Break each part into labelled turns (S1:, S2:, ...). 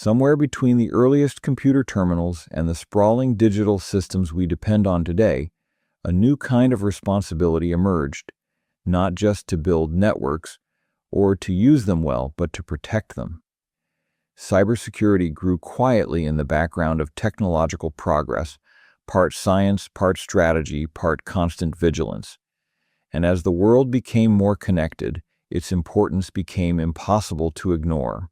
S1: Somewhere between the earliest computer terminals and the sprawling digital systems we depend on today, a new kind of responsibility emerged, not just to build networks or to use them well, but to protect them. Cybersecurity grew quietly in the background of technological progress, part science, part strategy, part constant vigilance. And as the world became more connected, its importance became impossible to ignore.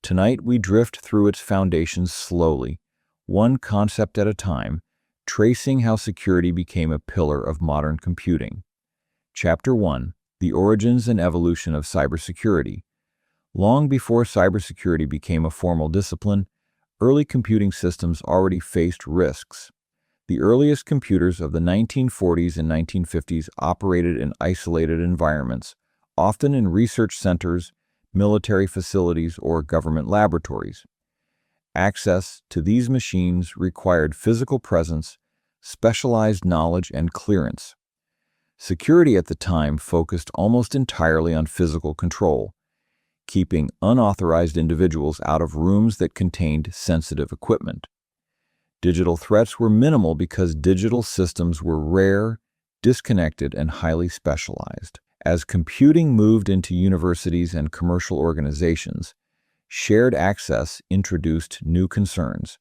S1: Tonight we drift through its foundations slowly, one concept at a time, tracing how security became a pillar of modern computing. Chapter 1: The Origins and Evolution of Cybersecurity. Long before cybersecurity became a formal discipline, early computing systems already faced risks. The earliest computers of the 1940s and 1950s operated in isolated environments, often in research centers, military facilities, or government laboratories. Access to these machines required physical presence, specialized knowledge, and clearance. Security at the time focused almost entirely on physical control, keeping unauthorized individuals out of rooms that contained sensitive equipment. Digital threats were minimal because digital systems were rare, disconnected, and highly specialized. As computing moved into universities and commercial organizations, shared access introduced new concerns.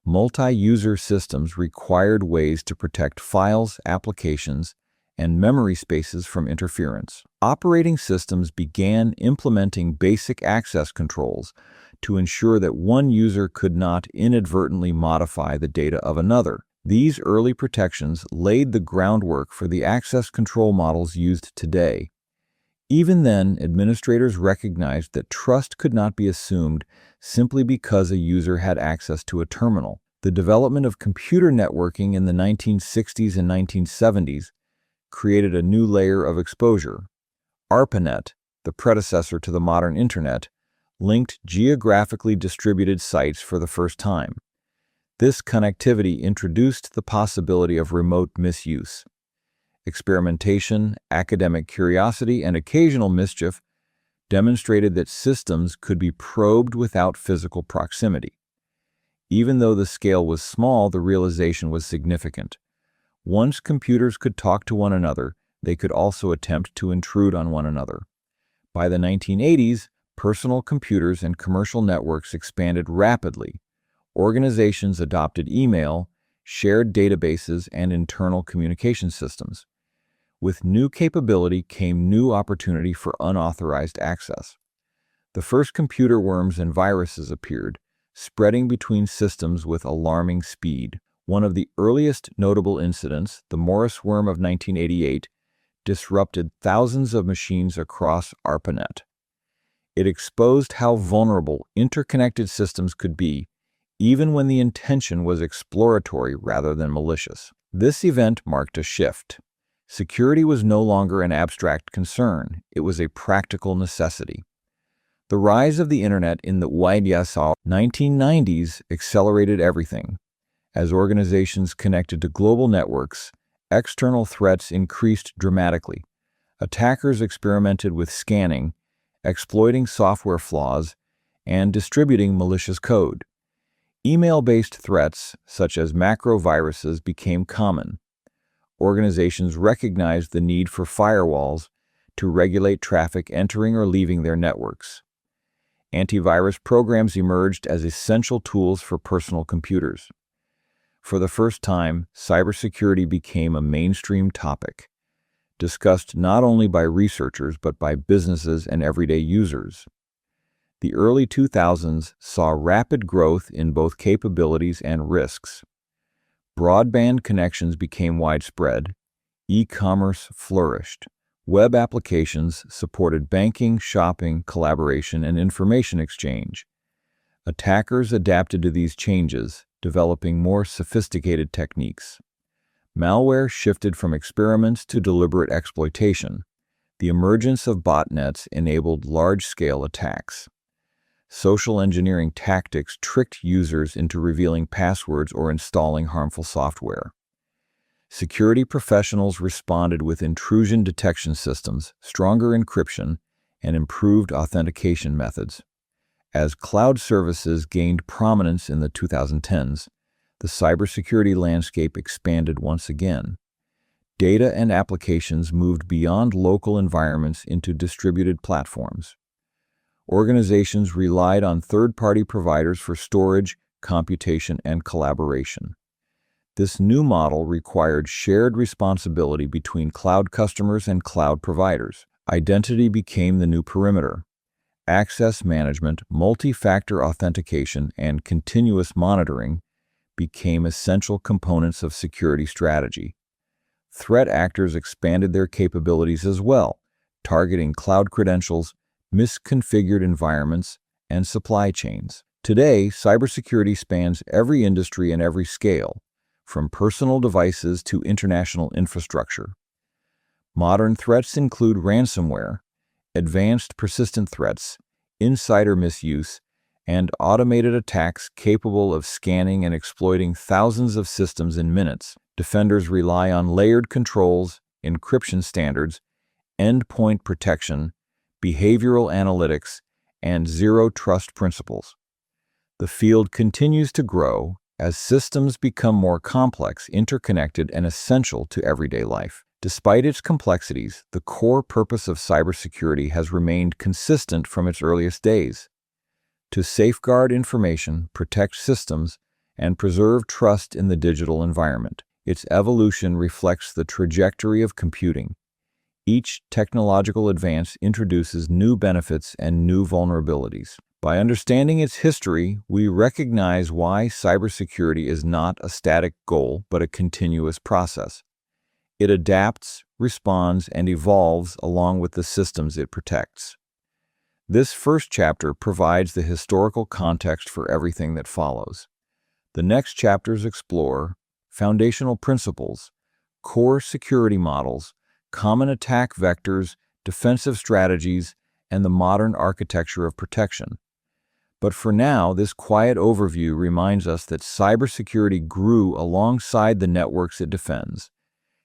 S1: Multi-user systems required ways to protect files, applications, and memory spaces from interference. Operating systems began implementing basic access controls to ensure that one user could not inadvertently modify the data of another. These early protections laid the groundwork for the access control models used today. Even then, administrators recognized that trust could not be assumed simply because a user had access to a terminal. The development of computer networking in the 1960s and 1970s created a new layer of exposure. ARPANET, the predecessor to the modern Internet, linked geographically distributed sites for the first time. This connectivity introduced the possibility of remote misuse. Experimentation, academic curiosity, and occasional mischief demonstrated that systems could be probed without physical proximity. Even though the scale was small, the realization was significant. Once computers could talk to one another, they could also attempt to intrude on one another. By the 1980s, personal computers and commercial networks expanded rapidly. Organizations adopted email, shared databases, and internal communication systems. With new capability came new opportunity for unauthorized access. The first computer worms and viruses appeared, spreading between systems with alarming speed. One of the earliest notable incidents, the Morris worm of 1988, disrupted thousands of machines across ARPANET. It exposed how vulnerable interconnected systems could be, even when the intention was exploratory rather than malicious. This event marked a shift. Security was no longer an abstract concern, it was a practical necessity. The rise of the Internet in the 1990s accelerated everything. As organizations connected to global networks, external threats increased dramatically. Attackers experimented with scanning, exploiting software flaws, and distributing malicious code. Email-based threats, such as macro-viruses, became common. Organizations recognized the need for firewalls to regulate traffic entering or leaving their networks. Antivirus programs emerged as essential tools for personal computers. For the first time, cybersecurity became a mainstream topic, discussed not only by researchers but by businesses and everyday users. The early 2000s saw rapid growth in both capabilities and risks. Broadband connections became widespread. E-commerce flourished. Web applications supported banking, shopping, collaboration, and information exchange. Attackers adapted to these changes, developing more sophisticated techniques. Malware shifted from experiments to deliberate exploitation. The emergence of botnets enabled large-scale attacks. Social engineering tactics tricked users into revealing passwords or installing harmful software. Security professionals responded with intrusion detection systems, stronger encryption, and improved authentication methods. As cloud services gained prominence in the 2010s, the cybersecurity landscape expanded once again. Data and applications moved beyond local environments into distributed platforms. Organizations relied on third-party providers for storage, computation, and collaboration. This new model required shared responsibility between cloud customers and cloud providers. Identity became the new perimeter. Access management, multi-factor authentication, and continuous monitoring became essential components of security strategy. Threat actors expanded their capabilities as well, targeting cloud credentials, misconfigured environments, and supply chains. Today, cybersecurity spans every industry and every scale, from personal devices to international infrastructure. Modern threats include ransomware, advanced persistent threats, insider misuse, and automated attacks capable of scanning and exploiting thousands of systems in minutes. Defenders rely on layered controls, encryption standards, endpoint protection, behavioral analytics, and zero-trust principles. The field continues to grow as systems become more complex, interconnected, and essential to everyday life. Despite its complexities, the core purpose of cybersecurity has remained consistent from its earliest days: to safeguard information, protect systems, and preserve trust in the digital environment. Its evolution reflects the trajectory of computing. Each technological advance introduces new benefits and new vulnerabilities. By understanding its history, we recognize why cybersecurity is not a static goal but a continuous process. It adapts, responds, and evolves along with the systems it protects. This first chapter provides the historical context for everything that follows. The next chapters explore foundational principles, core security models, common attack vectors, defensive strategies, and the modern architecture of protection. But for now, this quiet overview reminds us that cybersecurity grew alongside the networks it defends,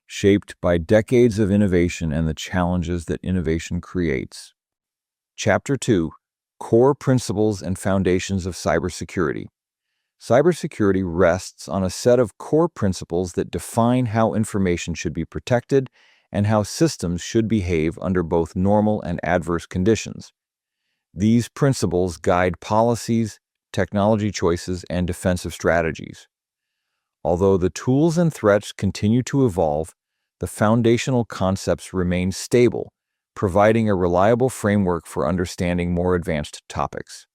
S1: shaped by decades of innovation and the challenges that innovation creates. Chapter 2: Core Principles and Foundations of Cybersecurity. Cybersecurity rests on a set of core principles that define how information should be protected and how systems should behave under both normal and adverse conditions. These principles guide policies, technology choices, and defensive strategies. Although the tools and threats continue to evolve, the foundational concepts remain stable, providing a reliable framework for understanding more advanced topics.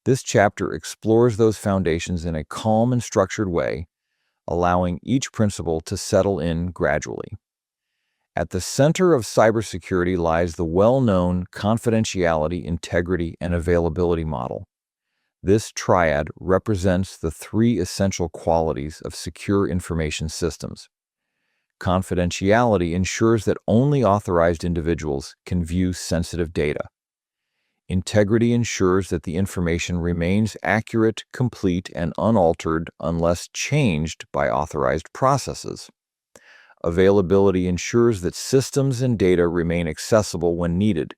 S1: This chapter explores those foundations in a calm and structured way, allowing each principle to settle in gradually. At the center of cybersecurity lies the well-known confidentiality, integrity, and availability model. This triad represents the three essential qualities of secure information systems. Confidentiality ensures that only authorized individuals can view sensitive data. Integrity ensures that the information remains accurate, complete, and unaltered unless changed by authorized processes. Availability ensures that systems and data remain accessible when needed.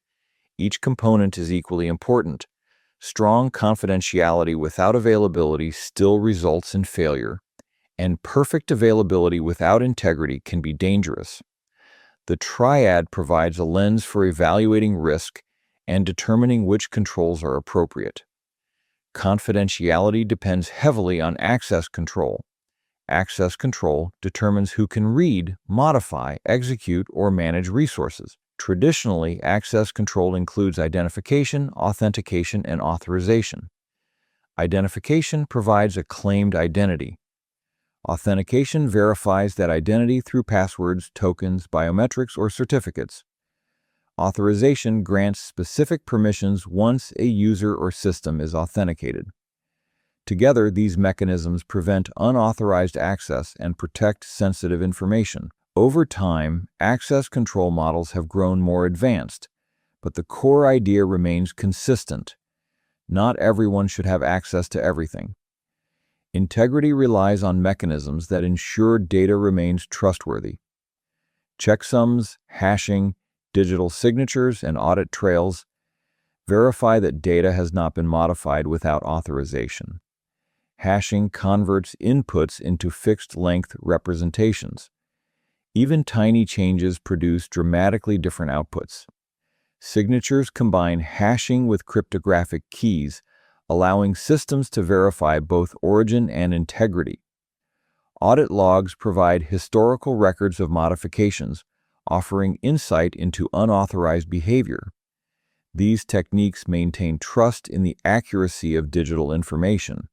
S1: Each component is equally important. Strong confidentiality without availability still results in failure, and perfect availability without integrity can be dangerous. The triad provides a lens for evaluating risk and determining which controls are appropriate. Confidentiality depends heavily on access control. Access control determines who can read, modify, execute, or manage resources. Traditionally, access control includes identification, authentication, and authorization. Identification provides a claimed identity. Authentication verifies that identity through passwords, tokens, biometrics, or certificates. Authorization grants specific permissions once a user or system is authenticated. Together, these mechanisms prevent unauthorized access and protect sensitive information. Over time, access control models have grown more advanced, but the core idea remains consistent. Not everyone should have access to everything. Integrity relies on mechanisms that ensure data remains trustworthy. Checksums, hashing, digital signatures, and audit trails Verify that data has not been modified without authorization. Hashing converts inputs into fixed-length representations. Even tiny changes produce dramatically different outputs. Signatures combine hashing with cryptographic keys, allowing systems to verify both origin and integrity. Audit logs provide historical records of modifications, offering insight into unauthorized behavior. These techniques maintain trust in the accuracy of digital information.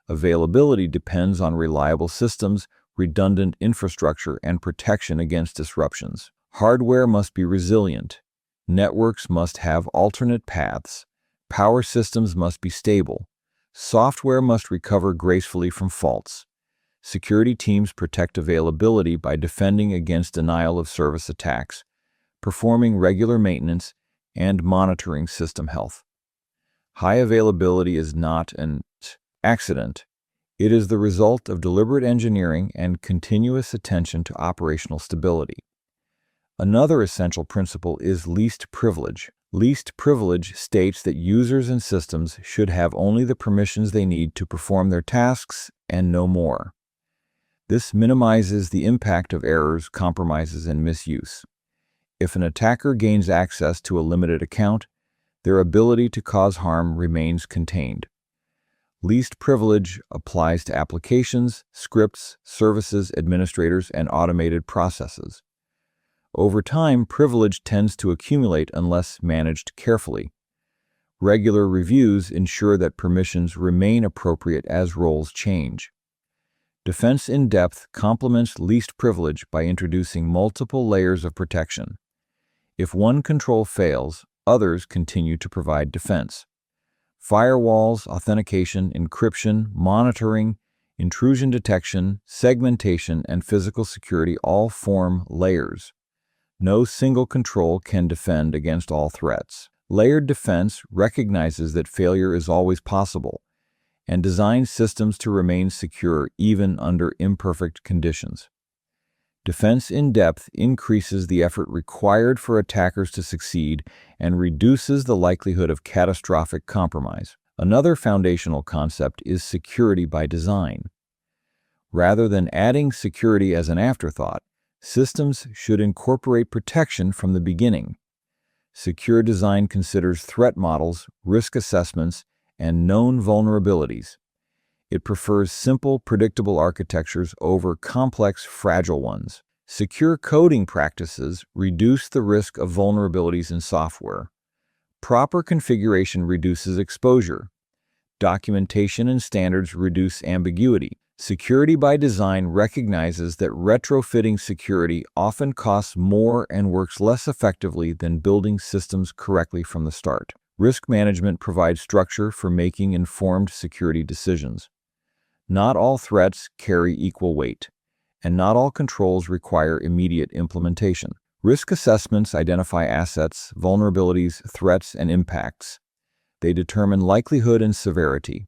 S1: Availability depends on reliable systems, redundant infrastructure, and protection against disruptions. Hardware must be resilient. Networks must have alternate paths. Power systems must be stable. Software must recover gracefully from faults. Security teams protect availability by defending against denial of service attacks, performing regular maintenance, and monitoring system health. High availability is not an accident. It is the result of deliberate engineering and continuous attention to operational stability. Another essential principle is least privilege. Least privilege states that users and systems should have only the permissions they need to perform their tasks and no more. This minimizes the impact of errors, compromises, and misuse. If an attacker gains access to a limited account, their ability to cause harm remains contained. Least privilege applies to applications, scripts, services, administrators, and automated processes. Over time, privilege tends to accumulate unless managed carefully. Regular reviews ensure that permissions remain appropriate as roles change. Defense in depth complements least privilege by introducing multiple layers of protection. If one control fails, others continue to provide defense. Firewalls, authentication, encryption, monitoring, intrusion detection, segmentation, and physical security all form layers. No single control can defend against all threats. Layered defense recognizes that failure is always possible and designs systems to remain secure even under imperfect conditions. Defense in depth increases the effort required for attackers to succeed and reduces the likelihood of catastrophic compromise. Another foundational concept is security by design. Rather than adding security as an afterthought, systems should incorporate protection from the beginning. Secure design considers threat models, risk assessments, and known vulnerabilities. It prefers simple, predictable architectures over complex, fragile ones. Secure coding practices reduce the risk of vulnerabilities in software. Proper configuration reduces exposure. Documentation and standards reduce ambiguity. Security by design recognizes that retrofitting security often costs more and works less effectively than building systems correctly from the start. Risk management provides structure for making informed security decisions. Not all threats carry equal weight, and not all controls require immediate implementation. Risk assessments identify assets, vulnerabilities, threats, and impacts. They determine likelihood and severity.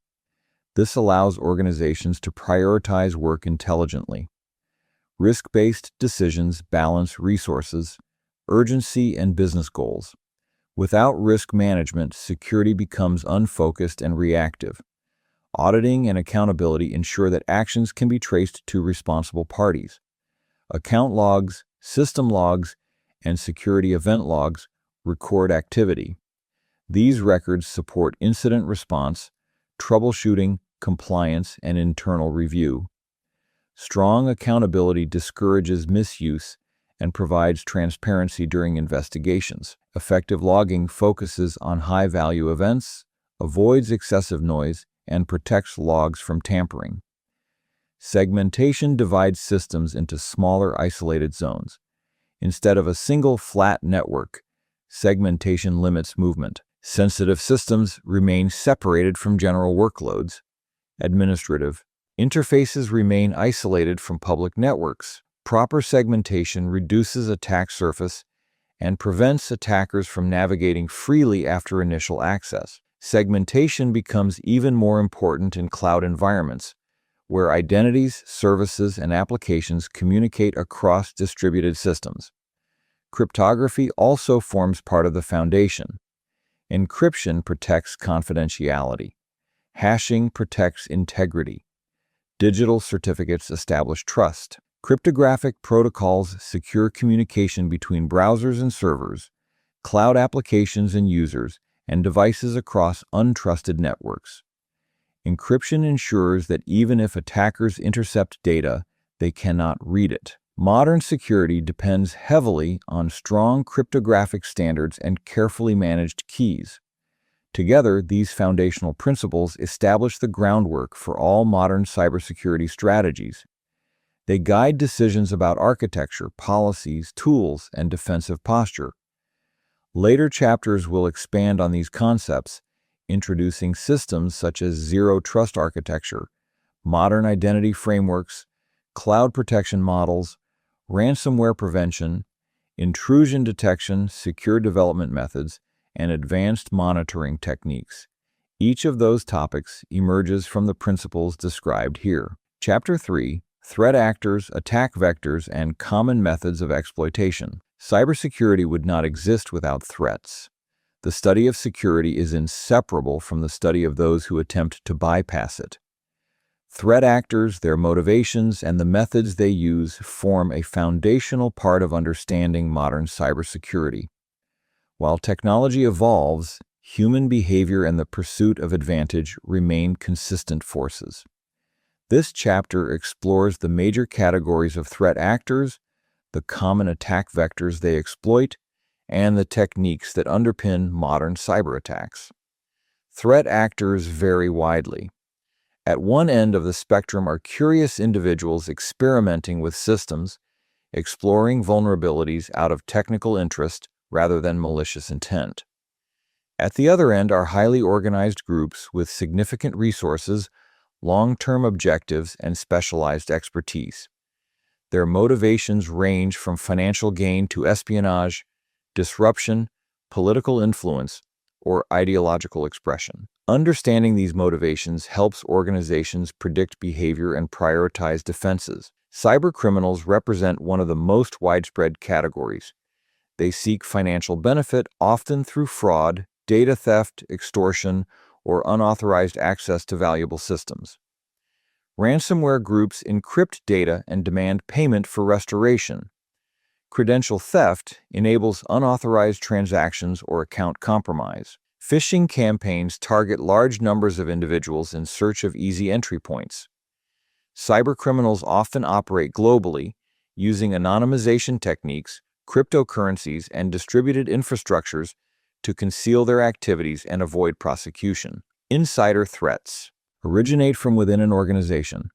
S1: This allows organizations to prioritize work intelligently. Risk-based decisions balance resources, urgency, and business goals. Without risk management, security becomes unfocused and reactive. Auditing and accountability ensure that actions can be traced to responsible parties. Account logs, system logs, and security event logs record activity. These records support incident response, troubleshooting, compliance, and internal review. Strong accountability discourages misuse and provides transparency during investigations. Effective logging focuses on high-value events, avoids excessive noise, and protects logs from tampering. Segmentation divides systems into smaller isolated zones. Instead of a single flat network, segmentation limits movement. Sensitive systems remain separated from general workloads. Administrative interfaces remain isolated from public networks. Proper segmentation reduces attack surface and prevents attackers from navigating freely after initial access. Segmentation becomes even more important in cloud environments, where identities, services, and applications communicate across distributed systems. Cryptography also forms part of the foundation. Encryption protects confidentiality. Hashing protects integrity. Digital certificates establish trust. Cryptographic protocols secure communication between browsers and servers, cloud applications and users, and devices across untrusted networks. Encryption ensures that even if attackers intercept data, they cannot read it. Modern security depends heavily on strong cryptographic standards and carefully managed keys. Together, these foundational principles establish the groundwork for all modern cybersecurity strategies. They guide decisions about architecture, policies, tools, and defensive posture. Later chapters will expand on these concepts, introducing systems such as zero-trust architecture, modern identity frameworks, cloud protection models, ransomware prevention, intrusion detection, secure development methods, and advanced monitoring techniques. Each of those topics emerges from the principles described here. Chapter 3: Threat Actors, Attack Vectors, and Common Methods of Exploitation. Cybersecurity would not exist without threats. The study of security is inseparable from the study of those who attempt to bypass it. Threat actors, their motivations, and the methods they use form a foundational part of understanding modern cybersecurity. While technology evolves, human behavior and the pursuit of advantage remain consistent forces. This chapter explores the major categories of threat actors, the common attack vectors they exploit, and the techniques that underpin modern cyber attacks. Threat actors vary widely. At one end of the spectrum are curious individuals experimenting with systems, exploring vulnerabilities out of technical interest rather than malicious intent. At the other end are highly organized groups with significant resources, long-term objectives, and specialized expertise. Their motivations range from financial gain to espionage, disruption, political influence, or ideological expression. Understanding these motivations helps organizations predict behavior and prioritize defenses. Cybercriminals represent one of the most widespread categories. They seek financial benefit, often through fraud, data theft, extortion, or unauthorized access to valuable systems. Ransomware groups encrypt data and demand payment for restoration. Credential theft enables unauthorized transactions or account compromise. Phishing campaigns target large numbers of individuals in search of easy entry points. Cybercriminals often operate globally, using anonymization techniques, cryptocurrencies, and distributed infrastructures to conceal their activities and avoid prosecution. Insider threats originate from within an organization.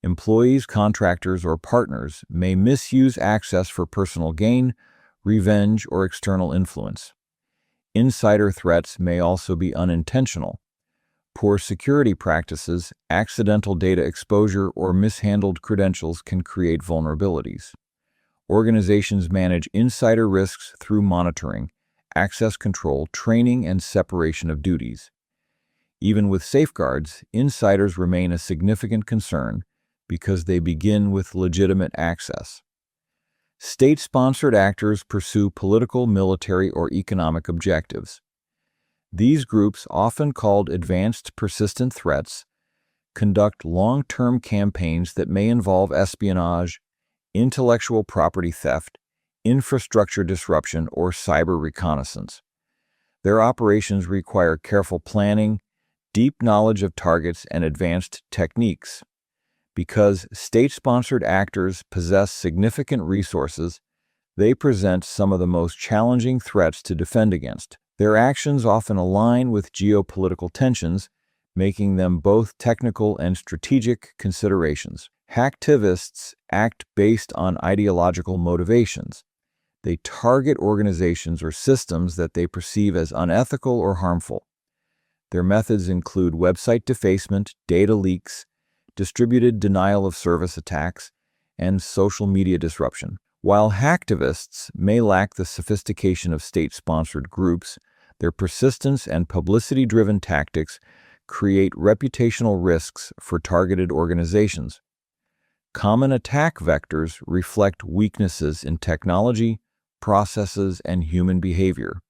S1: Employees, contractors, or partners may misuse access for personal gain, revenge, or external influence. Insider threats may also be unintentional. Poor security practices, accidental data exposure, or mishandled credentials can create vulnerabilities. Organizations manage insider risks through monitoring, access control, training, and separation of duties. Even with safeguards, insiders remain a significant concern because they begin with legitimate access. State-sponsored actors pursue political, military, or economic objectives. These groups, often called advanced persistent threats, conduct long-term campaigns that may involve espionage, intellectual property theft, infrastructure disruption, or cyber reconnaissance. Their operations require careful planning, deep knowledge of targets, and advanced techniques. Because state-sponsored actors possess significant resources, they present some of the most challenging threats to defend against. Their actions often align with geopolitical tensions, making them both technical and strategic considerations. Hacktivists act based on ideological motivations. They target organizations or systems that they perceive as unethical or harmful. Their methods include website defacement, data leaks, distributed denial-of-service attacks, and social media disruption. While hacktivists may lack the sophistication of state-sponsored groups, their persistence and publicity-driven tactics create reputational risks for targeted organizations. Common attack vectors reflect weaknesses in technology, processes, and human behavior.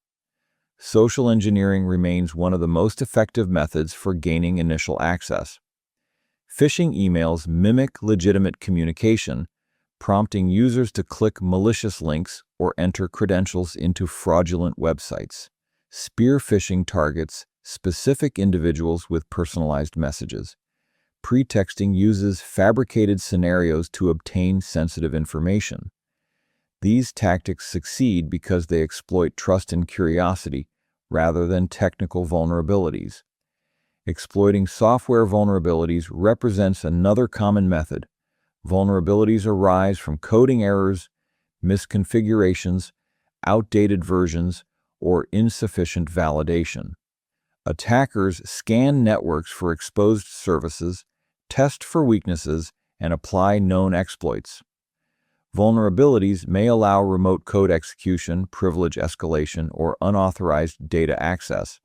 S1: social engineering remains one of the most effective methods for gaining initial access. Phishing emails mimic legitimate communication, prompting users to click malicious links or enter credentials into fraudulent websites. Spear phishing targets specific individuals with personalized messages. Pretexting uses fabricated scenarios to obtain sensitive information. These tactics succeed because they exploit trust and curiosity rather than technical vulnerabilities. Exploiting software vulnerabilities represents another common method. Vulnerabilities arise from coding errors, misconfigurations, outdated versions, or insufficient validation. Attackers scan networks for exposed services, test for weaknesses, and apply known exploits. Vulnerabilities may allow remote code execution, privilege escalation, or unauthorized data access.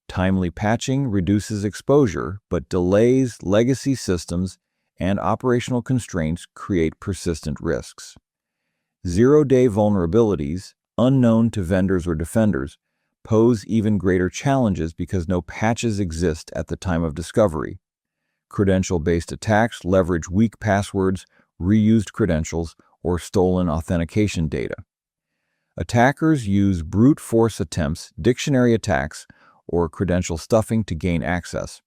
S1: Timely patching reduces exposure, but delays legacy systems and operational constraints create persistent risks. Zero-day vulnerabilities, unknown to vendors or defenders, pose even greater challenges because no patches exist at the time of discovery. Credential-based attacks leverage weak passwords, reused credentials, or stolen authentication data. Attackers use brute force attempts, dictionary attacks, or credential stuffing to gain access.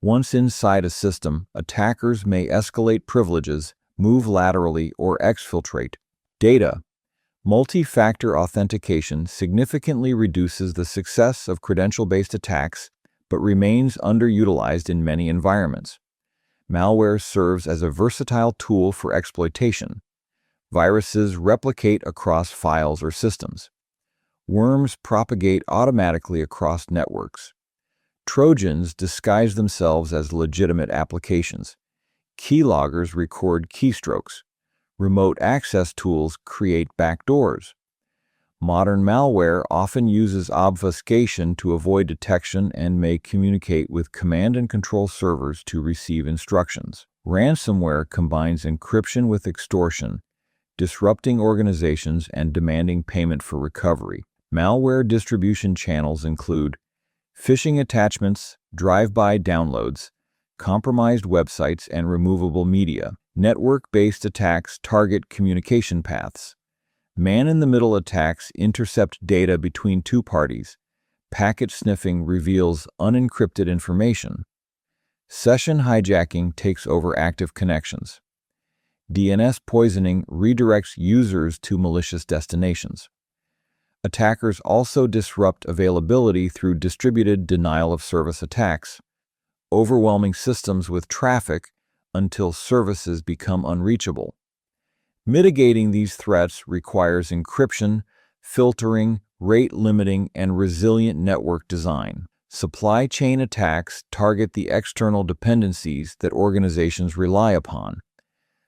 S1: Once inside a system, attackers may escalate privileges, move laterally, or exfiltrate data. Multi-factor authentication significantly reduces the success of credential-based attacks, but remains underutilized in many environments. Malware serves as a versatile tool for exploitation. Viruses replicate across files or systems. Worms propagate automatically across networks. Trojans disguise themselves as legitimate applications. Keyloggers record keystrokes. Remote access tools create backdoors. Modern malware often uses obfuscation to avoid detection and may communicate with command and control servers to receive instructions. Ransomware combines encryption with extortion, disrupting organizations and demanding payment for recovery. Malware distribution channels include phishing attachments, drive-by downloads, compromised websites, and removable media. Network-based attacks target communication paths. Man-in-the-middle attacks intercept data between two parties. Packet sniffing reveals unencrypted information. Session hijacking takes over active connections. DNS poisoning redirects users to malicious destinations. Attackers also disrupt availability through distributed denial-of-service attacks, overwhelming systems with traffic until services become unreachable. Mitigating these threats requires encryption, filtering, rate limiting, and resilient network design. Supply chain attacks target the external dependencies that organizations rely upon.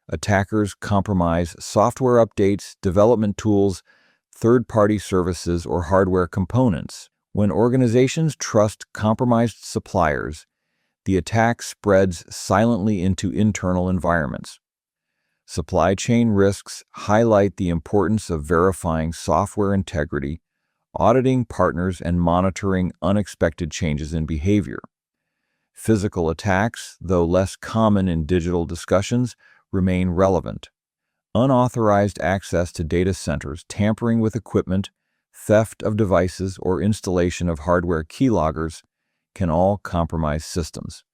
S1: Attackers compromise software updates, development tools, third-party services, or hardware components. When organizations trust compromised suppliers, the attack spreads silently into internal environments. Supply chain risks highlight the importance of verifying software integrity, auditing partners, and monitoring unexpected changes in behavior. Physical attacks, though less common in digital discussions, remain relevant. Unauthorized access to data centers, tampering with equipment, theft of devices, or installation of hardware keyloggers can all compromise systems.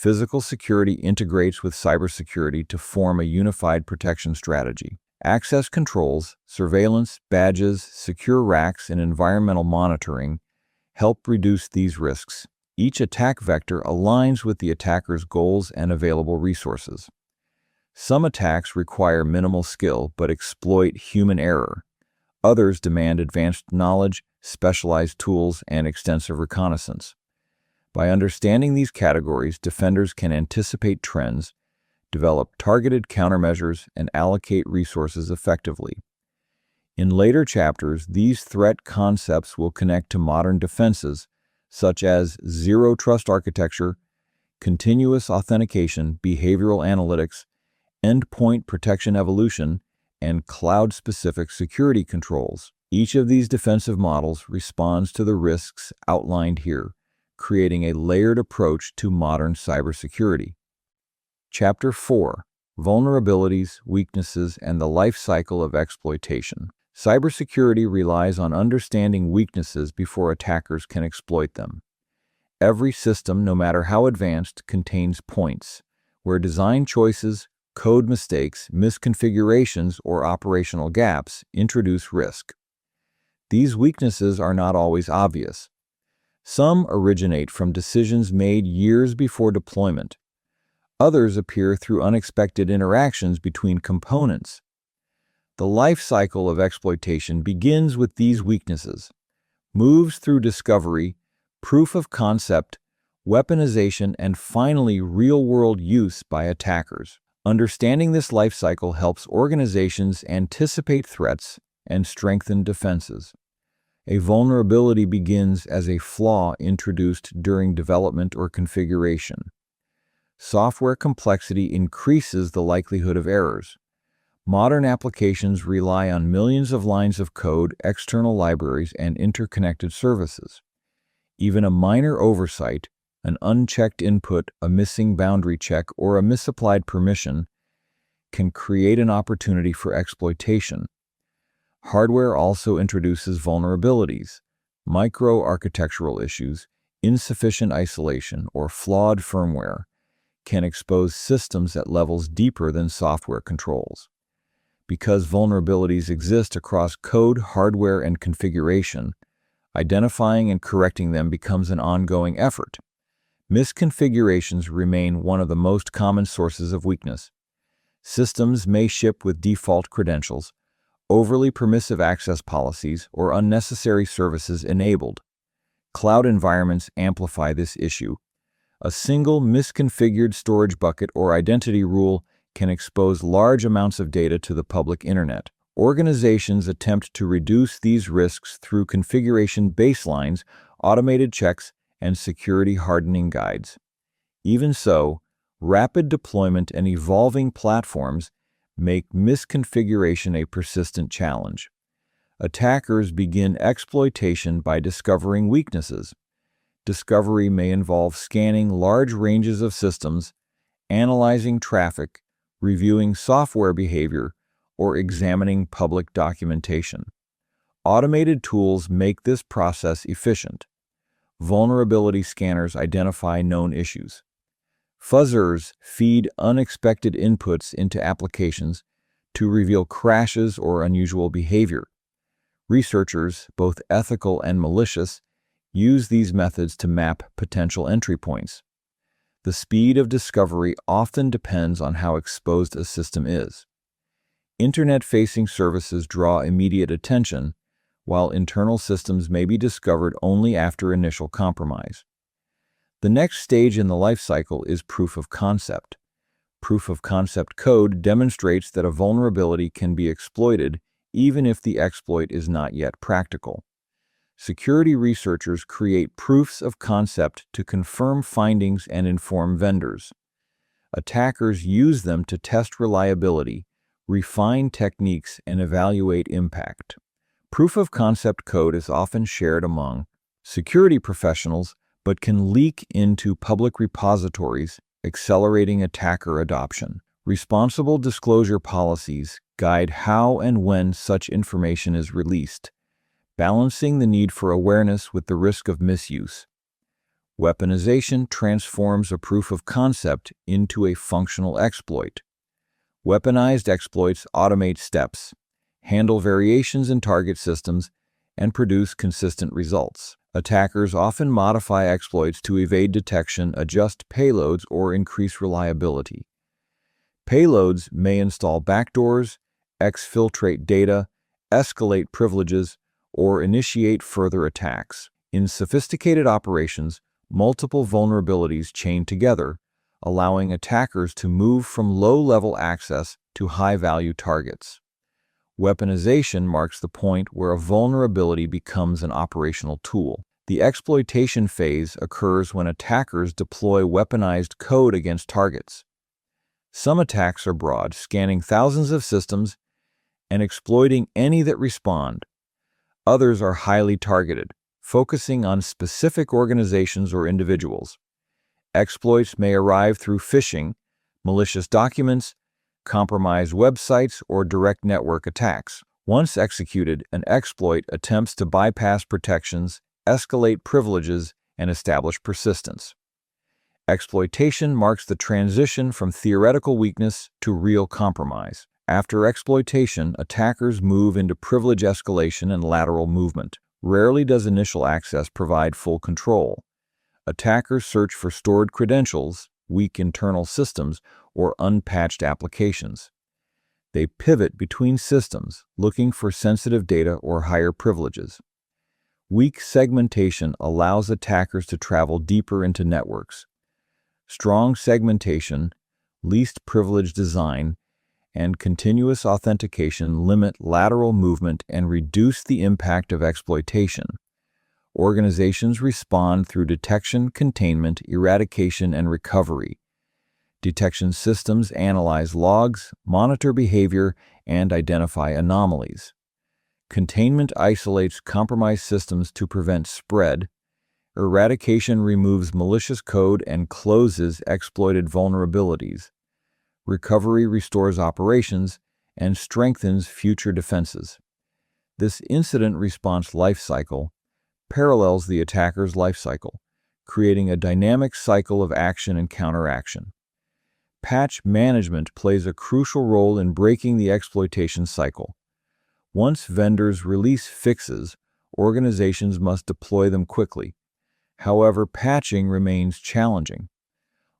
S1: Physical security integrates with cybersecurity to form a unified protection strategy. Access controls, surveillance, badges, secure racks, and environmental monitoring help reduce these risks. Each attack vector aligns with the attacker's goals and available resources. Some attacks require minimal skill but exploit human error. Others demand advanced knowledge, specialized tools, and extensive reconnaissance. By understanding these categories, defenders can anticipate trends, develop targeted countermeasures, and allocate resources effectively. In later chapters, these threat concepts will connect to modern defenses, such as zero-trust architecture, continuous authentication, behavioral analytics, endpoint protection evolution, and cloud-specific security controls. Each of these defensive models responds to the risks outlined here, creating a layered approach to modern cybersecurity. Chapter 4: Vulnerabilities, Weaknesses, and the Lifecycle of Exploitation. Cybersecurity relies on understanding weaknesses before attackers can exploit them. Every system, no matter how advanced, contains points where design choices, code mistakes, misconfigurations, or operational gaps introduce risk. These weaknesses are not always obvious. Some originate from decisions made years before deployment. Others appear through unexpected interactions between components. The life cycle of exploitation begins with these weaknesses, moves through discovery, proof of concept, weaponization, and finally real-world use by attackers. Understanding this life cycle helps organizations anticipate threats and strengthen defenses. A vulnerability begins as a flaw introduced during development or configuration. Software complexity increases the likelihood of errors. Modern applications rely on millions of lines of code, external libraries, and interconnected services. Even a minor oversight, an unchecked input, a missing boundary check, or a misapplied permission can create an opportunity for exploitation. Hardware also introduces vulnerabilities. Microarchitectural issues, insufficient isolation, or flawed firmware can expose systems at levels deeper than software controls. Because vulnerabilities exist across code, hardware, and configuration, identifying and correcting them becomes an ongoing effort. Misconfigurations remain one of the most common sources of weakness. Systems may ship with default credentials, overly permissive access policies, or unnecessary services enabled. Cloud environments amplify this issue. A single misconfigured storage bucket or identity rule can expose large amounts of data to the public internet. Organizations attempt to reduce these risks through configuration baselines, automated checks, and security hardening guides. Even so, rapid deployment and evolving platforms make misconfiguration a persistent challenge. Attackers begin exploitation by discovering weaknesses. Discovery may involve scanning large ranges of systems, analyzing traffic, reviewing software behavior, or examining public documentation. Automated tools make this process efficient. Vulnerability scanners identify known issues. Fuzzers feed unexpected inputs into applications to reveal crashes or unusual behavior. Researchers, both ethical and malicious, use these methods to map potential entry points. The speed of discovery often depends on how exposed a system is. Internet-facing services draw immediate attention, while internal systems may be discovered only after initial compromise. The next stage in the life cycle is proof of concept. Proof of concept code demonstrates that a vulnerability can be exploited even if the exploit is not yet practical. Security researchers create proofs of concept to confirm findings and inform vendors. Attackers use them to test reliability, refine techniques, and evaluate impact. Proof of concept code is often shared among security professionals, but can leak into public repositories, accelerating attacker adoption. Responsible disclosure policies guide how and when such information is released, balancing the need for awareness with the risk of misuse. Weaponization transforms a proof of concept into a functional exploit. Weaponized exploits automate steps, handle variations in target systems, and produce consistent results. Attackers often modify exploits to evade detection, adjust payloads, or increase reliability. Payloads may install backdoors, exfiltrate data, escalate privileges, or initiate further attacks. In sophisticated operations, multiple vulnerabilities chain together, allowing attackers to move from low-level access to high-value targets. Weaponization marks the point where a vulnerability becomes an operational tool. The exploitation phase occurs when attackers deploy weaponized code against targets. Some attacks are broad, scanning thousands of systems and exploiting any that respond. Others are highly targeted, focusing on specific organizations or individuals. Exploits may arrive through phishing, malicious documents, compromised websites, or direct network attacks. Once executed, an exploit attempts to bypass protections, escalate privileges, and establish persistence. Exploitation marks the transition from theoretical weakness to real compromise. After exploitation, attackers move into privilege escalation and lateral movement. Rarely does initial access provide full control. Attackers search for stored credentials, weak internal systems, or unpatched applications. They pivot between systems, looking for sensitive data or higher privileges. Weak segmentation allows attackers to travel deeper into networks. Strong segmentation, least privilege design, and continuous authentication limit lateral movement and reduce the impact of exploitation. Organizations respond through detection, containment, eradication, and recovery. Detection systems analyze logs, monitor behavior, and identify anomalies. Containment isolates compromised systems to prevent spread. Eradication removes malicious code and closes exploited vulnerabilities. Recovery restores operations and strengthens future defenses. This incident response lifecycle parallels the attacker's lifecycle, creating a dynamic cycle of action and counteraction. Patch management plays a crucial role in breaking the exploitation cycle. Once vendors release fixes, organizations must deploy them quickly. However, patching remains challenging.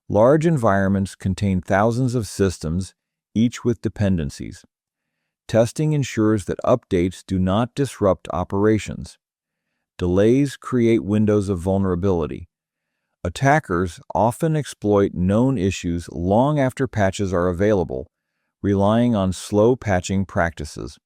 S1: Large environments contain thousands of systems, each with dependencies. Testing ensures that updates do not disrupt operations. Delays create windows of vulnerability. Attackers often exploit known issues long after patches are available, relying on slow patching practices.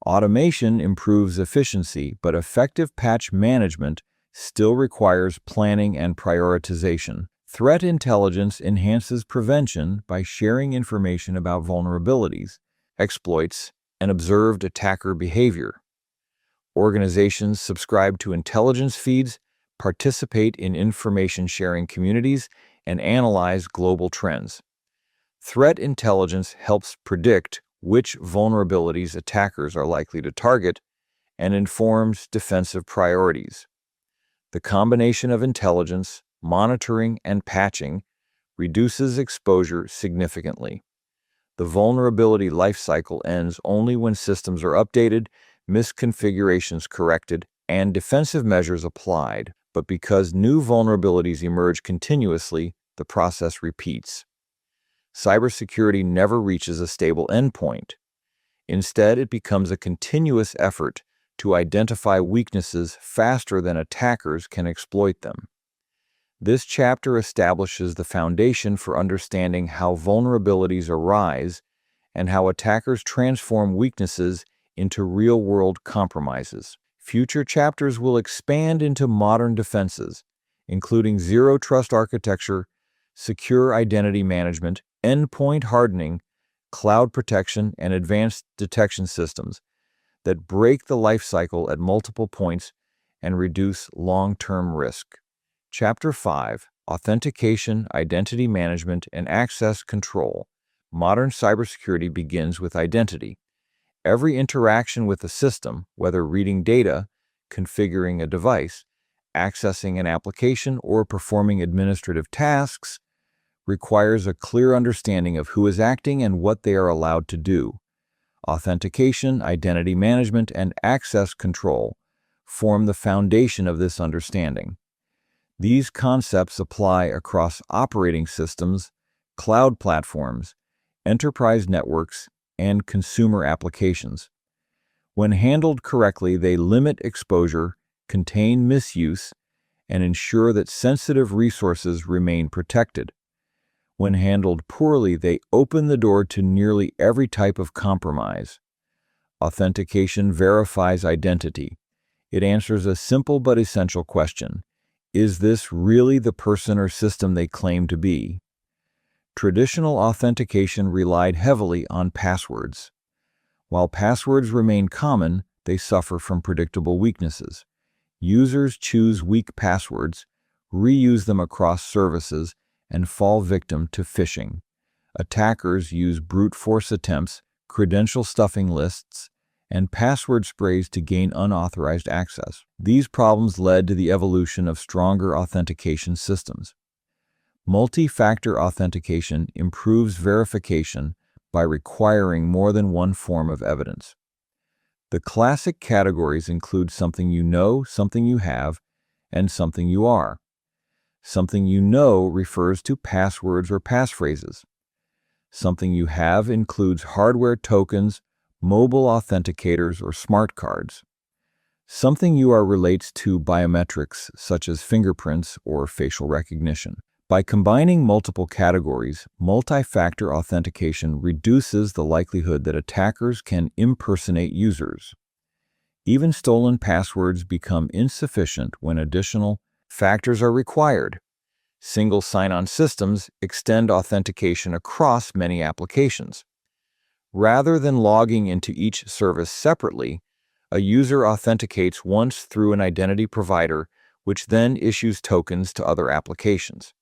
S1: Automation improves efficiency, but effective patch management still requires planning and prioritization. Threat intelligence enhances prevention by sharing information about vulnerabilities, exploits, and observed attacker behavior. Organizations subscribe to intelligence feeds, participate in information-sharing communities, and analyze global trends. Threat intelligence helps predict which vulnerabilities attackers are likely to target and informs defensive priorities. The combination of intelligence, monitoring, and patching reduces exposure significantly. The vulnerability lifecycle ends only when systems are updated, misconfigurations corrected, and defensive measures applied, but because new vulnerabilities emerge continuously, the process repeats. Cybersecurity never reaches a stable endpoint. Instead, it becomes a continuous effort to identify weaknesses faster than attackers can exploit them. This chapter establishes the foundation for understanding how vulnerabilities arise and how attackers transform weaknesses into real-world compromises. Future chapters will expand into modern defenses, including zero-trust architecture, secure identity management, endpoint hardening, cloud protection, and advanced detection systems that break the lifecycle at multiple points and reduce long-term risk. Chapter 5: Authentication, Identity Management, and Access Control. Modern cybersecurity begins with identity. Every interaction with the system, whether reading data, configuring a device, accessing an application, or performing administrative tasks, requires a clear understanding of who is acting and what they are allowed to do. Authentication, identity management, and access control form the foundation of this understanding. These concepts apply across operating systems, cloud platforms, enterprise networks, and consumer applications. When handled correctly, they limit exposure, contain misuse, and ensure that sensitive resources remain protected. When handled poorly, they open the door to nearly every type of compromise. Authentication verifies identity. It answers a simple but essential question: is this really the person or system they claim to be? Traditional authentication relied heavily on passwords. While passwords remain common, they suffer from predictable weaknesses. Users choose weak passwords, reuse them across services, and fall victim to phishing. Attackers use brute force attempts, credential stuffing lists, and password sprays to gain unauthorized access. These problems led to the evolution of stronger authentication systems. Multi-factor authentication improves verification by requiring more than one form of evidence. The classic categories include something you know, something you have, and something you are. Something you know refers to passwords or passphrases. Something you have includes hardware tokens, mobile authenticators, or smart cards. Something you are relates to biometrics such as fingerprints or facial recognition. By combining multiple categories, multi-factor authentication reduces the likelihood that attackers can impersonate users. Even stolen passwords become insufficient when additional factors are required. Single sign-on systems extend authentication across many applications. Rather than logging into each service separately, a user authenticates once through an identity provider, which then issues tokens to other applications.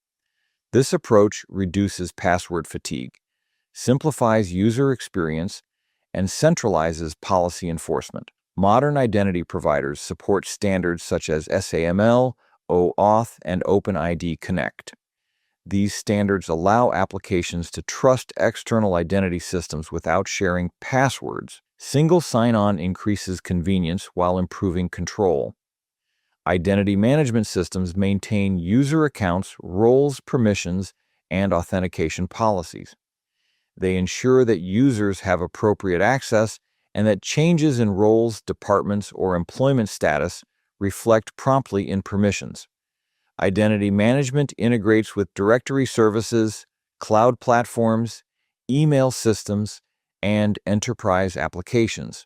S1: This approach reduces password fatigue, simplifies user experience, and centralizes policy enforcement. Modern identity providers support standards such as SAML, OAuth, and OpenID Connect. These standards allow applications to trust external identity systems without sharing passwords. Single sign-on increases convenience while improving control. Identity management systems maintain user accounts, roles, permissions, and authentication policies. They ensure that users have appropriate access and that changes in roles, departments, or employment status reflect promptly in permissions. Identity management integrates with directory services, cloud platforms, email systems, and enterprise applications.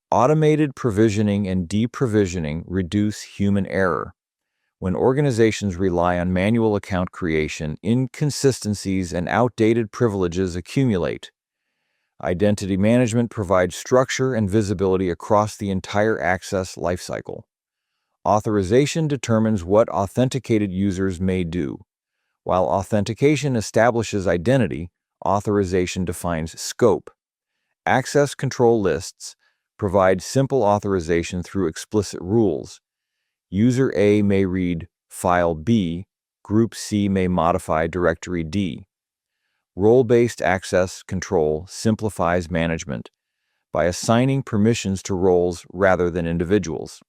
S1: Automated provisioning and deprovisioning reduce human error. When organizations rely on manual account creation, inconsistencies and outdated privileges accumulate. Identity management provides structure and visibility across the entire access lifecycle. Authorization determines what authenticated users may do. While authentication establishes identity, authorization defines scope. Access control lists provide simple authorization through explicit rules. User A may read file B, Group C may modify directory D. Role-based access control simplifies management by assigning permissions to roles rather than individuals.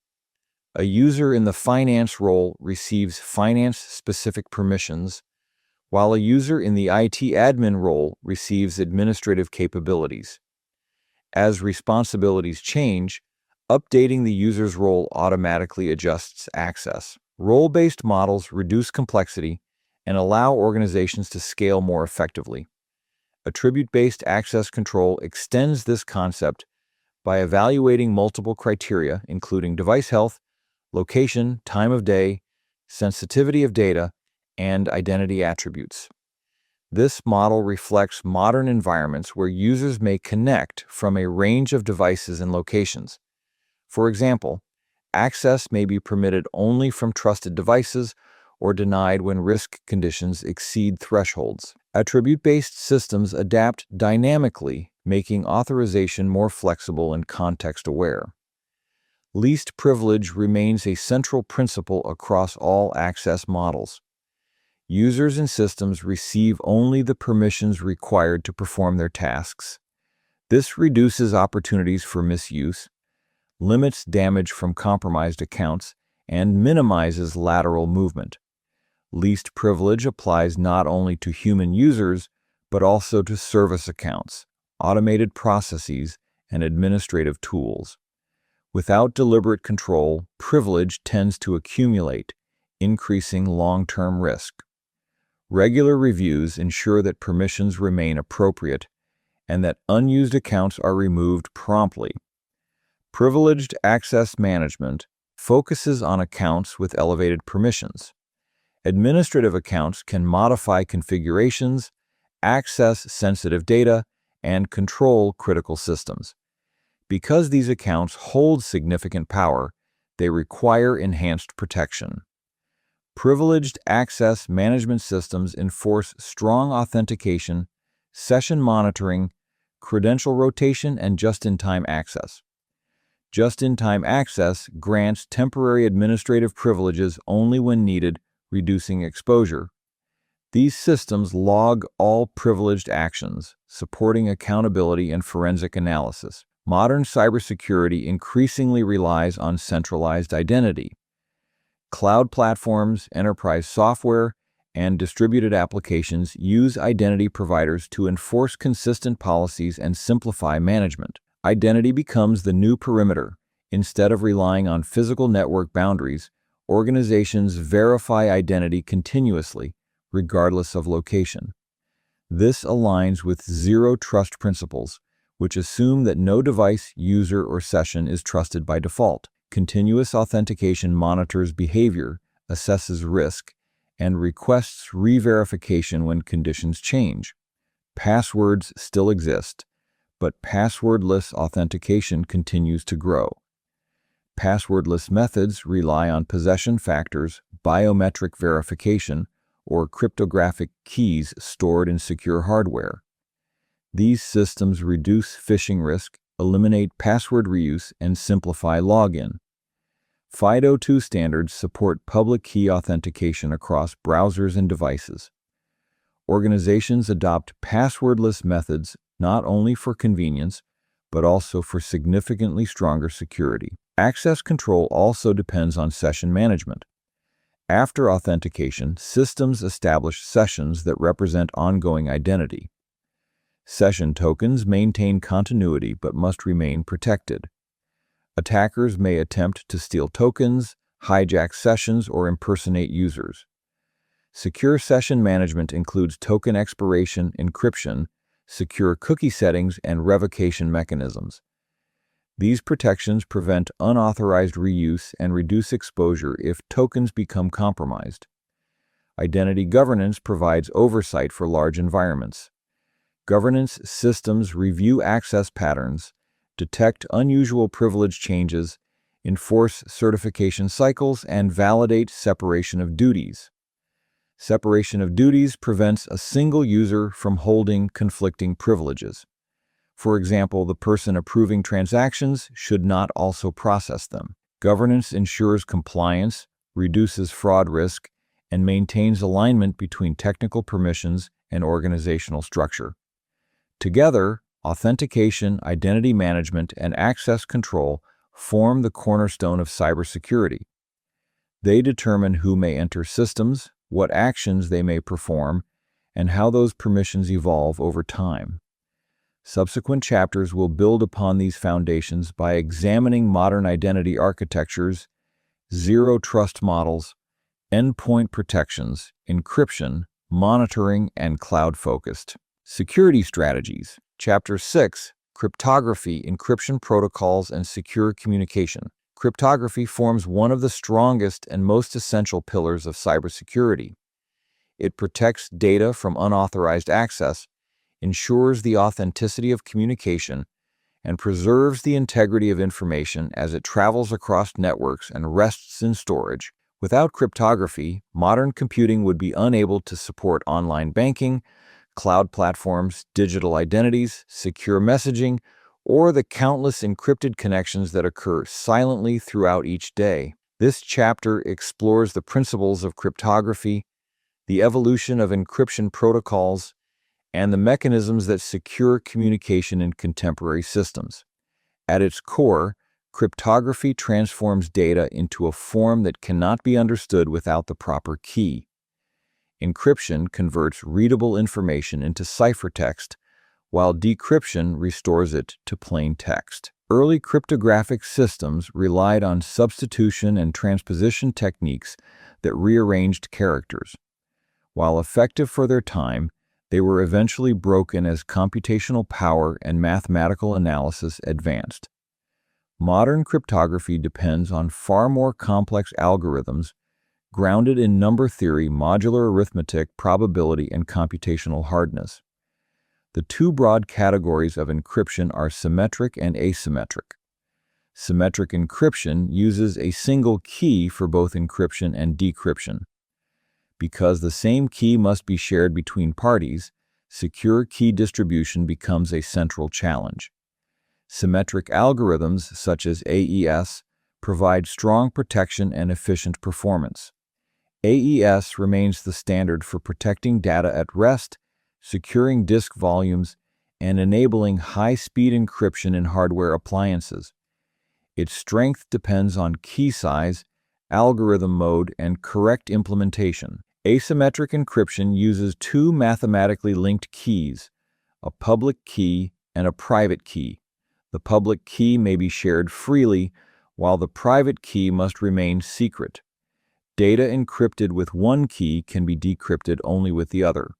S1: A user in the finance role receives finance-specific permissions, while a user in the IT admin role receives administrative capabilities. As responsibilities change, updating the user's role automatically adjusts access. Role-based models reduce complexity and allow organizations to scale more effectively. Attribute-based access control extends this concept by evaluating multiple criteria, including device health, location, time of day, sensitivity of data, and identity attributes. This model reflects modern environments where users may connect from a range of devices and locations. For example, access may be permitted only from trusted devices or denied when risk conditions exceed thresholds. Attribute-based systems adapt dynamically, making authorization more flexible and context-aware. Least privilege remains a central principle across all access models. Users and systems receive only the permissions required to perform their tasks. This reduces opportunities for misuse, limits damage from compromised accounts, and minimizes lateral movement. Least privilege applies not only to human users, but also to service accounts, automated processes, and administrative tools. Without deliberate control, privilege tends to accumulate, increasing long-term risk. Regular reviews ensure that permissions remain appropriate and that unused accounts are removed promptly. Privileged access management focuses on accounts with elevated permissions. Administrative accounts can modify configurations, access sensitive data, and control critical systems. Because these accounts hold significant power, they require enhanced protection. Privileged access management systems enforce strong authentication, session monitoring, credential rotation, and just-in-time access. Just-in-time access grants temporary administrative privileges only when needed, reducing exposure. These systems log all privileged actions, supporting accountability and forensic analysis. Modern cybersecurity increasingly relies on centralized identity. Cloud platforms, enterprise software, and distributed applications use identity providers to enforce consistent policies and simplify management. Identity becomes the new perimeter. Instead of relying on physical network boundaries, organizations verify identity continuously, regardless of location. This aligns with zero trust principles, which assume that no device, user, or session is trusted by default. Continuous authentication monitors behavior, assesses risk, and requests re-verification when conditions change. Passwords still exist, but passwordless authentication continues to grow. Passwordless methods rely on possession factors, biometric verification, or cryptographic keys stored in secure hardware. These systems reduce phishing risk, eliminate password reuse, and simplify login. FIDO2 standards support public key authentication across browsers and devices. Organizations adopt passwordless methods not only for convenience, but also for significantly stronger security. Access control also depends on session management. After authentication, systems establish sessions that represent ongoing identity. Session tokens maintain continuity but must remain protected. Attackers may attempt to steal tokens, hijack sessions, or impersonate users. Secure session management includes token expiration, encryption, secure cookie settings, and revocation mechanisms. These protections prevent unauthorized reuse and reduce exposure if tokens become compromised. Identity governance provides oversight for large environments. Governance systems review access patterns, detect unusual privilege changes, enforce certification cycles, and validate separation of duties. Separation of duties prevents a single user from holding conflicting privileges. For example, the person approving transactions should not also process them. Governance ensures compliance, reduces fraud risk, and maintains alignment between technical permissions and organizational structure. Together, authentication, identity management, and access control form the cornerstone of cybersecurity. They determine who may enter systems, what actions they may perform, and how those permissions evolve over time. Subsequent chapters will build upon these foundations by examining modern identity architectures, zero trust models, endpoint protections, encryption, monitoring, and cloud-focused security strategies. Chapter 6, Cryptography, Encryption Protocols, and Secure Communication. Cryptography forms one of the strongest and most essential pillars of cybersecurity. It protects data from unauthorized access, ensures the authenticity of communication, and preserves the integrity of information as it travels across networks and rests in storage. Without cryptography, modern computing would be unable to support online banking, cloud platforms, digital identities, secure messaging, or the countless encrypted connections that occur silently throughout each day. This chapter explores the principles of cryptography, the evolution of encryption protocols, and the mechanisms that secure communication in contemporary systems. At its core, cryptography transforms data into a form that cannot be understood without the proper key. Encryption converts readable information into ciphertext, while decryption restores it to plain text. Early cryptographic systems relied on substitution and transposition techniques that rearranged characters. While effective for their time, they were eventually broken as computational power and mathematical analysis advanced. Modern cryptography depends on far more complex algorithms grounded in number theory, modular arithmetic, probability, and computational hardness. The two broad categories of encryption are symmetric and asymmetric. Symmetric encryption uses a single key for both encryption and decryption. Because the same key must be shared between parties, secure key distribution becomes a central challenge. Symmetric algorithms, such as AES, provide strong protection and efficient performance. AES remains the standard for protecting data at rest, securing disk volumes, and enabling high-speed encryption in hardware appliances. Its strength depends on key size, algorithm mode, and correct implementation. Asymmetric encryption uses two mathematically linked keys, a public key and a private key. The public key may be shared freely, while the private key must remain secret. Data encrypted with one key can be decrypted only with the other.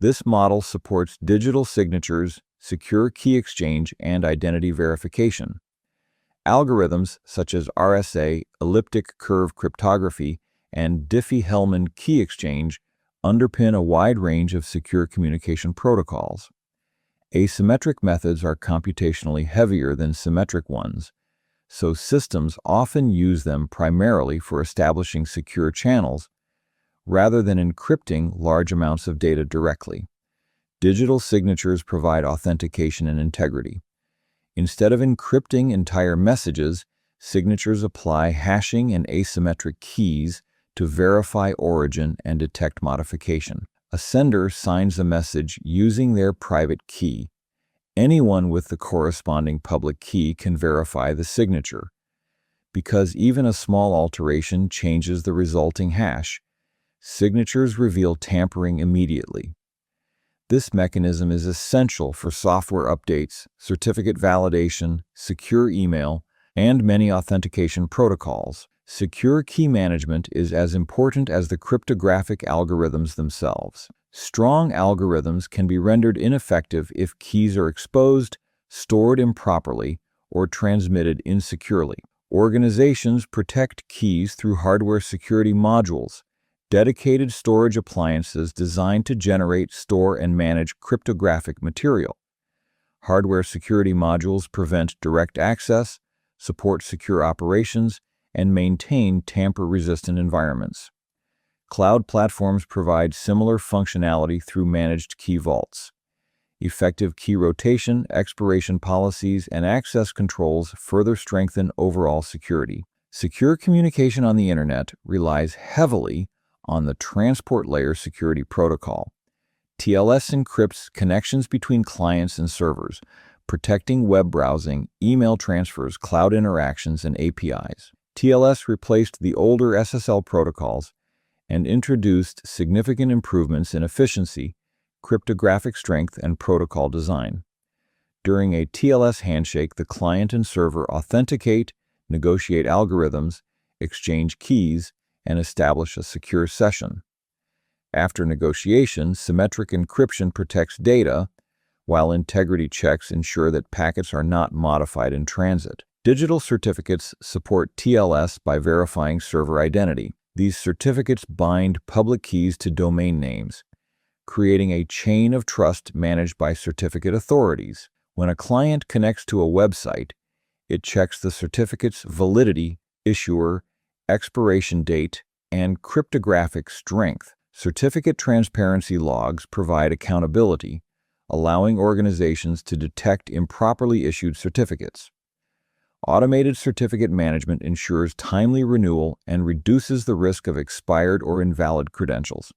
S1: This model supports digital signatures, secure key exchange, and identity verification. Algorithms such as RSA, elliptic curve cryptography, and Diffie-Hellman key exchange underpin a wide range of secure communication protocols. Asymmetric methods are computationally heavier than symmetric ones, so systems often use them primarily for establishing secure channels rather than encrypting large amounts of data directly. Digital signatures provide authentication and integrity. Instead of encrypting entire messages, signatures apply hashing and asymmetric keys to verify origin and detect modification. A sender signs a message using their private key. Anyone with the corresponding public key can verify the signature. Because even a small alteration changes the resulting hash, signatures reveal tampering immediately. This mechanism is essential for software updates, certificate validation, secure email, and many authentication protocols. Secure key management is as important as the cryptographic algorithms themselves. Strong algorithms can be rendered ineffective if keys are exposed, stored improperly, or transmitted insecurely. Organizations protect keys through hardware security modules, dedicated storage appliances designed to generate, store, and manage cryptographic material. Hardware security modules prevent direct access, support secure operations, and maintain tamper-resistant environments. Cloud platforms provide similar functionality through managed key vaults. Effective key rotation, expiration policies, and access controls further strengthen overall security. Secure communication on the Internet relies heavily on the transport layer security protocol. TLS encrypts connections between clients and servers, protecting web browsing, email transfers, cloud interactions, and APIs. TLS replaced the older SSL protocols and introduced significant improvements in efficiency, cryptographic strength, and protocol design. During a TLS handshake, the client and server authenticate, negotiate algorithms, exchange keys, and establish a secure session. After negotiation, symmetric encryption protects data, while integrity checks ensure that packets are not modified in transit. Digital certificates support TLS by verifying server identity. These certificates bind public keys to domain names, creating a chain of trust managed by certificate authorities. When a client connects to a website, it checks the certificate's validity, issuer, expiration date, and cryptographic strength. Certificate transparency logs provide accountability, allowing organizations to detect improperly issued certificates. Automated certificate management ensures timely renewal and reduces the risk of expired or invalid credentials.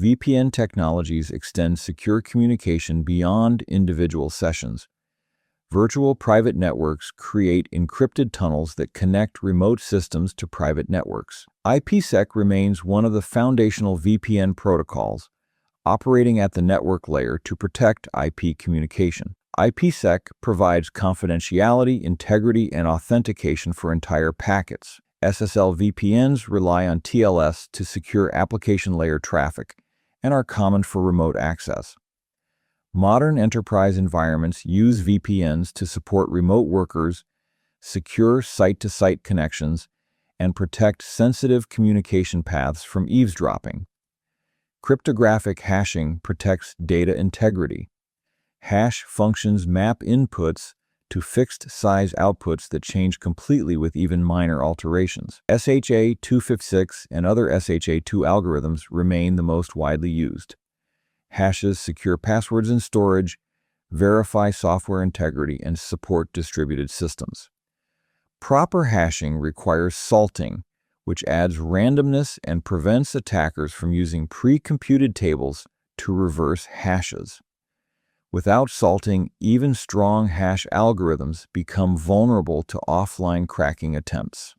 S1: VPN technologies extend secure communication beyond individual sessions. Virtual private networks create encrypted tunnels that connect remote systems to private networks. IPsec remains one of the foundational VPN protocols, operating at the network layer to protect IP communication. IPsec provides confidentiality, integrity, and authentication for entire packets. SSL VPNs rely on TLS to secure application layer traffic and are common for remote access. Modern enterprise environments use VPNs to support remote workers, secure site-to-site connections, and protect sensitive communication paths from eavesdropping. Cryptographic hashing protects data integrity. Hash functions map inputs to fixed-size outputs that change completely with even minor alterations. SHA-256 and other SHA-2 algorithms remain the most widely used. Hashes secure passwords and storage, verify software integrity, and support distributed systems. Proper hashing requires salting, which adds randomness and prevents attackers from using pre-computed tables to reverse hashes. Without salting, even strong hash algorithms become vulnerable to offline cracking attempts.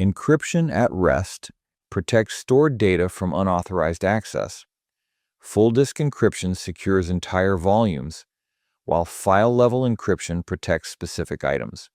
S1: Encryption at rest protects stored data from unauthorized access. Full disk encryption secures entire volumes, while file-level encryption protects specific items.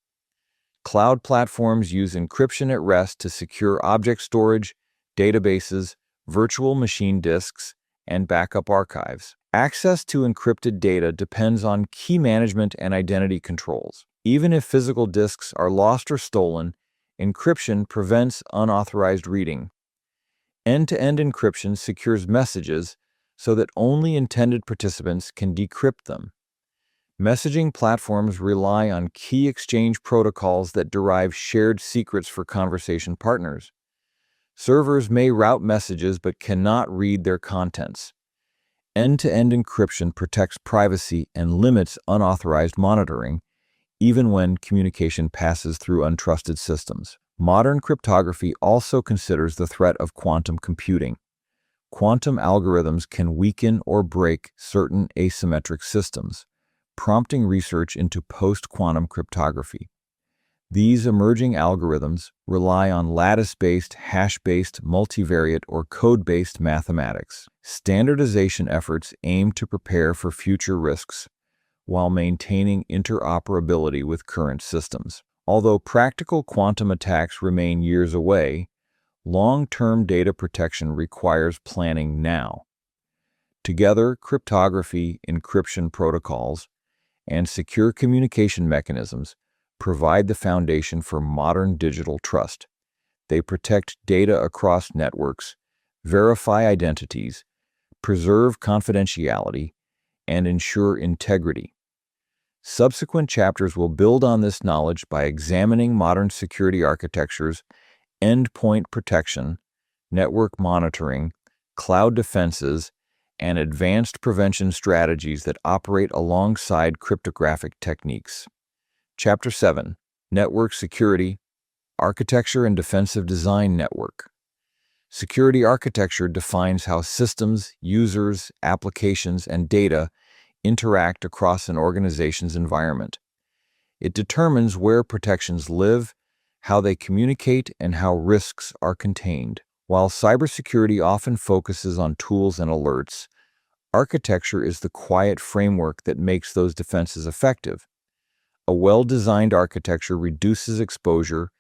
S1: Cloud platforms use encryption at rest to secure object storage, databases, virtual machine disks, and backup archives. Access to encrypted data depends on key management and identity controls. Even if physical disks are lost or stolen, encryption prevents unauthorized reading. End-to-end encryption secures messages so that only intended participants can decrypt them. Messaging platforms rely on key exchange protocols that derive shared secrets for conversation partners. Servers may route messages but cannot read their contents. End-to-end encryption protects privacy and limits unauthorized monitoring, even when communication passes through untrusted systems. Modern cryptography also considers the threat of quantum computing. Quantum algorithms can weaken or break certain asymmetric systems, prompting research into post-quantum cryptography. These emerging algorithms rely on lattice-based, hash-based, multivariate, or code-based mathematics. Standardization efforts aim to prepare for future risks while maintaining interoperability with current systems. Although practical quantum attacks remain years away, long-term data protection requires planning now. Together, cryptography, encryption protocols, and secure communication mechanisms provide the foundation for modern digital trust. They protect data across networks, verify identities, preserve confidentiality, and ensure integrity. Subsequent chapters will build on this knowledge by examining modern security architectures, endpoint protection, network monitoring, cloud defenses, and advanced prevention strategies that operate alongside cryptographic techniques. Chapter 7: Network Security, Architecture and Defensive Design Network. Security architecture defines how systems, users, applications, and data interact across an organization's environment. It determines where protections live, how they communicate, and how risks are contained. While cybersecurity often focuses on tools and alerts, architecture is the quiet framework that makes those defenses effective. A well-designed architecture reduces exposure,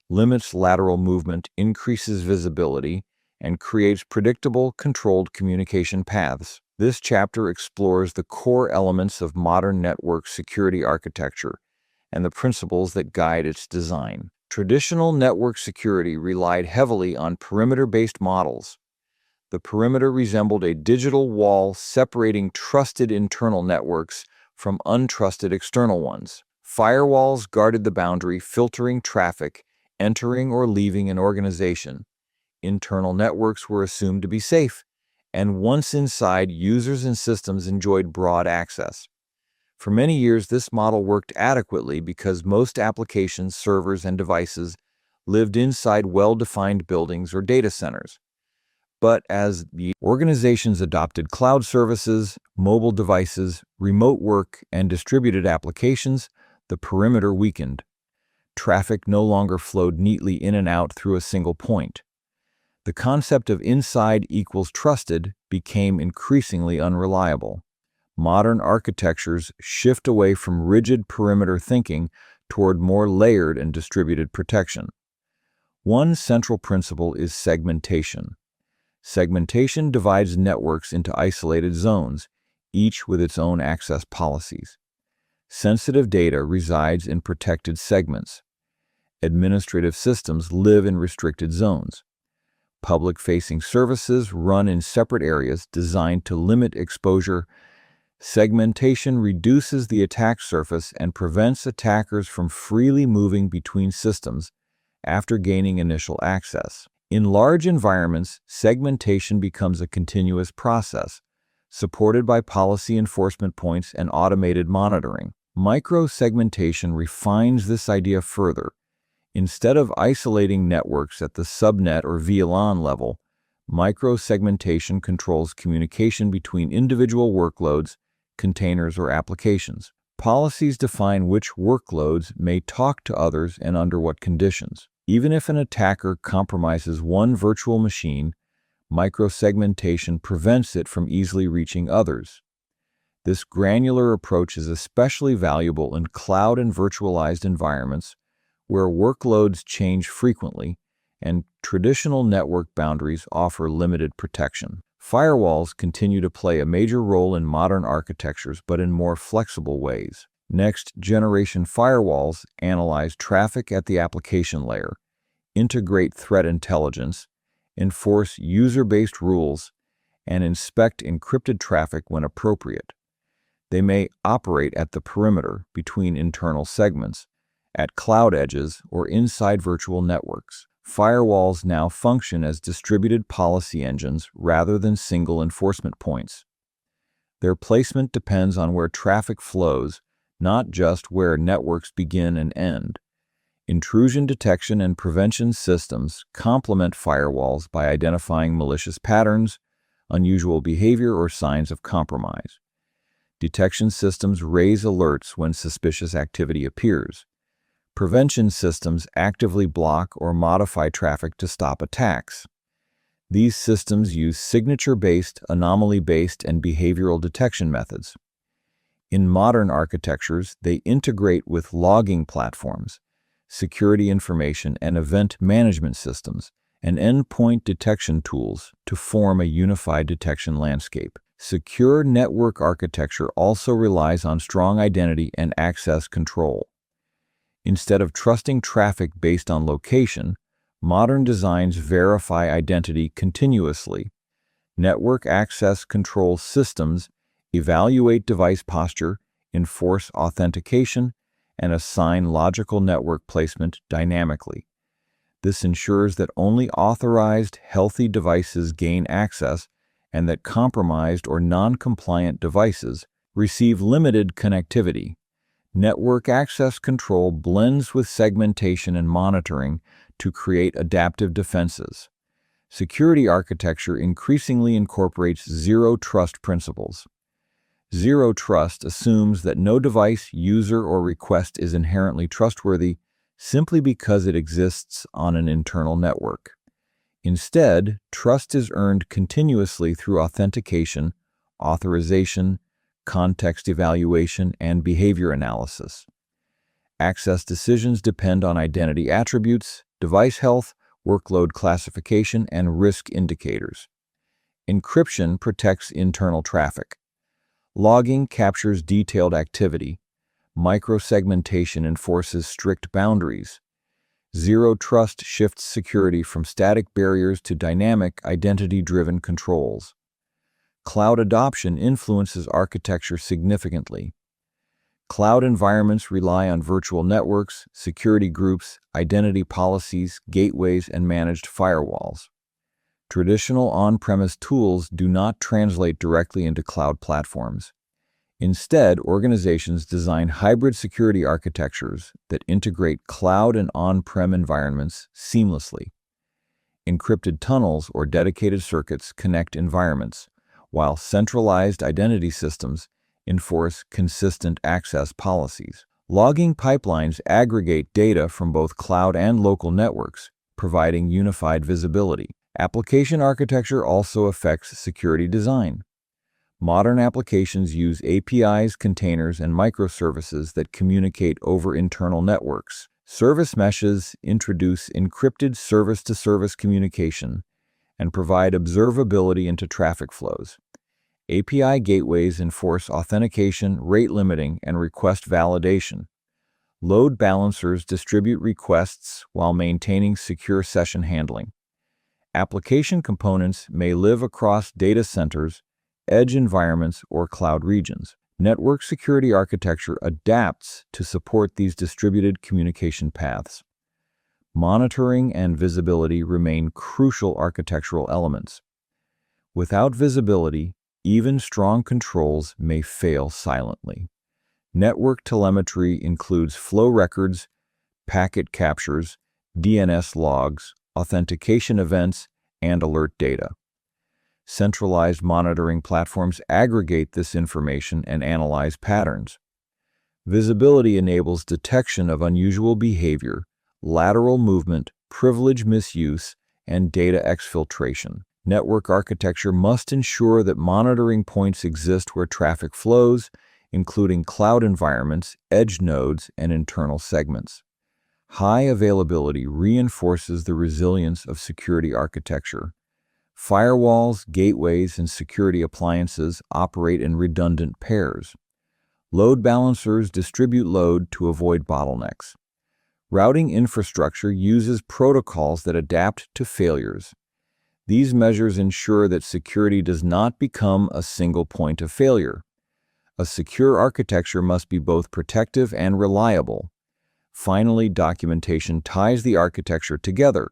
S1: limits lateral movement, increases visibility, and creates predictable, controlled communication paths. This chapter explores the core elements of modern network security architecture and the principles that guide its design. Traditional network security relied heavily on perimeter-based models. The perimeter resembled a digital wall separating trusted internal networks from untrusted external ones. Firewalls guarded the boundary, filtering traffic entering or leaving an organization. Internal networks were assumed to be safe, and once inside, users and systems enjoyed broad access. For many years, this model worked adequately because most applications, servers, and devices lived inside well-defined buildings or data centers. But as the organizations adopted cloud services, mobile devices, remote work, and distributed applications, the perimeter weakened. Traffic no longer flowed neatly in and out through a single point. The concept of inside equals trusted became increasingly unreliable. Modern architectures shift away from rigid perimeter thinking toward more layered and distributed protection. One central principle is segmentation. Segmentation divides networks into isolated zones, each with its own access policies. Sensitive data resides in protected segments. Administrative systems live in restricted zones. Public-facing services run in separate areas designed to limit exposure Segmentation reduces the attack surface and prevents attackers from freely moving between systems after gaining initial access. In large environments, segmentation becomes a continuous process, supported by policy enforcement points and automated monitoring. Micro-segmentation refines this idea further. Instead of isolating networks at the subnet or VLAN level, micro-segmentation controls communication between individual workloads, containers, or applications. Policies define which workloads may talk to others and under what conditions. Even if an attacker compromises one virtual machine, microsegmentation prevents it from easily reaching others. This granular approach is especially valuable in cloud and virtualized environments where workloads change frequently and traditional network boundaries offer limited protection. Firewalls continue to play a major role in modern architectures, but in more flexible ways. Next-generation firewalls analyze traffic at the application layer, integrate threat intelligence, enforce user-based rules, and inspect encrypted traffic when appropriate. They may operate at the perimeter, between internal segments, at cloud edges, or inside virtual networks. Firewalls now function as distributed policy engines rather than single enforcement points. Their placement depends on where traffic flows, not just where networks begin and end. Intrusion detection and prevention systems complement firewalls by identifying malicious patterns, unusual behavior, or signs of compromise. Detection systems raise alerts when suspicious activity appears. Prevention systems actively block or modify traffic to stop attacks. These systems use signature-based, anomaly-based, and behavioral detection methods. In modern architectures, they integrate with logging platforms, security information and event management systems, and endpoint detection tools to form a unified detection landscape. Secure network architecture also relies on strong identity and access control. Instead of trusting traffic based on location, modern designs verify identity continuously. Network access control systems evaluate device posture, enforce authentication, and assign logical network placement dynamically. This ensures that only authorized, healthy devices gain access and that compromised or non-compliant devices receive limited connectivity. Network access control blends with segmentation and monitoring to create adaptive defenses. Security architecture increasingly incorporates zero-trust principles. Zero trust assumes that no device, user, or request is inherently trustworthy simply because it exists on an internal network. Instead, trust is earned continuously through authentication, authorization, context evaluation, and behavior analysis. Access decisions depend on identity attributes, device health, workload classification, and risk indicators. Encryption protects internal traffic. Logging captures detailed activity. Microsegmentation enforces strict boundaries. Zero trust shifts security from static barriers to dynamic, identity-driven controls. Cloud adoption influences architecture significantly. Cloud environments rely on virtual networks, security groups, identity policies, gateways, and managed firewalls. Traditional on-premise tools do not translate directly into cloud platforms. Instead, organizations design hybrid security architectures that integrate cloud and on-prem environments seamlessly. Encrypted tunnels or dedicated circuits connect environments, while centralized identity systems enforce consistent access policies. Logging pipelines aggregate data from both cloud and local networks, providing unified visibility. Application architecture also affects security design. Modern applications use APIs, containers, and microservices that communicate over internal networks. Service meshes introduce encrypted service-to-service communication and provide observability into traffic flows. API gateways enforce authentication, rate limiting, and request validation. Load balancers distribute requests while maintaining secure session handling. Application components may live across data centers, edge environments or cloud regions. Network security architecture adapts to support these distributed communication paths. Monitoring and visibility remain crucial architectural elements. Without visibility, even strong controls may fail silently. Network telemetry includes flow records, packet captures, DNS logs, authentication events, and alert data. Centralized monitoring platforms aggregate this information and analyze patterns. Visibility enables detection of unusual behavior, lateral movement, privilege misuse, and data exfiltration. Network architecture must ensure that monitoring points exist where traffic flows, including cloud environments, edge nodes, and internal segments. High availability reinforces the resilience of security architecture. Firewalls, gateways, and security appliances operate in redundant pairs. Load balancers distribute load to avoid bottlenecks. Routing infrastructure uses protocols that adapt to failures. These measures ensure that security does not become a single point of failure. A secure architecture must be both protective and reliable. Finally, documentation ties the architecture together.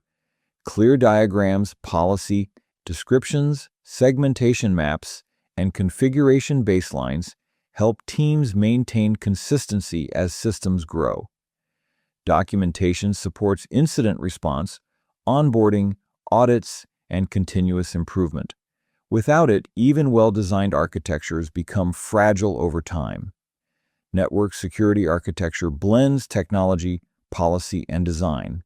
S1: Clear diagrams, policy, descriptions, segmentation maps, and configuration baselines help teams maintain consistency as systems grow. Documentation supports incident response, onboarding, audits, and continuous improvement. Without it, even well-designed architectures become fragile over time. Network security architecture blends technology, policy, and design.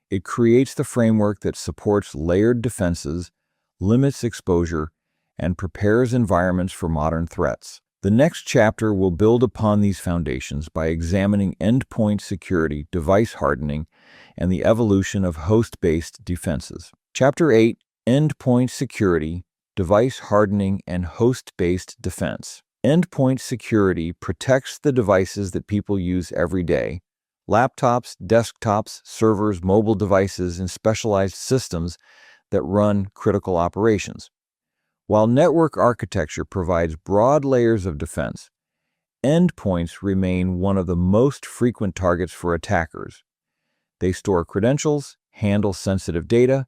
S1: It creates the framework that supports layered defenses, limits exposure, and prepares environments for modern threats. The next chapter will build upon these foundations by examining endpoint security, device hardening, and the evolution of host-based defenses. Chapter 8, Endpoint Security, Device Hardening, and Host-Based Defense. Endpoint security protects the devices that people use every day. Laptops, desktops, servers, mobile devices, and specialized systems that run critical operations. While network architecture provides broad layers of defense, endpoints remain one of the most frequent targets for attackers. They store credentials, handle sensitive data,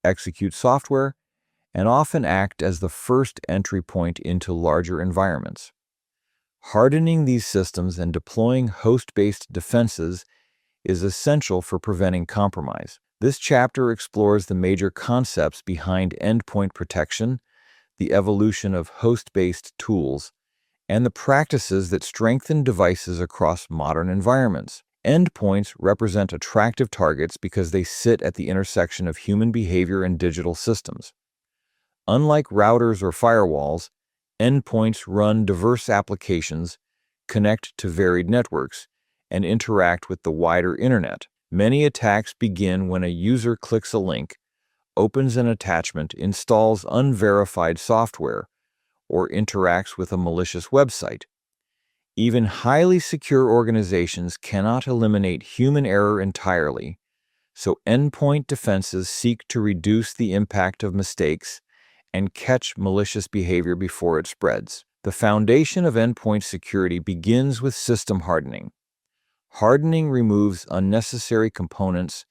S1: execute software, and often act as the first entry point into larger environments. Hardening these systems and deploying host-based defenses is essential for preventing compromise. This chapter explores the major concepts behind endpoint protection, the evolution of host-based tools, and the practices that strengthen devices across modern environments. Endpoints represent attractive targets because they sit at the intersection of human behavior and digital systems. Unlike routers or firewalls, endpoints run diverse applications, connect to varied networks, and interact with the wider internet. Many attacks begin when a user clicks a link, opens an attachment, installs unverified software, or interacts with a malicious website. Even highly secure organizations cannot eliminate human error entirely, so endpoint defenses seek to reduce the impact of mistakes and catch malicious behavior before it spreads. The foundation of endpoint security begins with system hardening. Hardening removes unnecessary components,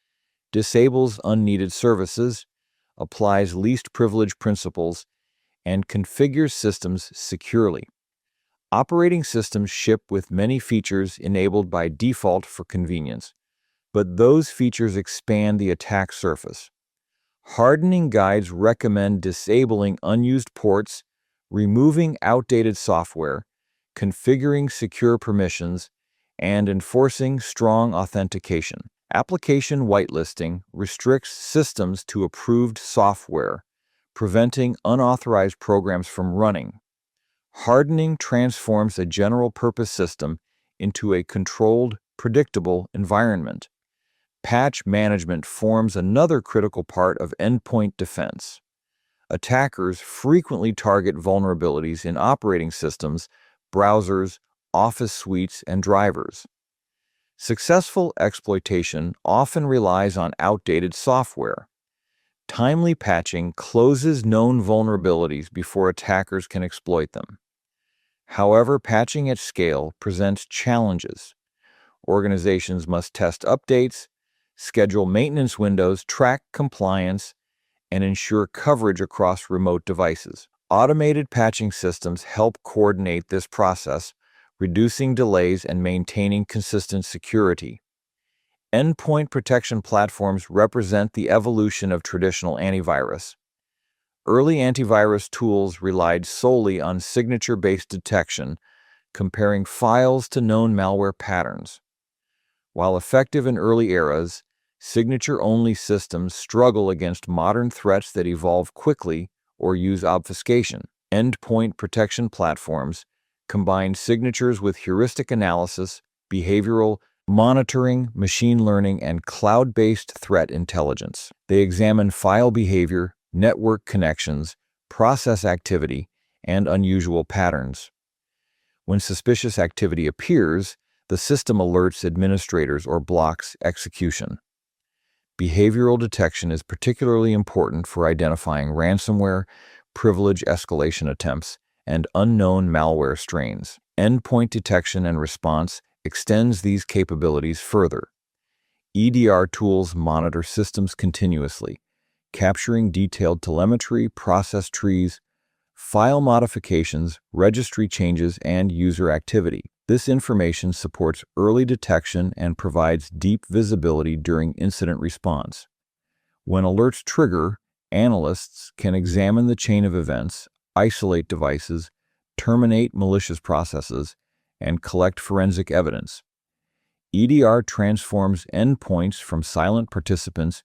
S1: disables unneeded services, applies least privilege principles, and configures systems securely. Operating systems ship with many features enabled by default for convenience, but those features expand the attack surface. Hardening guides recommend disabling unused ports, removing outdated software, configuring secure permissions, and enforcing strong authentication. Application whitelisting restricts systems to approved software, preventing unauthorized programs from running. Hardening transforms a general-purpose system into a controlled, predictable environment. Patch management forms another critical part of endpoint defense. Attackers frequently target vulnerabilities in operating systems, browsers, office suites, and drivers. Successful exploitation often relies on outdated software. Timely patching closes known vulnerabilities before attackers can exploit them. However, patching at scale presents challenges. Organizations must test updates, schedule maintenance windows, track compliance, and ensure coverage across remote devices. Automated patching systems help coordinate this process, reducing delays and maintaining consistent security. Endpoint protection platforms represent the evolution of traditional antivirus. Early antivirus tools relied solely on signature-based detection, comparing files to known malware patterns. While effective in early eras, signature-only systems struggle against modern threats that evolve quickly or use obfuscation. Endpoint protection platforms combine signatures with heuristic analysis, behavioral monitoring, machine learning, and cloud-based threat intelligence. They examine file behavior, network connections, process activity, and unusual patterns. When suspicious activity appears, the system alerts administrators or blocks execution. Behavioral detection is particularly important for identifying ransomware, privilege escalation attempts, and unknown malware strains. Endpoint detection and response extends these capabilities further. EDR tools monitor systems continuously, capturing detailed telemetry, process trees, file modifications, registry changes, and user activity. This information supports early detection and provides deep visibility during incident response. When alerts trigger, analysts can examine the chain of events, isolate devices, terminate malicious processes, and collect forensic evidence. EDR transforms endpoints from silent participants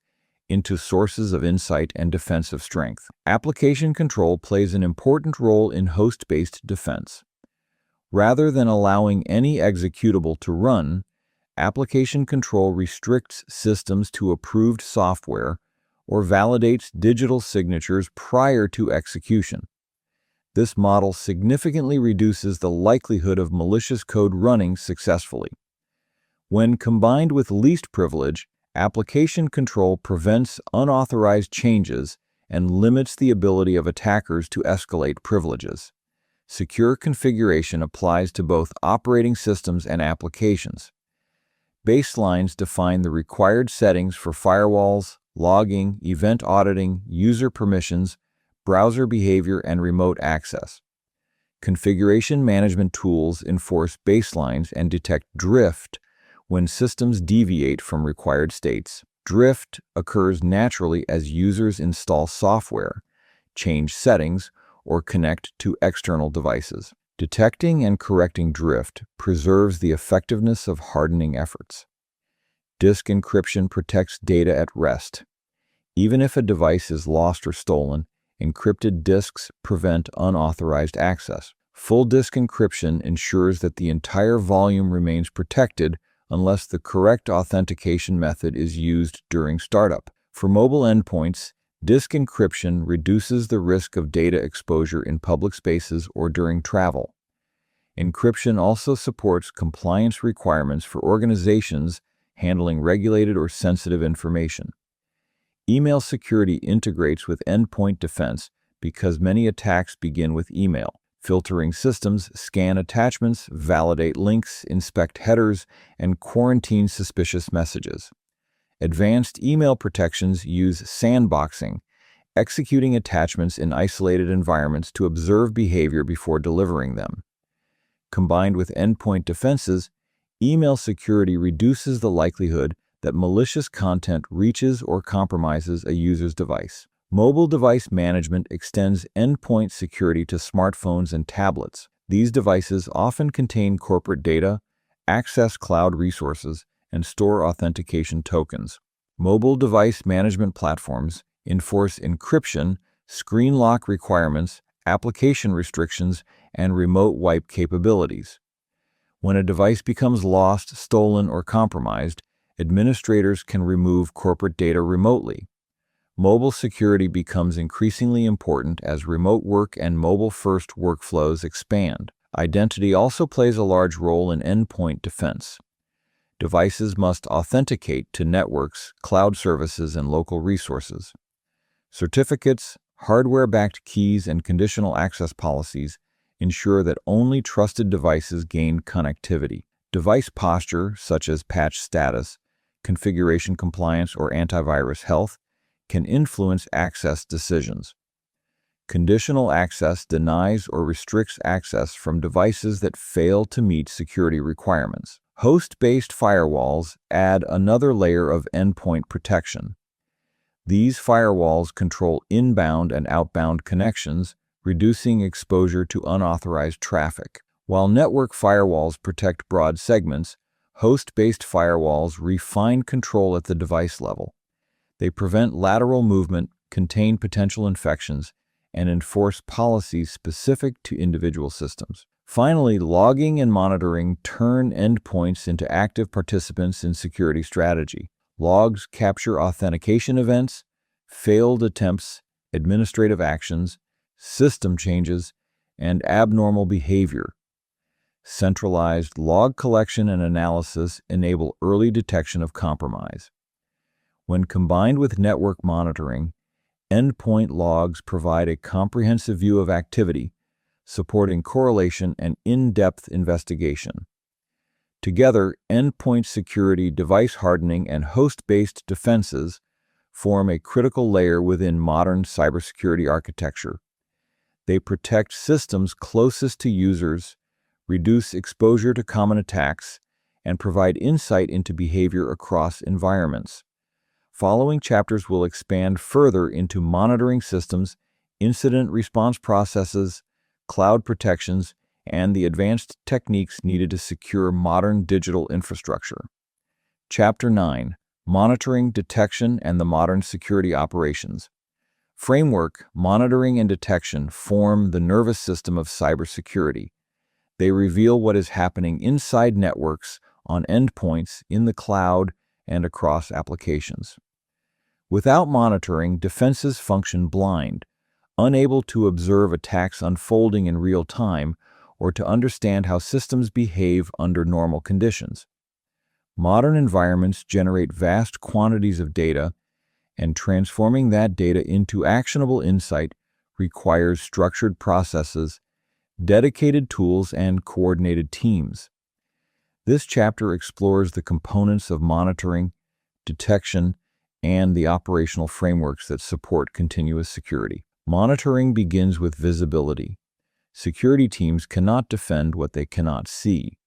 S1: into sources of insight and defensive strength. Application control plays an important role in host-based defense. Rather than allowing any executable to run, application control restricts systems to approved software or validates digital signatures prior to execution. This model significantly reduces the likelihood of malicious code running successfully. When combined with least privilege, application control prevents unauthorized changes and limits the ability of attackers to escalate privileges. Secure configuration applies to both operating systems and applications. Baselines define the required settings for firewalls, logging, event auditing, user permissions, browser behavior, and remote access. Configuration management tools enforce baselines and detect drift when systems deviate from required states. Drift occurs naturally as users install software, change settings, or connect to external devices. Detecting and correcting drift preserves the effectiveness of hardening efforts. Disk encryption protects data at rest. Even if a device is lost or stolen, encrypted disks prevent unauthorized access. Full disk encryption ensures that the entire volume remains protected unless the correct authentication method is used during startup. For mobile endpoints, disk encryption reduces the risk of data exposure in public spaces or during travel. Encryption also supports compliance requirements for organizations handling regulated or sensitive information. Email security integrates with endpoint defense because many attacks begin with email. Filtering systems scan attachments, validate links, inspect headers, and quarantine suspicious messages. Advanced email protections use sandboxing, executing attachments in isolated environments to observe behavior before delivering them. Combined with endpoint defenses, email security reduces the likelihood that malicious content reaches or compromises a user's device. Mobile device management extends endpoint security to smartphones and tablets. These devices often contain corporate data, access cloud resources, and store authentication tokens. Mobile device management platforms enforce encryption, screen lock requirements, application restrictions, and remote wipe capabilities. When a device becomes lost, stolen, or compromised, administrators can remove corporate data remotely. Mobile security becomes increasingly important as remote work and mobile-first workflows expand. Identity also plays a large role in endpoint defense. Devices must authenticate to networks, cloud services, and local resources. Certificates, hardware-backed keys, and conditional access policies ensure that only trusted devices gain connectivity. Device posture, such as patch status, configuration compliance, or antivirus health, can influence access decisions. Conditional access denies or restricts access from devices that fail to meet security requirements. Host-based firewalls add another layer of endpoint protection. These firewalls control inbound and outbound connections, reducing exposure to unauthorized traffic. While network firewalls protect broad segments, host-based firewalls refine control at the device level. They prevent lateral movement, contain potential infections, and enforce policies specific to individual systems. Finally, logging and monitoring turn endpoints into active participants in security strategy. Logs capture authentication events, failed attempts, administrative actions, system changes, and abnormal behavior. Centralized log collection and analysis enable early detection of compromise. When combined with network monitoring, endpoint logs provide a comprehensive view of activity, supporting correlation and in-depth investigation. Together, endpoint security, device hardening, and host-based defenses form a critical layer within modern cybersecurity architecture. They protect systems closest to users, reduce exposure to common attacks, and provide insight into behavior across environments. Following chapters will expand further into monitoring systems, incident response processes, cloud protections, and the advanced techniques needed to secure modern digital infrastructure. Chapter 9: Monitoring, Detection, and the Modern Security Operations. Framework, monitoring, and detection form the nervous system of cybersecurity. They reveal what is happening inside networks, on endpoints, in the cloud, and across applications. Without monitoring, defenses function blind, unable to observe attacks unfolding in real time or to understand how systems behave under normal conditions. Modern environments generate vast quantities of data, and transforming that data into actionable insight requires structured processes, dedicated tools, and coordinated teams. This chapter explores the components of monitoring, detection, and the operational frameworks that support continuous security. Monitoring begins with visibility. Security teams cannot defend what they cannot see.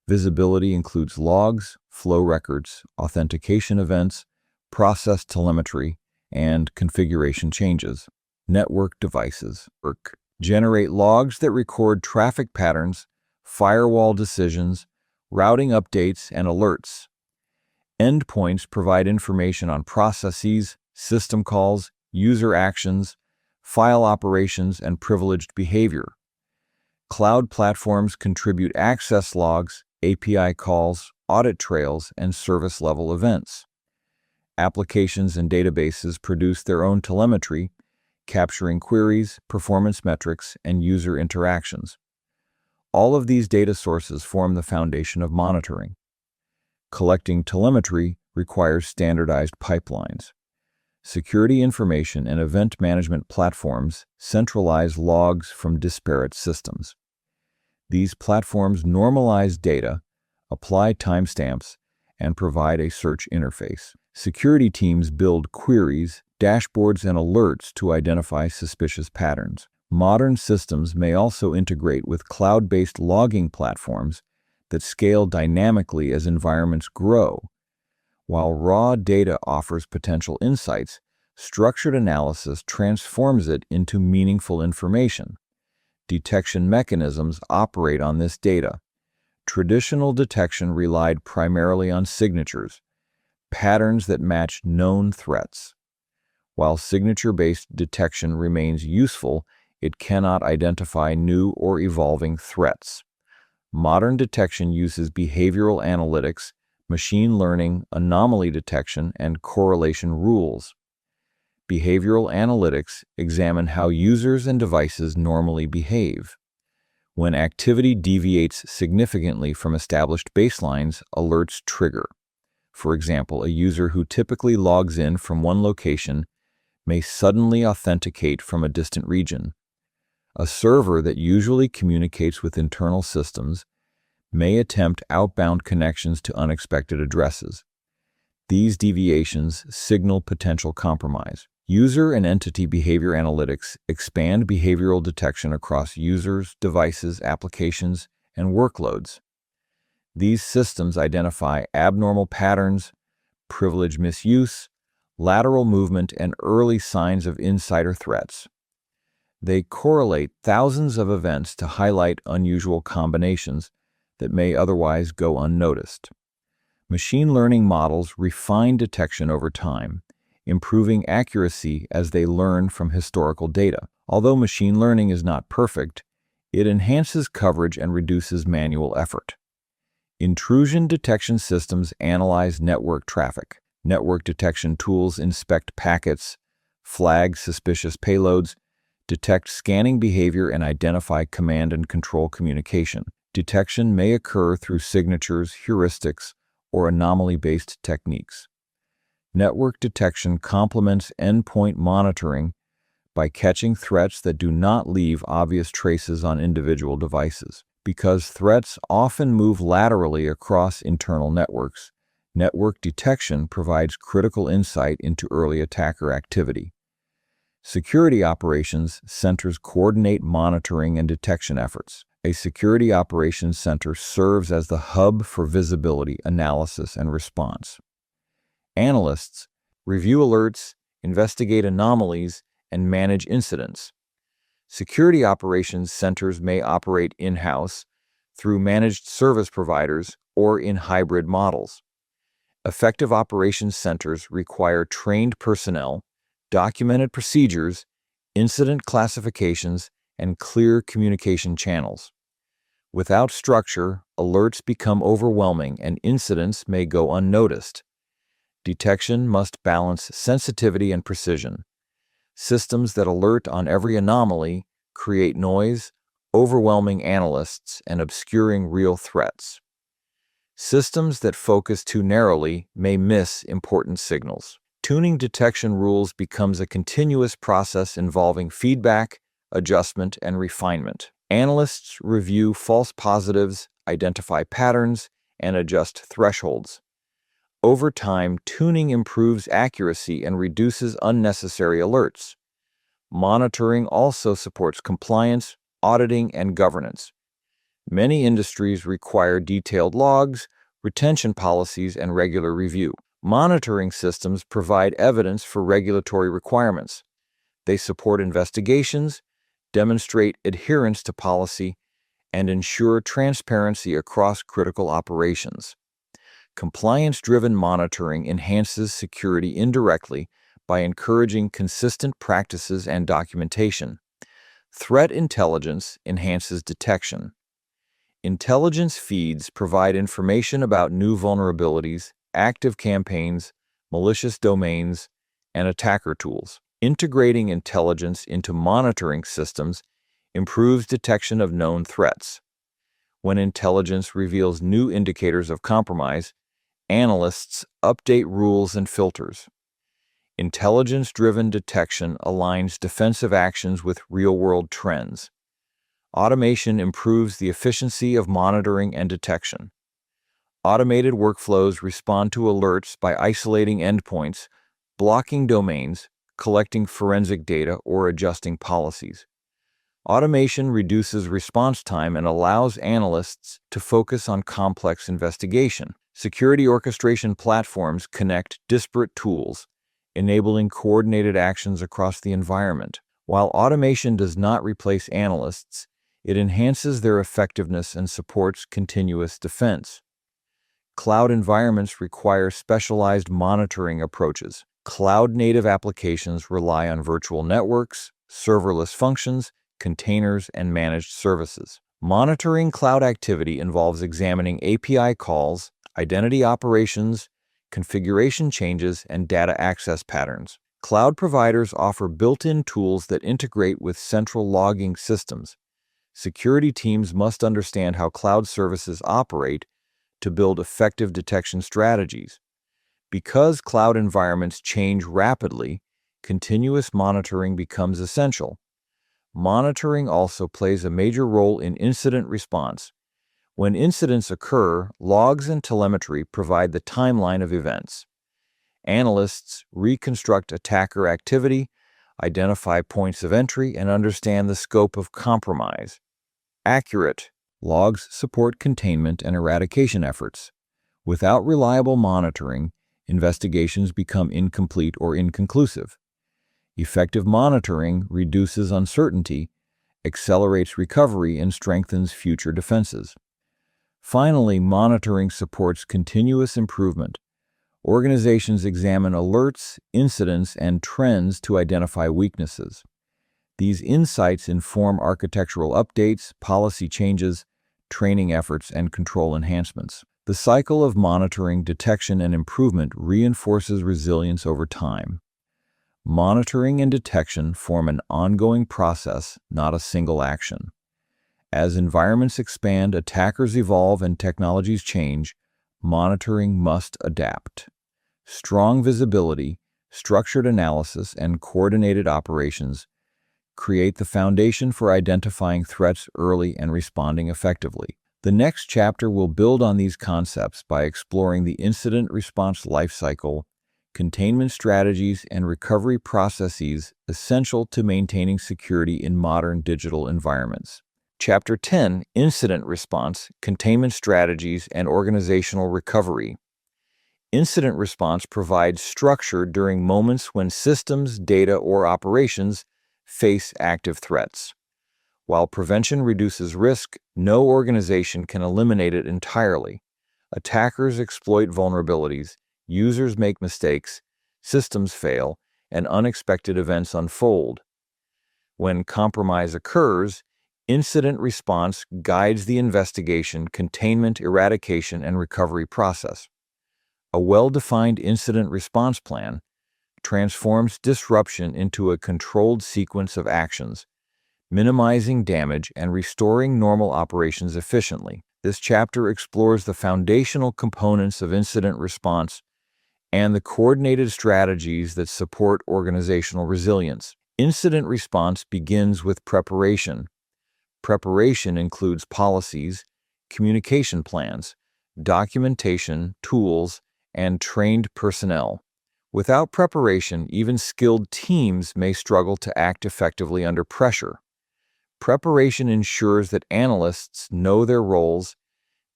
S1: Visibility includes logs, flow records, authentication events, process telemetry, and configuration changes. Network devices generate logs that record traffic patterns, firewall decisions, routing updates, and alerts. Endpoints provide information on processes, system calls, user actions, file operations, and privileged behavior. Cloud platforms contribute access logs, API calls, audit trails, and service-level events. Applications and databases produce their own telemetry, capturing queries, performance metrics, and user interactions. All of these data sources form the foundation of monitoring. Collecting telemetry requires standardized pipelines. Security information and event management platforms centralize logs from disparate systems. These platforms normalize data, apply timestamps, and provide a search interface. Security teams build queries, dashboards, and alerts to identify suspicious patterns. Modern systems may also integrate with cloud-based logging platforms that scale dynamically as environments grow. While raw data offers potential insights, structured analysis transforms it into meaningful information. Detection mechanisms operate on this data. Traditional detection relied primarily on signatures, patterns that match known threats. While signature-based detection remains useful, it cannot identify new or evolving threats. Modern detection uses behavioral analytics, machine learning, anomaly detection, and correlation rules. Behavioral analytics examine how users and devices normally behave. When activity deviates significantly from established baselines, alerts trigger. For example, a user who typically logs in from one location may suddenly authenticate from a distant region. A server that usually communicates with internal systems may attempt outbound connections to unexpected addresses. These deviations signal potential compromise. User and entity behavior analytics expand behavioral detection across users, devices, applications, and workloads. These systems identify abnormal patterns, privilege misuse, lateral movement, and early signs of insider threats. They correlate thousands of events to highlight unusual combinations that may otherwise go unnoticed. Machine learning models refine detection over time, improving accuracy as they learn from historical data. Although machine learning is not perfect, it enhances coverage and reduces manual effort. Intrusion detection systems analyze network traffic. Network detection tools inspect packets, flag suspicious payloads, detect scanning behavior, and identify command and control communication. Detection may occur through signatures, heuristics, or anomaly-based techniques. Network detection complements endpoint monitoring by catching threats that do not leave obvious traces on individual devices. Because threats often move laterally across internal networks, network detection provides critical insight into early attacker activity. Security operations centers coordinate monitoring and detection efforts. A security operations center serves as the hub for visibility, analysis, and response. Analysts review alerts, investigate anomalies, and manage incidents. Security operations centers may operate in-house, through managed service providers, or in hybrid models. Effective operations centers require trained personnel, documented procedures, incident classifications, and clear communication channels. Without structure, alerts become overwhelming and incidents may go unnoticed. Detection must balance sensitivity and precision. Systems that alert on every anomaly create noise, overwhelming analysts and obscuring real threats. Systems that focus too narrowly may miss important signals. Tuning detection rules becomes a continuous process involving feedback, adjustment, and refinement. Analysts review false positives, identify patterns, and adjust thresholds. Over time, tuning improves accuracy and reduces unnecessary alerts. Monitoring also supports compliance, auditing, and governance. Many industries require detailed logs, retention policies, and regular review. Monitoring systems provide evidence for regulatory requirements. They support investigations, demonstrate adherence to policy, and ensure transparency across critical operations. Compliance-driven monitoring enhances security indirectly by encouraging consistent practices and documentation. Threat intelligence enhances detection. Intelligence feeds provide information about new vulnerabilities, active campaigns, malicious domains, and attacker tools. Integrating intelligence into monitoring systems improves detection of known threats. When intelligence reveals new indicators of compromise, analysts update rules and filters. Intelligence-driven detection aligns defensive actions with real-world trends. Automation improves the efficiency of monitoring and detection. Automated workflows respond to alerts by isolating endpoints, blocking domains, collecting forensic data, or adjusting policies. Automation reduces response time and allows analysts to focus on complex investigation. Security orchestration platforms connect disparate tools, enabling coordinated actions across the environment. While automation does not replace analysts, it enhances their effectiveness and supports continuous defense. Cloud environments require specialized monitoring approaches. Cloud-native applications rely on virtual networks, serverless functions, containers, and managed services. Monitoring cloud activity involves examining API calls, identity operations, configuration changes, and data access patterns. Cloud providers offer built-in tools that integrate with central logging systems. Security teams must understand how cloud services operate to build effective detection strategies. Because cloud environments change rapidly, continuous monitoring becomes essential. Monitoring also plays a major role in incident response. When incidents occur, logs and telemetry provide the timeline of events. Analysts reconstruct attacker activity, identify points of entry, and understand the scope of compromise. Accurate logs support containment and eradication efforts. Without reliable monitoring, investigations become incomplete or inconclusive. Effective monitoring reduces uncertainty, accelerates recovery, and strengthens future defenses. Finally, monitoring supports continuous improvement. Organizations examine alerts, incidents, and trends to identify weaknesses. These insights inform architectural updates, policy changes, training efforts, and control enhancements. The cycle of monitoring, detection, and improvement reinforces resilience over time. Monitoring and detection form an ongoing process, not a single action. As environments expand, attackers evolve, and technologies change, monitoring must adapt. Strong visibility, structured analysis, and coordinated operations create the foundation for identifying threats early and responding effectively. The next chapter will build on these concepts by exploring the incident response lifecycle, containment strategies, and recovery processes essential to maintaining security in modern digital environments. Chapter 10, Incident Response, Containment Strategies, and Organizational Recovery. Incident response provides structure during moments when systems, data, or operations face active threats. While prevention reduces risk, no organization can eliminate it entirely. Attackers exploit vulnerabilities, users make mistakes, systems fail, and unexpected events unfold. When compromise occurs, incident response guides the investigation, containment, eradication, and recovery process. A well-defined incident response plan transforms disruption into a controlled sequence of actions, minimizing damage and restoring normal operations efficiently. This chapter explores the foundational components of incident response and the coordinated strategies that support organizational resilience. Incident response begins with preparation. Preparation includes policies, communication plans, documentation, tools, and trained personnel. Without preparation, even skilled teams may struggle to act effectively under pressure. Preparation ensures that analysts know their roles,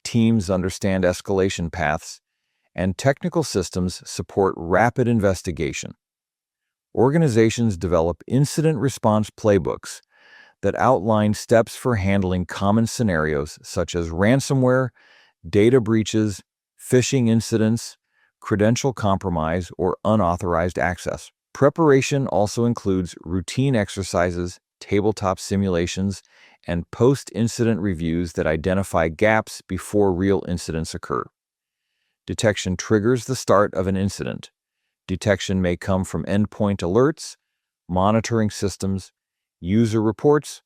S1: teams understand escalation paths, and technical systems support rapid investigation. Organizations develop incident response playbooks that outline steps for handling common scenarios such as ransomware, data breaches, phishing incidents, credential compromise, or unauthorized access. Preparation also includes routine exercises, tabletop simulations, and post-incident reviews that identify gaps before real incidents occur. Detection triggers the start of an incident. Detection may come from endpoint alerts, monitoring systems, user reports,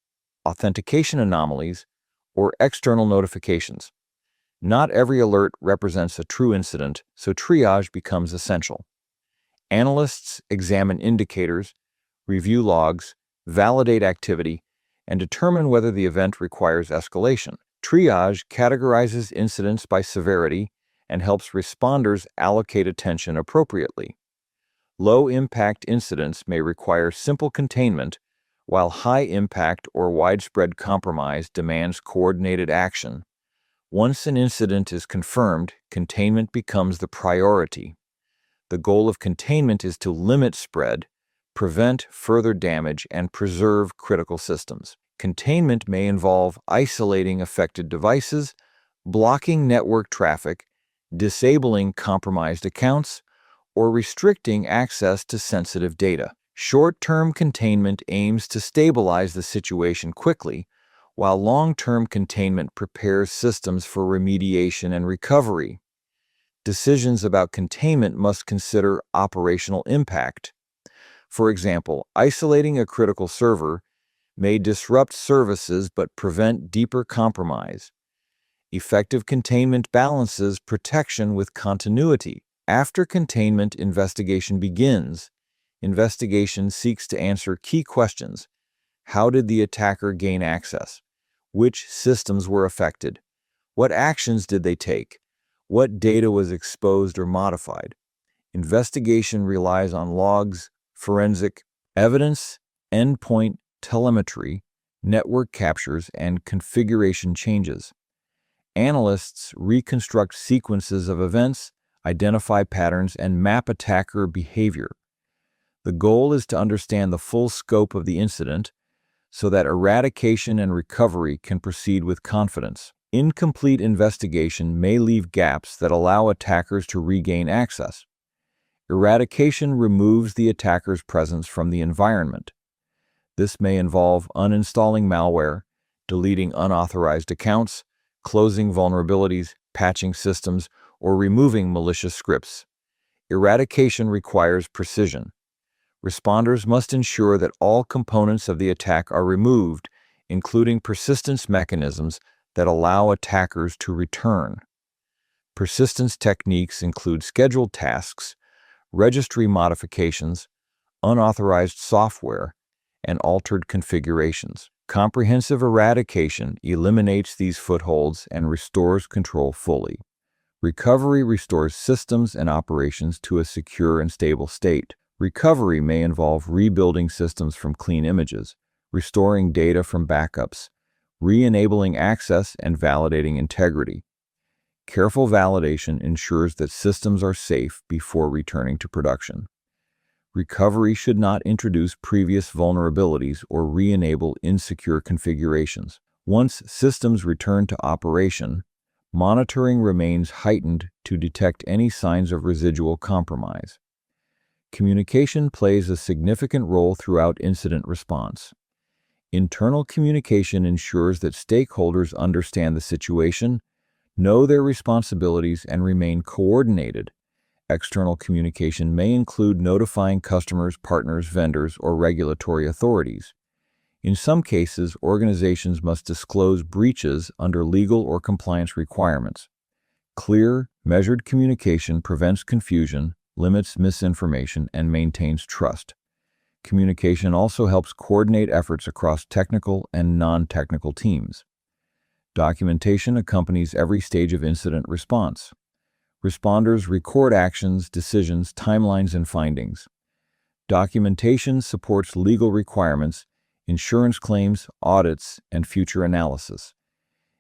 S1: authentication anomalies, or external notifications. Not every alert represents a true incident, so triage becomes essential. Analysts examine indicators, review logs, validate activity, and determine whether the event requires escalation. Triage categorizes incidents by severity and helps responders allocate attention appropriately. Low-impact incidents may require simple containment, while high-impact or widespread compromise demands coordinated action. Once an incident is confirmed, containment becomes the priority. The goal of containment is to limit spread, prevent further damage, and preserve critical systems. Containment may involve isolating affected devices, blocking network traffic, disabling compromised accounts, or restricting access to sensitive data. Short-term containment aims to stabilize the situation quickly, while long-term containment prepares systems for remediation and recovery. Decisions about containment must consider operational impact. For example, isolating a critical server may disrupt services but prevent deeper compromise. Effective containment balances protection with continuity. After containment, investigation begins. Investigation seeks to answer key questions. How did the attacker gain access? Which systems were affected? What actions did they take? What data was exposed or modified? Investigation relies on logs, forensic evidence, endpoint telemetry, network captures, and configuration changes. Analysts reconstruct sequences of events, identify patterns, and map attacker behavior. The goal is to understand the full scope of the incident so that eradication and recovery can proceed with confidence. Incomplete investigation may leave gaps that allow attackers to regain access. Eradication removes the attacker's presence from the environment. This may involve uninstalling malware, deleting unauthorized accounts, closing vulnerabilities, patching systems, or removing malicious scripts. Eradication requires precision. Responders must ensure that all components of the attack are removed, including persistence mechanisms that allow attackers to return. Persistence techniques include scheduled tasks, registry modifications, unauthorized software, and altered configurations. Comprehensive eradication eliminates these footholds and restores control fully. Recovery restores systems and operations to a secure and stable state. Recovery may involve rebuilding systems from clean images, restoring data from backups, re-enabling access, and validating integrity. Careful validation ensures that systems are safe before returning to production. Recovery should not introduce previous vulnerabilities or re-enable insecure configurations. Once systems return to operation, monitoring remains heightened to detect any signs of residual compromise. Communication plays a significant role throughout incident response. Internal communication ensures that stakeholders understand the situation, know their responsibilities, and remain coordinated. External communication may include notifying customers, partners, vendors, or regulatory authorities. In some cases, organizations must disclose breaches under legal or compliance requirements. Clear, measured communication prevents confusion, limits misinformation, and maintains trust. Communication also helps coordinate efforts across technical and non-technical teams. Documentation accompanies every stage of incident response. Responders record actions, decisions, timelines, and findings. Documentation supports legal requirements, insurance claims, audits, and future analysis.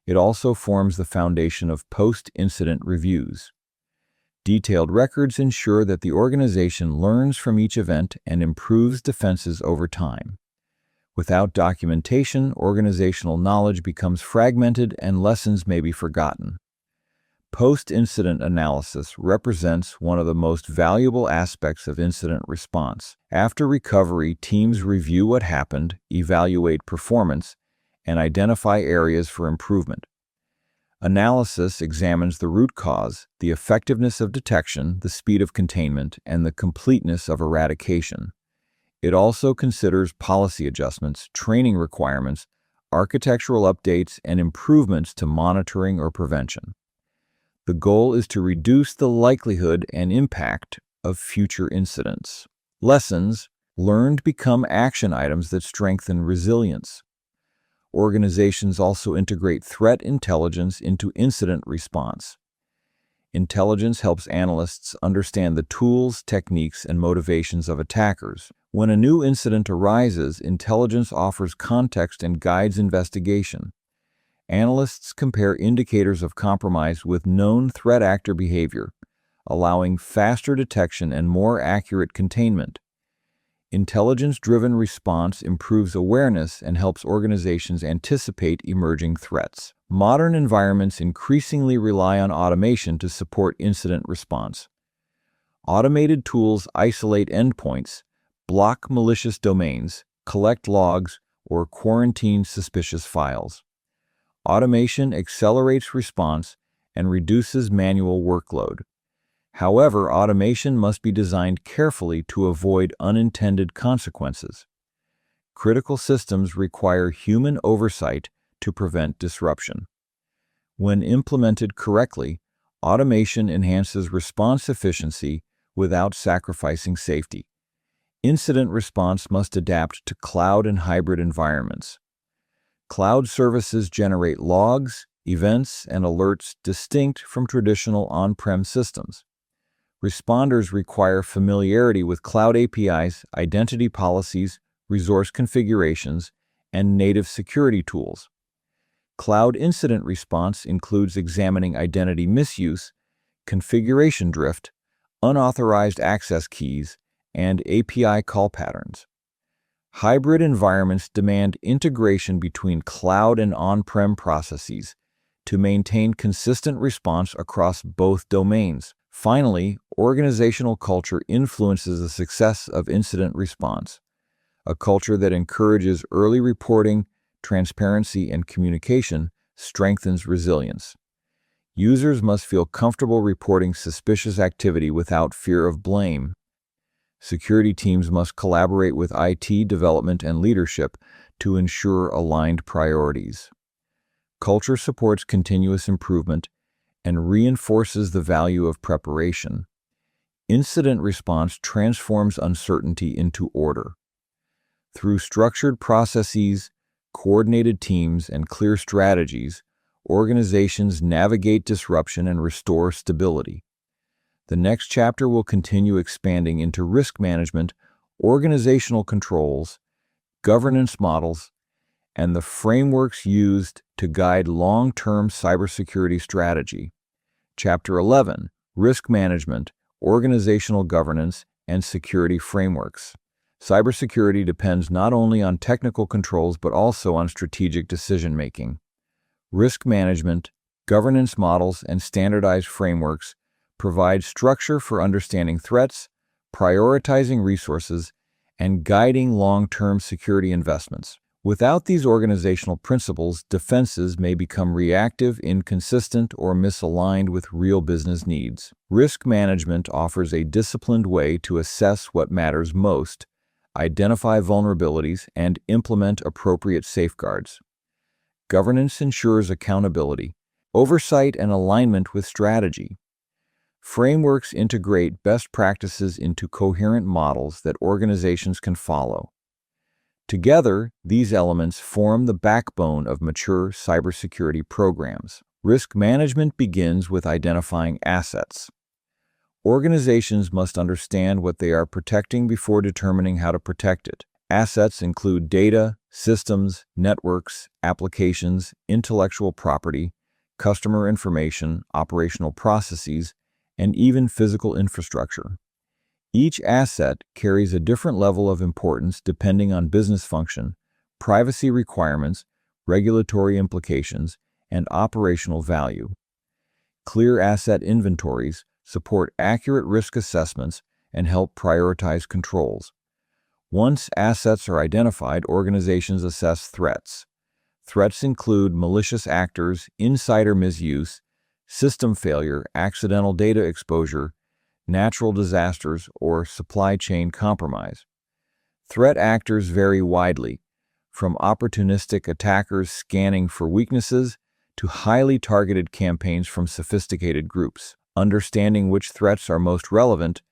S1: It also forms the foundation of post-incident reviews. Detailed records ensure that the organization learns from each event and improves defenses over time. Without documentation, organizational knowledge becomes fragmented and lessons may be forgotten. Post-incident analysis represents one of the most valuable aspects of incident response. After recovery, teams review what happened, evaluate performance, and identify areas for improvement. Analysis examines the root cause, the effectiveness of detection, the speed of containment, and the completeness of eradication. It also considers policy adjustments, training requirements, architectural updates, and improvements to monitoring or prevention. The goal is to reduce the likelihood and impact of future incidents. Lessons learned become action items that strengthen resilience. Organizations also integrate threat intelligence into incident response. Intelligence helps analysts understand the tools, techniques, and motivations of attackers. When a new incident arises, intelligence offers context and guides investigation. Analysts compare indicators of compromise with known threat actor behavior, allowing faster detection and more accurate containment. Intelligence-driven response improves awareness and helps organizations anticipate emerging threats. Modern environments increasingly rely on automation to support incident response. Automated tools isolate endpoints, block malicious domains, collect logs, or quarantine suspicious files. Automation accelerates response and reduces manual workload. However, automation must be designed carefully to avoid unintended consequences. Critical systems require human oversight to prevent disruption. When implemented correctly, automation enhances response efficiency without sacrificing safety. Incident response must adapt to cloud and hybrid environments. Cloud services generate logs, events, and alerts distinct from traditional on-prem systems. Responders require familiarity with cloud APIs, identity policies, resource configurations, and native security tools. Cloud incident response includes examining identity misuse, configuration drift, unauthorized access keys, and API call patterns. Hybrid environments demand integration between cloud and on-prem processes to maintain consistent response across both domains. Finally, organizational culture influences the success of incident response. A culture that encourages early reporting, transparency, and communication strengthens resilience. Users must feel comfortable reporting suspicious activity without fear of blame. Security teams must collaborate with IT development and leadership to ensure aligned priorities. Culture supports continuous improvement and reinforces the value of preparation. Incident response transforms uncertainty into order. Through structured processes, coordinated teams, and clear strategies, organizations navigate disruption and restore stability. The next chapter will continue expanding into risk management, organizational controls, governance models, and the frameworks used to guide long-term cybersecurity strategy. Chapter 11, Risk Management, Organizational Governance, and Security Frameworks. Cybersecurity depends not only on technical controls but also on strategic decision-making. Risk management, governance models, and standardized frameworks provide structure for understanding threats, prioritizing resources, and guiding long-term security investments. Without these organizational principles, defenses may become reactive, inconsistent, or misaligned with real business needs. Risk management offers a disciplined way to assess what matters most, identify vulnerabilities, and implement appropriate safeguards. Governance ensures accountability, oversight, and alignment with strategy. Frameworks integrate best practices into coherent models that organizations can follow. Together, these elements form the backbone of mature cybersecurity programs. Risk management begins with identifying assets. Organizations must understand what they are protecting before determining how to protect it. Assets include data, systems, networks, applications, intellectual property, customer information, operational processes, and even physical infrastructure. Each asset carries a different level of importance depending on business function, privacy requirements, regulatory implications, and operational value. Clear asset inventories support accurate risk assessments and help prioritize controls. Once assets are identified, organizations assess threats. Threats include malicious actors, insider misuse, system failure, accidental data exposure, natural disasters, or supply chain compromise. Threat actors vary widely, from opportunistic attackers scanning for weaknesses to highly targeted campaigns from sophisticated groups. Understanding which threats are most relevant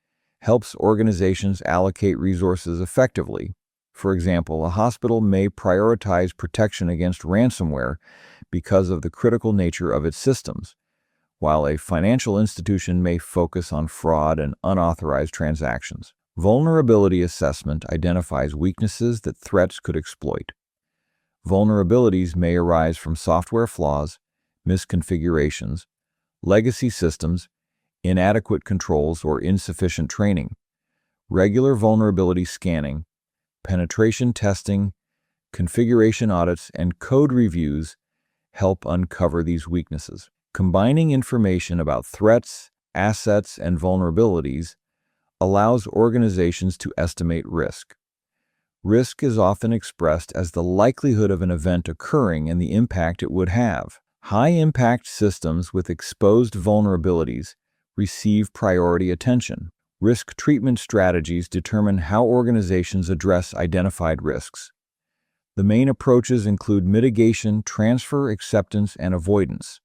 S1: helps organizations allocate resources effectively. For example, a hospital may prioritize protection against ransomware because of the critical nature of its systems, while a financial institution may focus on fraud and unauthorized transactions. Vulnerability assessment identifies weaknesses that threats could exploit. Vulnerabilities may arise from software flaws, misconfigurations, legacy systems, inadequate controls, or insufficient training. Regular vulnerability scanning, penetration testing, configuration audits, and code reviews help uncover these weaknesses. Combining information about threats, assets, and vulnerabilities allows organizations to estimate risk. Risk is often expressed as the likelihood of an event occurring and the impact it would have. High-impact systems with exposed vulnerabilities receive priority attention. Risk treatment strategies determine how organizations address identified risks. The main approaches include mitigation, transfer, acceptance, and avoidance.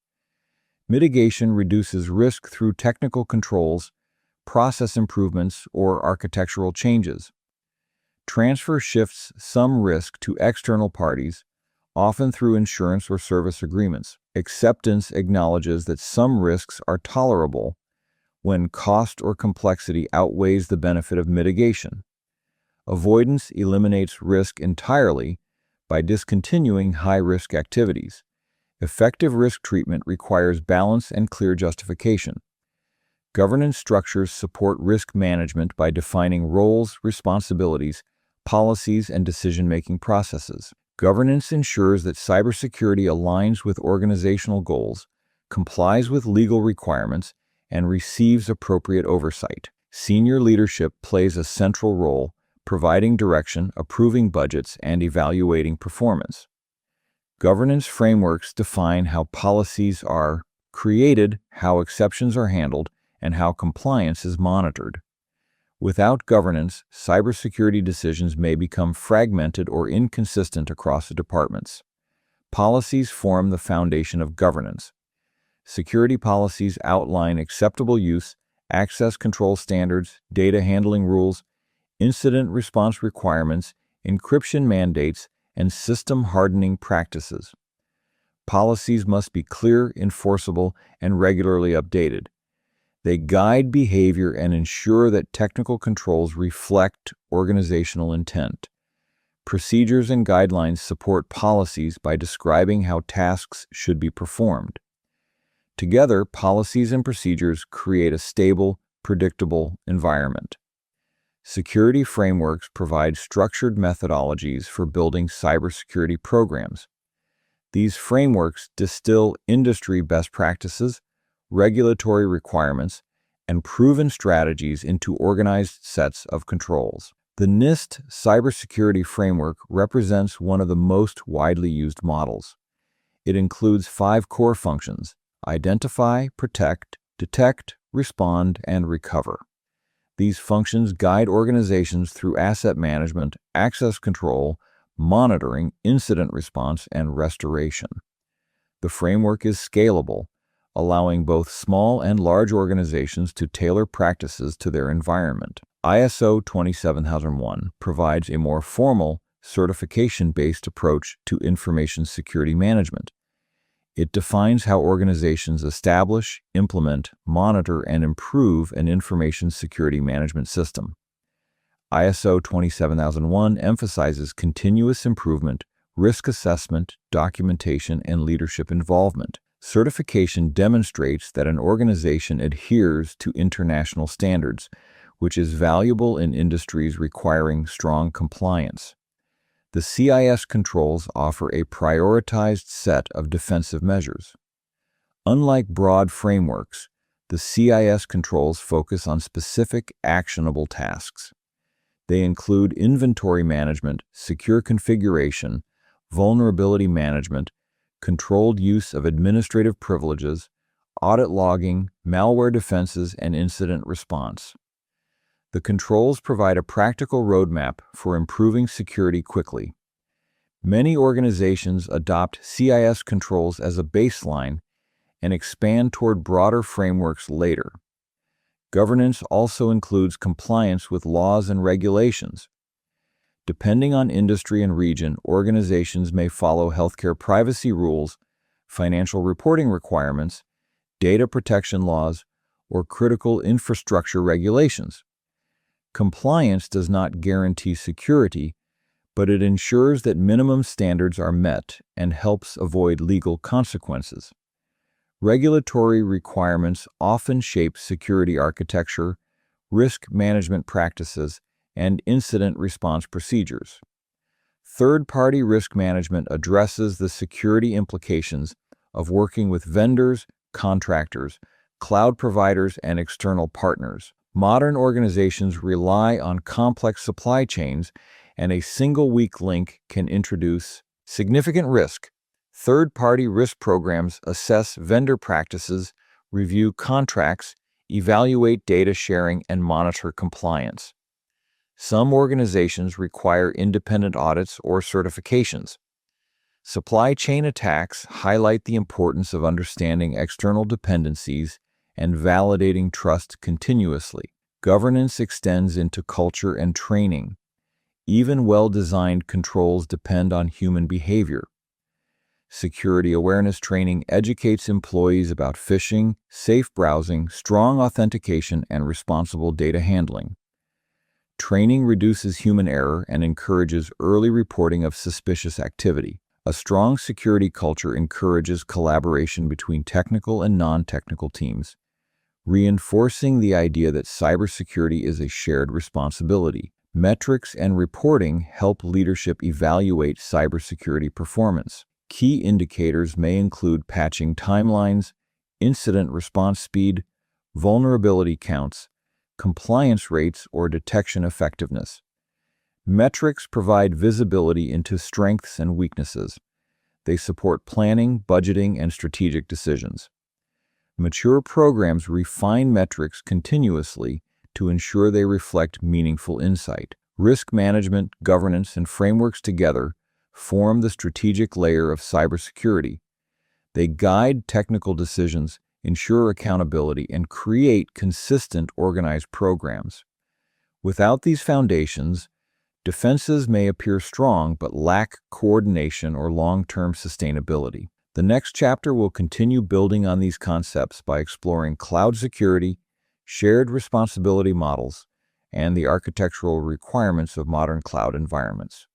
S1: Mitigation reduces risk through technical controls, process improvements, or architectural changes. Transfer shifts some risk to external parties, often through insurance or service agreements. Acceptance acknowledges that some risks are tolerable when cost or complexity outweighs the benefit of mitigation. Avoidance eliminates risk entirely by discontinuing high-risk activities. Effective risk treatment requires balance and clear justification. Governance structures support risk management by defining roles, responsibilities, policies, and decision-making processes. Governance ensures that cybersecurity aligns with organizational goals, complies with legal requirements, and receives appropriate oversight. Senior leadership plays a central role, providing direction, approving budgets, and evaluating performance. Governance frameworks define how policies are created, how exceptions are handled, and how compliance is monitored. Without governance, cybersecurity decisions may become fragmented or inconsistent across the departments. Policies form the foundation of governance. Security policies outline acceptable use, access control standards, data handling rules, incident response requirements, encryption mandates, and system hardening practices. Policies must be clear, enforceable, and regularly updated. They guide behavior and ensure that technical controls reflect organizational intent. Procedures and guidelines support policies by describing how tasks should be performed. Together, policies and procedures create a stable, predictable environment. Security frameworks provide structured methodologies for building cybersecurity programs. These frameworks distill industry best practices, regulatory requirements, and proven strategies into organized sets of controls. The NIST cybersecurity framework represents one of the most widely used models. It includes 5 core functions: identify, protect, detect, respond, and recover. These functions guide organizations through asset management, access control, monitoring, incident response, and restoration. The framework is scalable, allowing both small and large organizations to tailor practices to their environment. ISO 27001 provides a more formal, certification-based approach to information security management. It defines how organizations establish, implement, monitor, and improve an information security management system. ISO 27001 emphasizes continuous improvement, risk assessment, documentation, and leadership involvement. Certification demonstrates that an organization adheres to international standards, which is valuable in industries requiring strong compliance. The CIS controls offer a prioritized set of defensive measures. Unlike broad frameworks, the CIS controls focus on specific, actionable tasks. They include inventory management, secure configuration, vulnerability management, controlled use of administrative privileges, audit logging, malware defenses, and incident response. The controls provide a practical roadmap for improving security quickly. Many organizations adopt CIS controls as a baseline and expand toward broader frameworks later. Governance also includes compliance with laws and regulations. Depending on industry and region, organizations may follow healthcare privacy rules, financial reporting requirements, data protection laws, or critical infrastructure regulations. Compliance does not guarantee security, but it ensures that minimum standards are met and helps avoid legal consequences. Regulatory requirements often shape security architecture, risk management practices, and incident response procedures. Third-party risk management addresses the security implications of working with vendors, contractors, cloud providers, and external partners. Modern organizations rely on complex supply chains, and a single weak link can introduce significant risk. Third-party risk programs assess vendor practices, review contracts, evaluate data sharing, and monitor compliance. Some organizations require independent audits or certifications. Supply chain attacks highlight the importance of understanding external dependencies and validating trust continuously. Governance extends into culture and training. Even well-designed controls depend on human behavior. Security awareness training educates employees about phishing, safe browsing, strong authentication, and responsible data handling. Training reduces human error and encourages early reporting of suspicious activity. A strong security culture encourages collaboration between technical and non-technical teams, reinforcing the idea that cybersecurity is a shared responsibility. Metrics and reporting help leadership evaluate cybersecurity performance. Key indicators may include patching timelines, incident response speed, vulnerability counts, compliance rates, or detection effectiveness. Metrics provide visibility into strengths and weaknesses. They support planning, budgeting, and strategic decisions. Mature programs refine metrics continuously to ensure they reflect meaningful insight. Risk management, governance, and frameworks together form the strategic layer of cybersecurity. They guide technical decisions, ensure accountability, and create consistent, organized programs. Without these foundations, defenses may appear strong but lack coordination or long-term sustainability. The next chapter will continue building on these concepts by exploring cloud security, shared responsibility models, and the architectural requirements of modern cloud environments.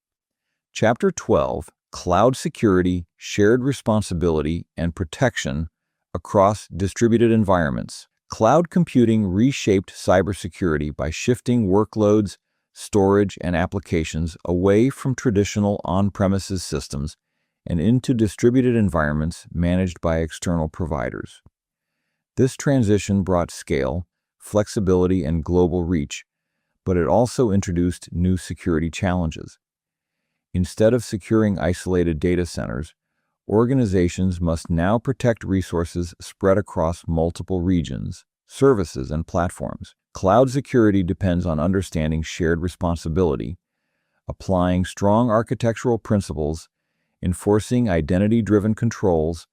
S1: Chapter 12, Cloud Security, Shared Responsibility, and Protection Across Distributed Environments. Cloud computing reshaped cybersecurity by shifting workloads, storage, and applications away from traditional on-premises systems and into distributed environments managed by external providers. This transition brought scale, flexibility, and global reach, but it also introduced new security challenges. Instead of securing isolated data centers, organizations must now protect resources spread across multiple regions, services, and platforms. Cloud security depends on understanding shared responsibility, applying strong architectural principles, enforcing identity-driven controls,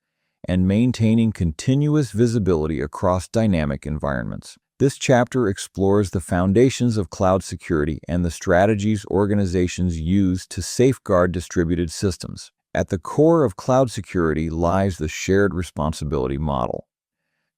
S1: and maintaining continuous visibility across dynamic environments. This chapter explores the foundations of cloud security and the strategies organizations use to safeguard distributed systems. At the core of cloud security lies the shared responsibility model.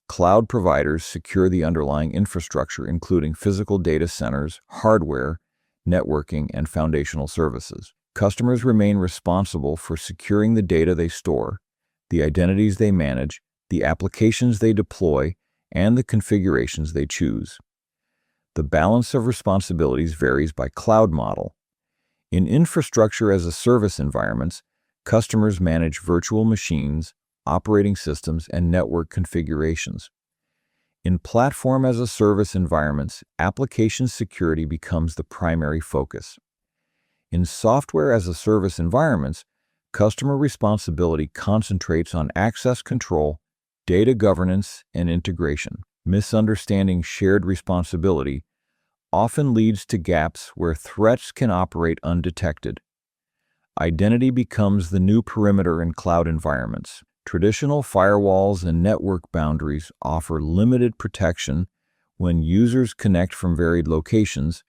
S1: Cloud providers secure the underlying infrastructure, including physical data centers, hardware, networking, and foundational services. Customers remain responsible for securing the data they store, the identities they manage, the applications they deploy, and the configurations they choose. The balance of responsibilities varies by cloud model. In infrastructure as a service environments, customers manage virtual machines, operating systems, and network configurations. In platform as a service environments, application security becomes the primary focus. In software as a service environments, customer responsibility concentrates on access control, data governance, and integration. Misunderstanding shared responsibility often leads to gaps where threats can operate undetected. Identity becomes the new perimeter in cloud environments. Traditional firewalls and network boundaries offer limited protection when users connect from varied locations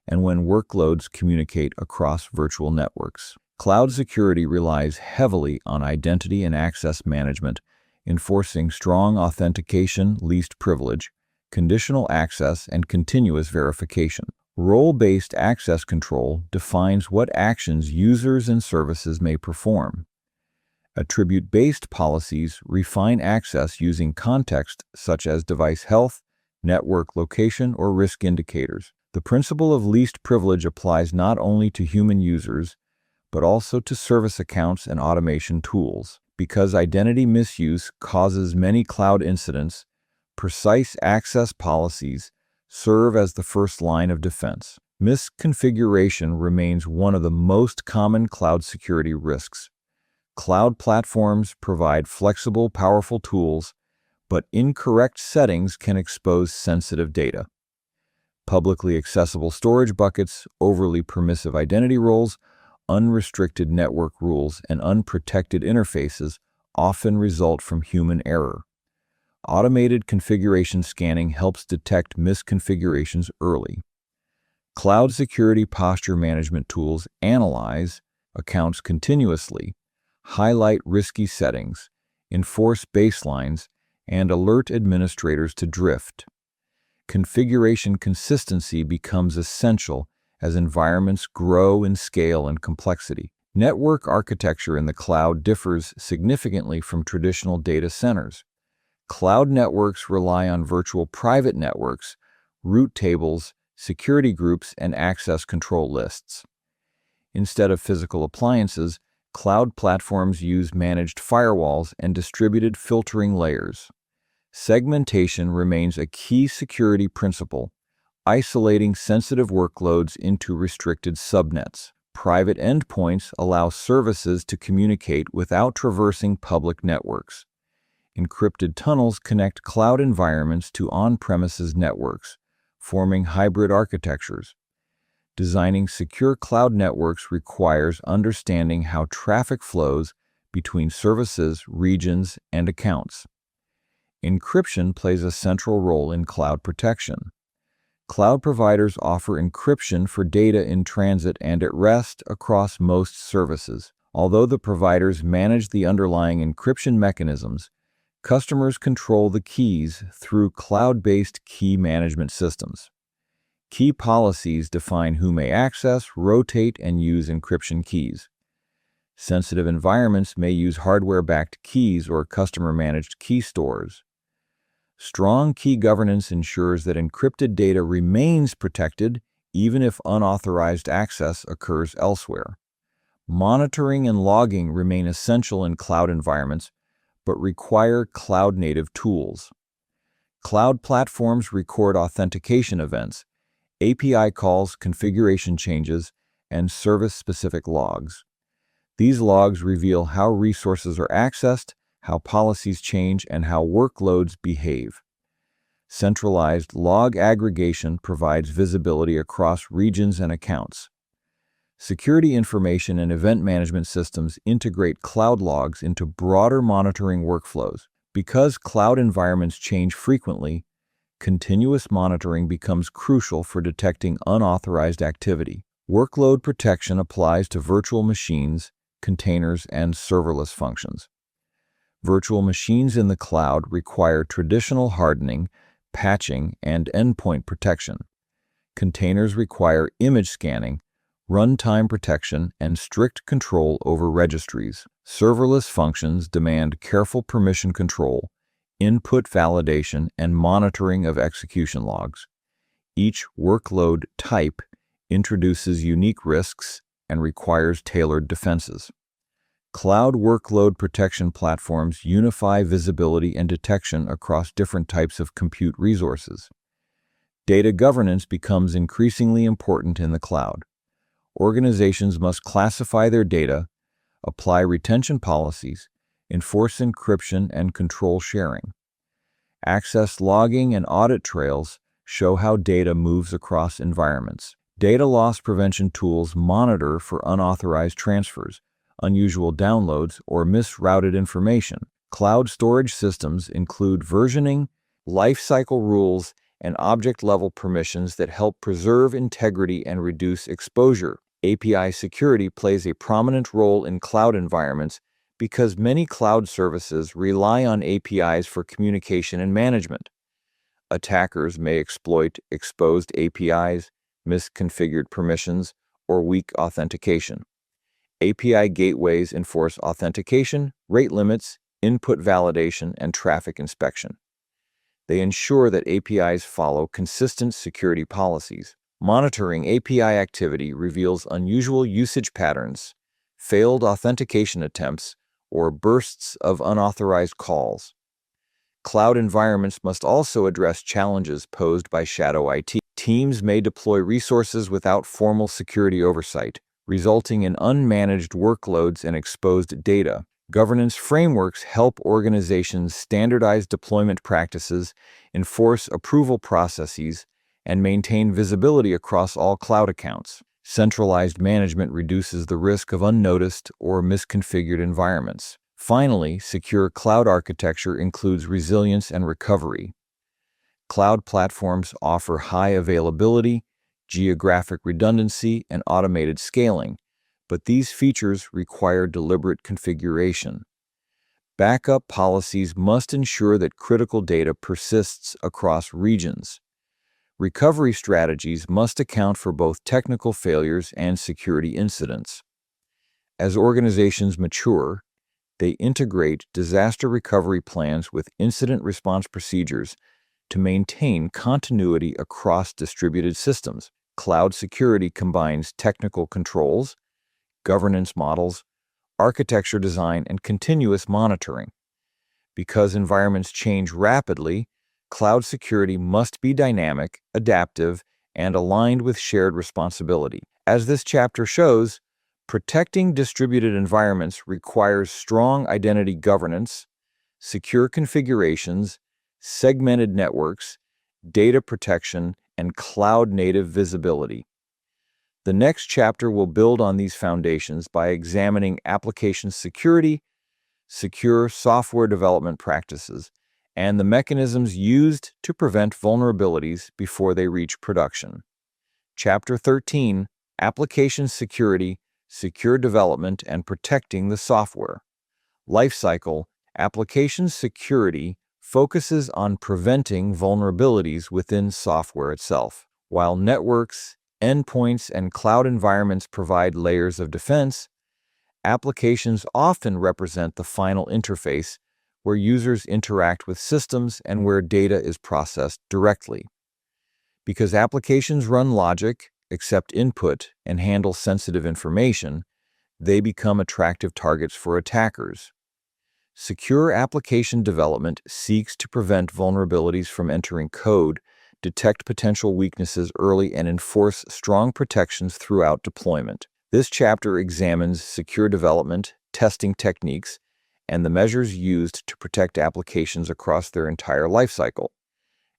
S1: and when workloads communicate across virtual networks. Cloud security relies heavily on identity and access management, enforcing strong authentication, least privilege, conditional access, and continuous verification. Role-based access control defines what actions users and services may perform. Attribute-based policies refine access using context such as device health, network location, or risk indicators. The principle of least privilege applies not only to human users, but also to service accounts and automation tools. Because identity misuse causes many cloud incidents, precise access policies serve as the first line of defense. Misconfiguration remains one of the most common cloud security risks. Cloud platforms provide flexible, powerful tools, but incorrect settings can expose sensitive data. Publicly accessible storage buckets, overly permissive identity roles, unrestricted network rules, and unprotected interfaces often result from human error. Automated configuration scanning helps detect misconfigurations early. Cloud security posture management tools analyze accounts continuously, highlight risky settings, enforce baselines, and alert administrators to drift. Configuration consistency becomes essential as environments grow in scale and complexity. Network architecture in the cloud differs significantly from traditional data centers. Cloud networks rely on virtual private networks, route tables, security groups, and access control lists. Instead of physical appliances, cloud platforms use managed firewalls and distributed filtering layers. Segmentation remains a key security principle, isolating sensitive workloads into restricted subnets. Private endpoints allow services to communicate without traversing public networks. Encrypted tunnels connect cloud environments to on-premises networks, forming hybrid architectures. Designing secure cloud networks requires understanding how traffic flows between services, regions, and accounts. Encryption plays a central role in cloud protection. Cloud providers offer encryption for data in transit and at rest across most services. Although the providers manage the underlying encryption mechanisms, customers control the keys through cloud-based key management systems. Key policies define who may access, rotate, and use encryption keys. Sensitive environments may use hardware-backed keys or customer-managed key stores. Strong key governance ensures that encrypted data remains protected even if unauthorized access occurs elsewhere. Monitoring and logging remain essential in cloud environments, but require cloud-native tools. Cloud platforms record authentication events, API calls, configuration changes, and service-specific logs. These logs reveal how resources are accessed, how policies change, and how workloads behave. Centralized log aggregation provides visibility across regions and accounts. Security information and event management systems integrate cloud logs into broader monitoring workflows. Because cloud environments change frequently, continuous monitoring becomes crucial for detecting unauthorized activity. Workload protection applies to virtual machines, containers, and serverless functions. Virtual machines in the cloud require traditional hardening, patching, and endpoint protection. Containers require image scanning, runtime protection, and strict control over registries. Serverless functions demand careful permission control, input validation, and monitoring of execution logs. Each workload type introduces unique risks and requires tailored defenses. Cloud workload protection platforms unify visibility and detection across different types of compute resources. Data governance becomes increasingly important in the cloud. Organizations must classify their data, apply retention policies, enforce encryption, and control sharing. Access logging and audit trails show how data moves across environments. Data loss prevention tools monitor for unauthorized transfers, unusual downloads, or misrouted information. Cloud storage systems include versioning, lifecycle rules, and object-level permissions that help preserve integrity and reduce exposure. API security plays a prominent role in cloud environments because many cloud services rely on APIs for communication and management. Attackers may exploit exposed APIs, misconfigured permissions, or weak authentication. API gateways enforce authentication, rate limits, input validation, and traffic inspection. They ensure that APIs follow consistent security policies. Monitoring API activity reveals unusual usage patterns, failed authentication attempts, or bursts of unauthorized calls. Cloud environments must also address challenges posed by shadow IT. Teams may deploy resources without formal security oversight, resulting in unmanaged workloads and exposed data. Governance frameworks help organizations standardize deployment practices, enforce approval processes, and maintain visibility across all cloud accounts. Centralized management reduces the risk of unnoticed or misconfigured environments. Finally, secure cloud architecture includes resilience and recovery. Cloud platforms offer high availability, geographic redundancy, and automated scaling, but these features require deliberate configuration. Backup policies must ensure that critical data persists across regions. Recovery strategies must account for both technical failures and security incidents. As organizations mature, they integrate disaster recovery plans with incident response procedures to maintain continuity across distributed systems. Cloud security combines technical controls, governance models, architecture design, and continuous monitoring. Because environments change rapidly, cloud security must be dynamic, adaptive, and aligned with shared responsibility. As this chapter shows, protecting distributed environments requires strong identity governance, secure configurations, segmented networks, data protection, and cloud-native visibility. The next chapter will build on these foundations by examining application security, secure software development practices, and the mechanisms used to prevent vulnerabilities before they reach production. Chapter 13, Application Security, Secure Development, and Protecting the Software. Lifecycle, application security focuses on preventing vulnerabilities within software itself. While networks, endpoints, and cloud environments provide layers of defense, applications often represent the final interface where users interact with systems and where data is processed directly. Because applications run logic, accept input, and handle sensitive information, they become attractive targets for attackers. Secure application development seeks to prevent vulnerabilities from entering code, detect potential weaknesses early, and enforce strong protections throughout deployment. This chapter examines secure development, testing techniques, and the measures used to protect applications across their entire lifecycle.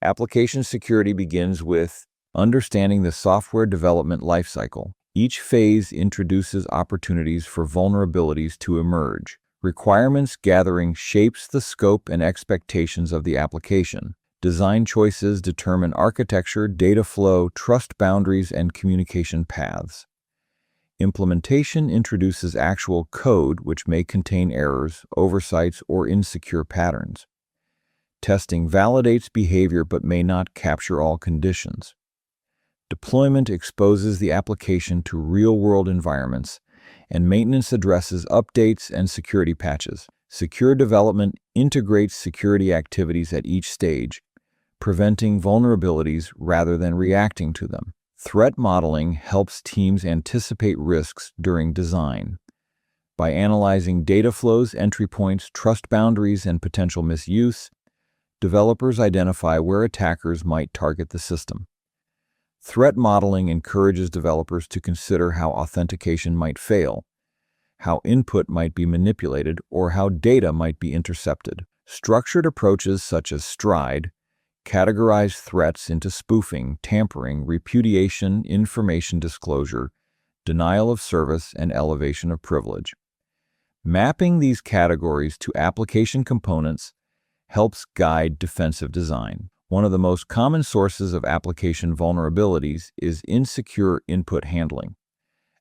S1: Application security begins with understanding the software development lifecycle. Each phase introduces opportunities for vulnerabilities to emerge. Requirements gathering shapes the scope and expectations of the application. Design choices determine architecture, data flow, trust boundaries, and communication paths. Implementation introduces actual code which may contain errors, oversights, or insecure patterns. Testing validates behavior but may not capture all conditions. Deployment exposes the application to real-world environments, and maintenance addresses updates and security patches. Secure development integrates security activities at each stage, preventing vulnerabilities rather than reacting to them. Threat modeling helps teams anticipate risks during design. By analyzing data flows, entry points, trust boundaries, and potential misuse, developers identify where attackers might target the system. Threat modeling encourages developers to consider how authentication might fail, how input might be manipulated, or how data might be intercepted. Structured approaches such as STRIDE categorize threats into spoofing, tampering, repudiation, information disclosure, denial of service, and elevation of privilege. Mapping these categories to application components helps guide defensive design. One of the most common sources of application vulnerabilities is insecure input handling.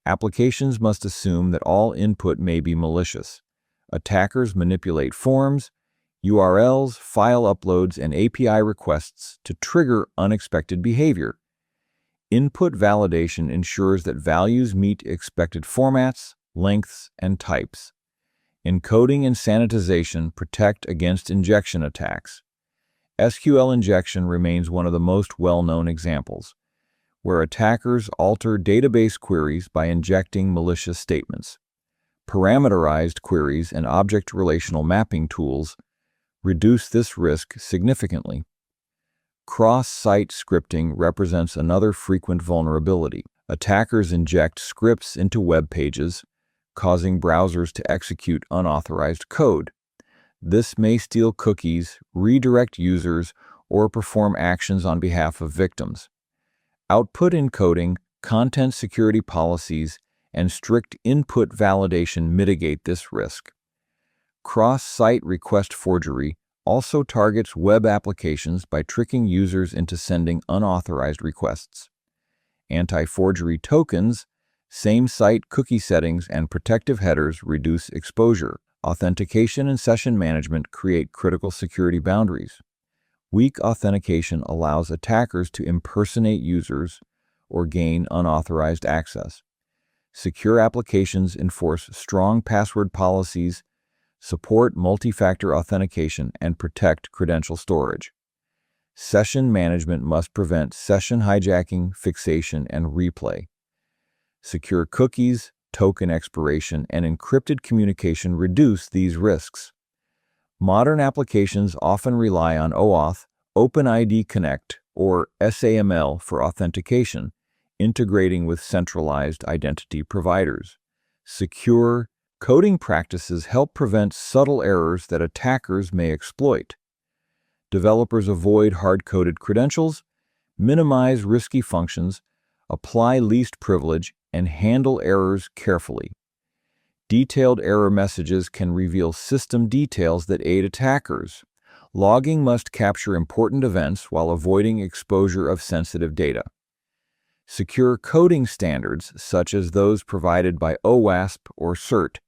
S1: Applications must assume that all input may be malicious. Attackers manipulate forms, URLs, file uploads, and API requests to trigger unexpected behavior. Input validation ensures that values meet expected formats, lengths, and types. Encoding and sanitization protect against injection attacks. SQL injection remains one of the most well-known examples, where attackers alter database queries by injecting malicious statements. Parameterized queries and object relational mapping tools reduce this risk significantly. Cross-site scripting represents another frequent vulnerability. Attackers inject scripts into web pages, causing browsers to execute unauthorized code. This may steal cookies, redirect users, or perform actions on behalf of victims. Output encoding, content security policies, and strict input validation mitigate this risk. Cross-site request forgery also targets web applications by tricking users into sending unauthorized requests. Anti-forgery tokens, same-site cookie settings, and protective headers reduce exposure. Authentication and session management create critical security boundaries. Weak authentication allows attackers to impersonate users or gain unauthorized access. Secure applications enforce strong password policies, support multi-factor authentication, and protect credential storage. Session management must prevent session hijacking, fixation, and replay. Secure cookies, token expiration, and encrypted communication reduce these risks. Modern applications often rely on OAuth, OpenID Connect, or SAML for authentication, integrating with centralized identity providers. Secure coding practices help prevent subtle errors that attackers may exploit. Developers avoid hard-coded credentials, minimize risky functions, apply least privilege, and handle errors carefully. Detailed error messages can reveal system details that aid attackers. Logging must capture important events while avoiding exposure of sensitive data. Secure coding standards, such as those provided by OWASP or CERT,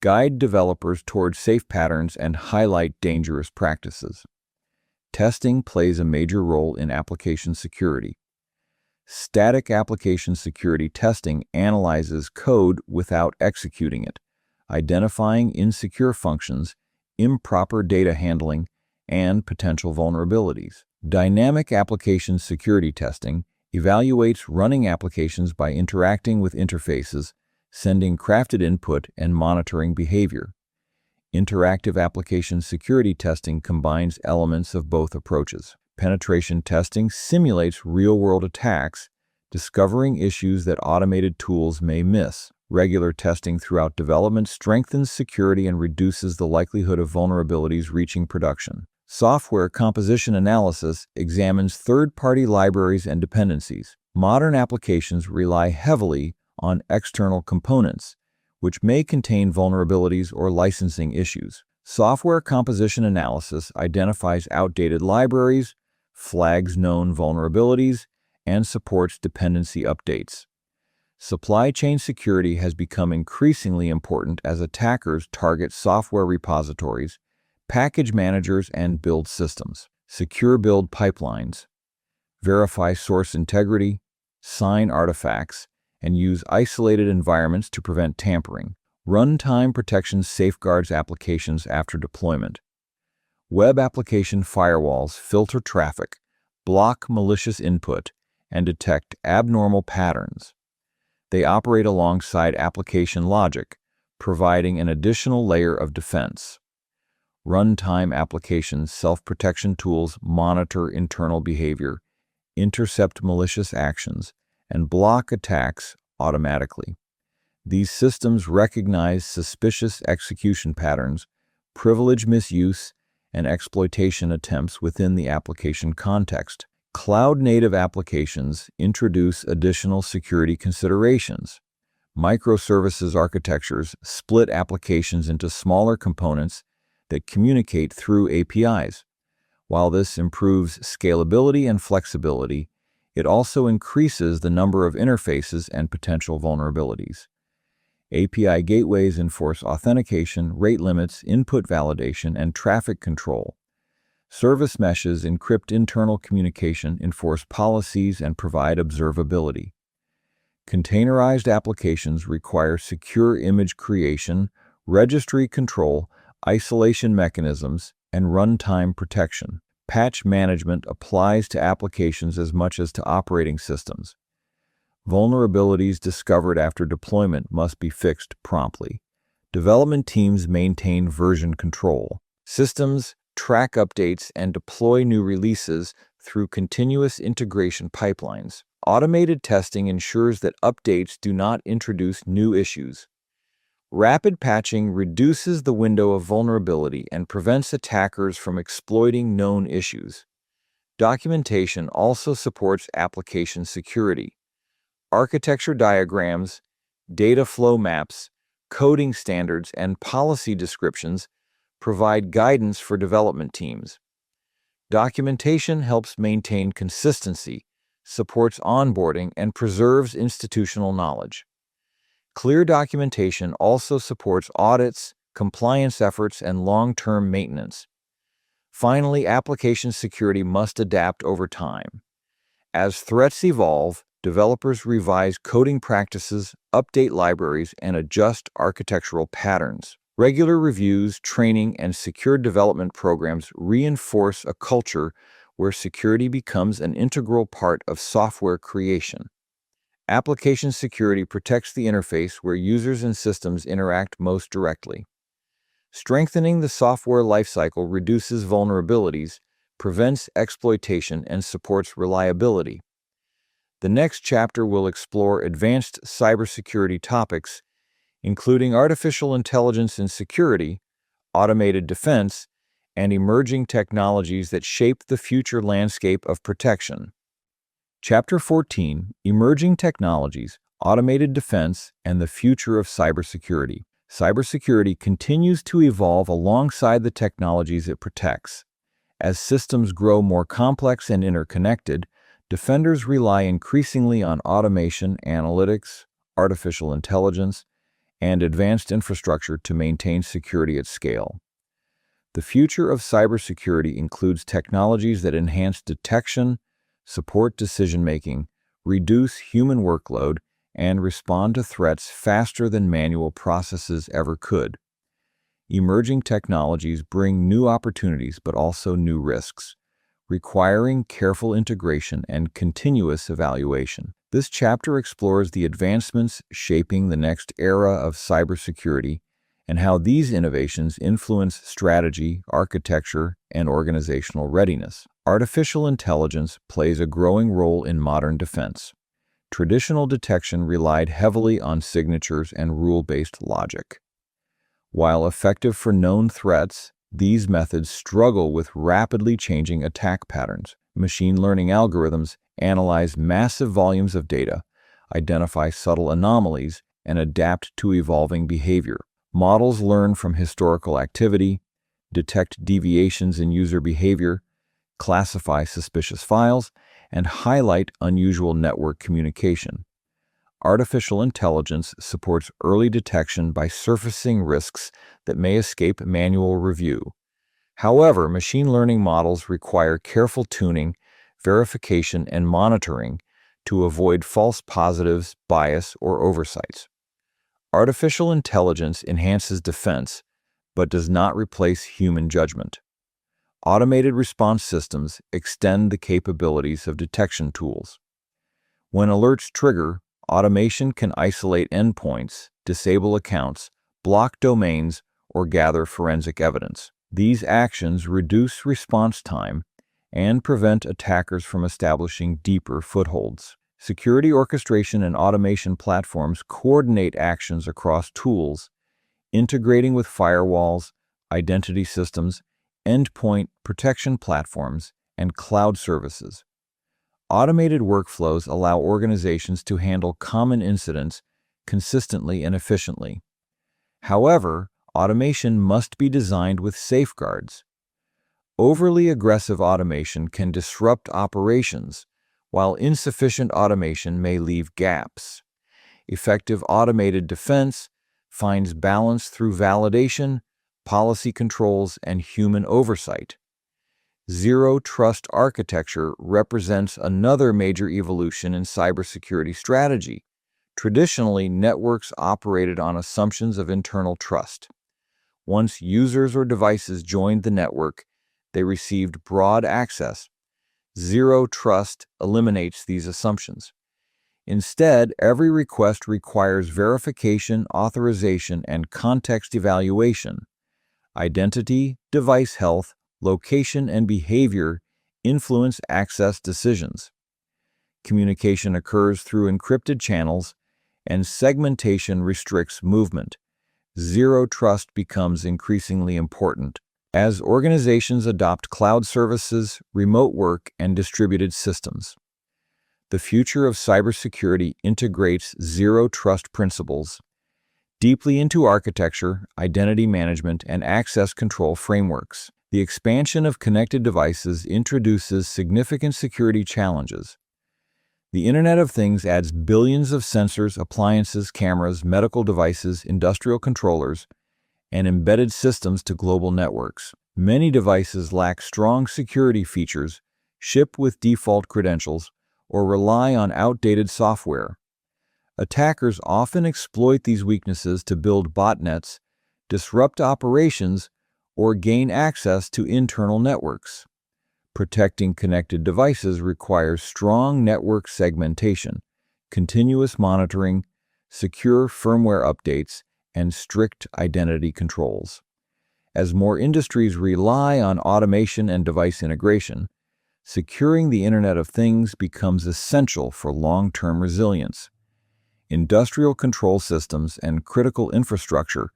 S1: guide developers toward safe patterns and highlight dangerous practices. Testing plays a major role in application security. Static application security testing analyzes code without executing it, identifying insecure functions, improper data handling, and potential vulnerabilities. Dynamic application security testing evaluates running applications by interacting with interfaces, sending crafted input, and monitoring behavior. Interactive application security testing combines elements of both approaches. Penetration testing simulates real-world attacks, discovering issues that automated tools may miss. Regular testing throughout development strengthens security and reduces the likelihood of vulnerabilities reaching production. Software composition analysis examines third-party libraries and dependencies. Modern applications rely heavily on external components, which may contain vulnerabilities or licensing issues. Software composition analysis identifies outdated libraries, flags known vulnerabilities, and supports dependency updates. Supply chain security has become increasingly important as attackers target software repositories, package managers, and build systems. Secure build pipelines verify source integrity, sign artifacts, and use isolated environments to prevent tampering. Runtime protection safeguards applications after deployment. Web application firewalls filter traffic, block malicious input, and detect abnormal patterns. They operate alongside application logic, providing an additional layer of defense. Runtime application self-protection tools monitor internal behavior, intercept malicious actions, and block attacks automatically. These systems recognize suspicious execution patterns, privilege misuse, and exploitation attempts within the application context. Cloud-native applications introduce additional security considerations. Microservices architectures split applications into smaller components that communicate through APIs. While this improves scalability and flexibility, it also increases the number of interfaces and potential vulnerabilities. API gateways enforce authentication, rate limits, input validation, and traffic control. Service meshes encrypt internal communication, enforce policies, and provide observability. Containerized applications require secure image creation, registry control, isolation mechanisms, and runtime protection. Patch management applies to applications as much as to operating systems. Vulnerabilities discovered after deployment must be fixed promptly. Development teams maintain version control. Systems track updates and deploy new releases through continuous integration pipelines. Automated testing ensures that updates do not introduce new issues. Rapid patching reduces the window of vulnerability and prevents attackers from exploiting known issues. Documentation also supports application security. Architecture diagrams, data flow maps, coding standards, and policy descriptions provide guidance for development teams. Documentation helps maintain consistency, supports onboarding, and preserves institutional knowledge. Clear documentation also supports audits, compliance efforts, and long-term maintenance. Finally, application security must adapt over time. As threats evolve, developers revise coding practices, update libraries, and adjust architectural patterns. Regular reviews, training, and secure development programs reinforce a culture where security becomes an integral part of software creation. Application security protects the interface where users and systems interact most directly. Strengthening the software lifecycle reduces vulnerabilities, prevents exploitation, and supports reliability. The next chapter will explore advanced cybersecurity topics, including artificial intelligence in security, automated defense, and emerging technologies that shape the future landscape of protection. Chapter 14: Emerging Technologies, Automated Defense, and the Future of Cybersecurity. Cybersecurity continues to evolve alongside the technologies it protects. As systems grow more complex and interconnected, defenders rely increasingly on automation, analytics, artificial intelligence, and advanced infrastructure to maintain security at scale. The future of cybersecurity includes technologies that enhance detection, support decision-making, reduce human workload, and respond to threats faster than manual processes ever could. Emerging technologies bring new opportunities but also new risks, requiring careful integration and continuous evaluation. This chapter explores the advancements shaping the next era of cybersecurity and how these innovations influence strategy, architecture, and organizational readiness. Artificial intelligence plays a growing role in modern defense. Traditional detection relied heavily on signatures and rule-based logic. While effective for known threats, these methods struggle with rapidly changing attack patterns. Machine learning algorithms analyze massive volumes of data, identify subtle anomalies, and adapt to evolving behavior. Models learn from historical activity, detect deviations in user behavior, classify suspicious files, and highlight unusual network communication. Artificial intelligence supports early detection by surfacing risks that may escape manual review. However, machine learning models require careful tuning, verification, and monitoring to avoid false positives, bias, or oversights. Artificial intelligence enhances defense, but does not replace human judgment. Automated response systems extend the capabilities of detection tools. When alerts trigger, automation can isolate endpoints, disable accounts, block domains, or gather forensic evidence. These actions reduce response time and prevent attackers from establishing deeper footholds. Security orchestration and automation platforms coordinate actions across tools, integrating with firewalls, identity systems, endpoint protection platforms, and cloud services. Automated workflows allow organizations to handle common incidents consistently and efficiently. However, automation must be designed with safeguards. Overly aggressive automation can disrupt operations, while insufficient automation may leave gaps. Effective automated defense finds balance through validation, policy controls, and human oversight. Zero Trust architecture represents another major evolution in cybersecurity strategy. Traditionally, networks operated on assumptions of internal trust. Once users or devices joined the network, they received broad access. Zero Trust eliminates these assumptions. Instead, every request requires verification, authorization, and context evaluation. Identity, device health, location, and behavior influence access decisions. Communication occurs through encrypted channels, and segmentation restricts movement. Zero Trust becomes increasingly important as organizations adopt cloud services, remote work, and distributed systems. The future of cybersecurity integrates Zero Trust principles deeply into architecture, identity management, and access control frameworks. The expansion of connected devices introduces significant security challenges. The Internet of Things adds billions of sensors, appliances, cameras, medical devices, industrial controllers, and embedded systems to global networks. Many devices lack strong security features, ship with default credentials, or rely on outdated software. Attackers often exploit these weaknesses to build botnets, disrupt operations, or gain access to internal networks. Protecting connected devices requires strong network segmentation, continuous monitoring, secure firmware updates, and strict identity controls. As more industries rely on automation and device integration, securing the Internet of Things becomes essential for long-term resilience. Industrial control systems and critical infrastructure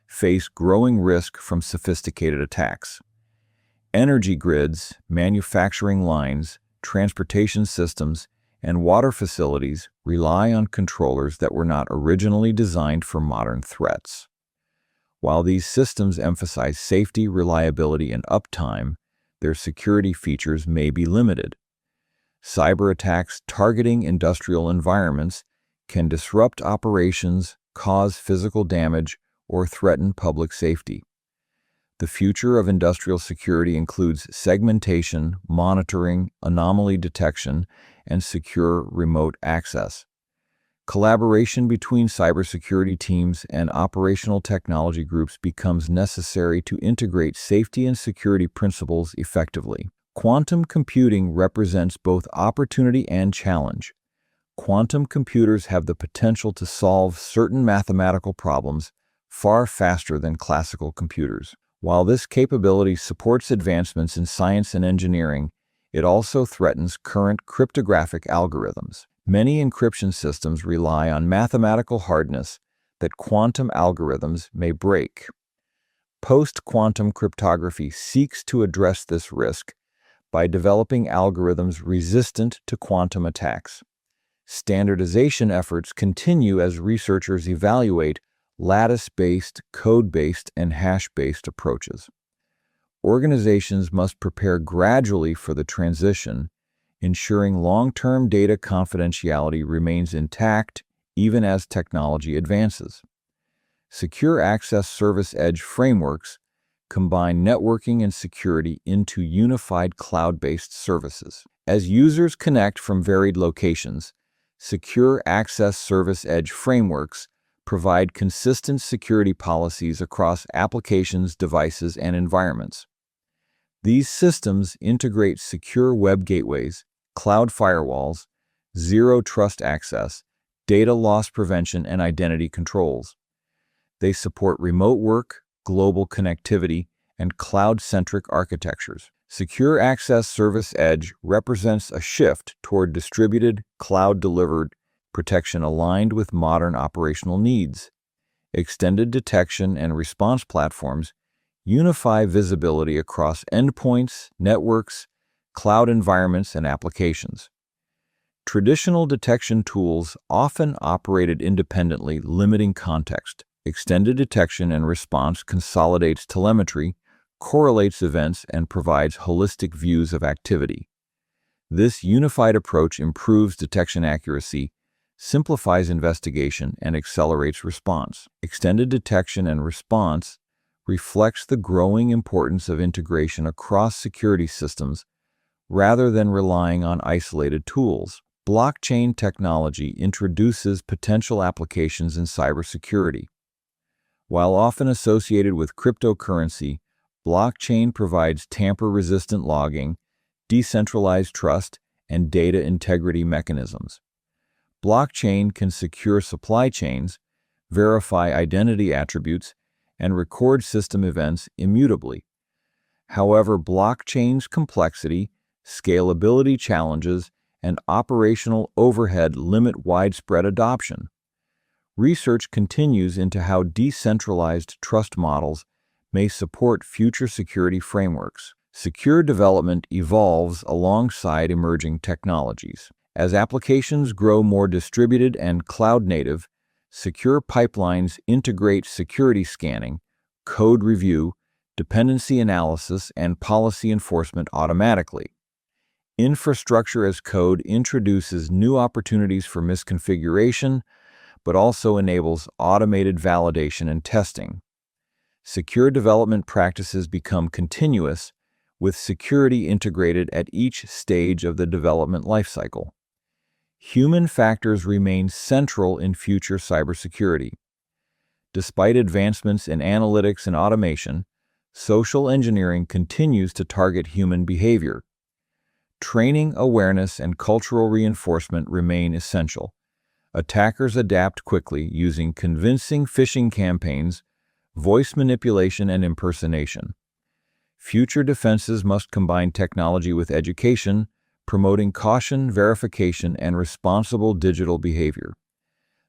S1: face growing risk from sophisticated attacks. Energy grids, manufacturing lines, transportation systems, and water facilities rely on controllers that were not originally designed for modern threats. While these systems emphasize safety, reliability, and uptime, their security features may be limited. Cyber attacks targeting industrial environments can disrupt operations, cause physical damage, or threaten public safety. The future of industrial security includes segmentation, monitoring, anomaly detection, and secure remote access. Collaboration between cybersecurity teams and operational technology groups becomes necessary to integrate safety and security principles effectively. Quantum computing represents both opportunity and challenge. Quantum computers have the potential to solve certain mathematical problems far faster than classical computers. While this capability supports advancements in science and engineering, it also threatens current cryptographic algorithms. Many encryption systems rely on mathematical hardness that quantum algorithms may break. Post-quantum cryptography seeks to address this risk by developing algorithms resistant to quantum attacks. Standardization efforts continue as researchers evaluate lattice-based, code-based, and hash-based approaches. Organizations must prepare gradually for the transition, ensuring long-term data confidentiality remains intact even as technology advances. Secure Access Service Edge frameworks combine networking and security into unified cloud-based services. As users connect from varied locations, Secure Access Service Edge frameworks provide consistent security policies across applications, devices, and environments. These systems integrate secure web gateways, cloud firewalls, zero-trust access, data loss prevention, and identity controls. They support remote work, global connectivity, and cloud-centric architectures. Secure Access Service Edge represents a shift toward distributed, cloud-delivered protection aligned with modern operational needs. Extended detection and response platforms unify visibility across endpoints, networks, cloud environments, and applications. Traditional detection tools often operated independently, limiting context. Extended detection and response consolidates telemetry, correlates events, and provides holistic views of activity. This unified approach improves detection accuracy, simplifies investigation, and accelerates response. Extended detection and response reflects the growing importance of integration across security systems rather than relying on isolated tools. Blockchain technology introduces potential applications in cybersecurity. While often associated with cryptocurrency, blockchain provides tamper-resistant logging, decentralized trust, and data integrity mechanisms. Blockchain can secure supply chains, verify identity attributes, and record system events immutably. However, blockchain's complexity, scalability challenges, and operational overhead limit widespread adoption. Research continues into how decentralized trust models may support future security frameworks. Secure development evolves alongside emerging technologies. As applications grow more distributed and cloud-native, secure pipelines integrate security scanning, code review, dependency analysis, and policy enforcement automatically. Infrastructure as code introduces new opportunities for misconfiguration, but also enables automated validation and testing. Secure development practices become continuous, with security integrated at each stage of the development lifecycle. Human factors remain central in future cybersecurity. Despite advancements in analytics and automation, social engineering continues to target human behavior. Training, awareness, and cultural reinforcement remain essential. Attackers adapt quickly using convincing phishing campaigns, voice manipulation, and impersonation. Future defenses must combine technology with education, promoting caution, verification, and responsible digital behavior.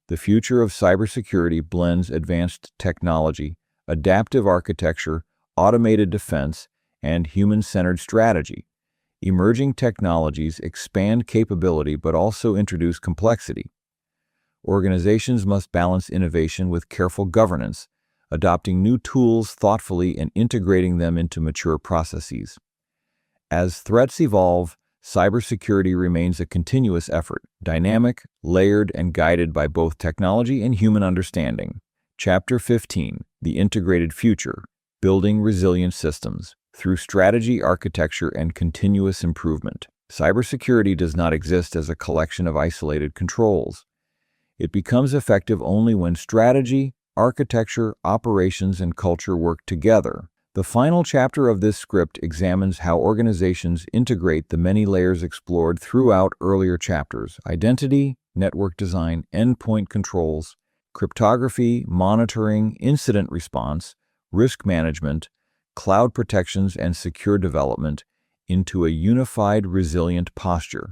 S1: The future of cybersecurity blends advanced technology, adaptive architecture, automated defense, and human-centered strategy. Emerging technologies expand capability but also introduce complexity. Organizations must balance innovation with careful governance, adopting new tools thoughtfully and integrating them into mature processes. As threats evolve, cybersecurity remains a continuous effort, dynamic, layered, and guided by both technology and human understanding. Chapter 15: The Integrated Future: Building Resilient Systems Through Strategy, Architecture, and Continuous Improvement. Cybersecurity does not exist as a collection of isolated controls. It becomes effective only when strategy, architecture, operations, and culture work together. The final chapter of this script examines how organizations integrate the many layers explored throughout earlier chapters: identity, network design, endpoint controls, cryptography, monitoring, incident response, risk management, cloud protections, and secure development into a unified, resilient posture.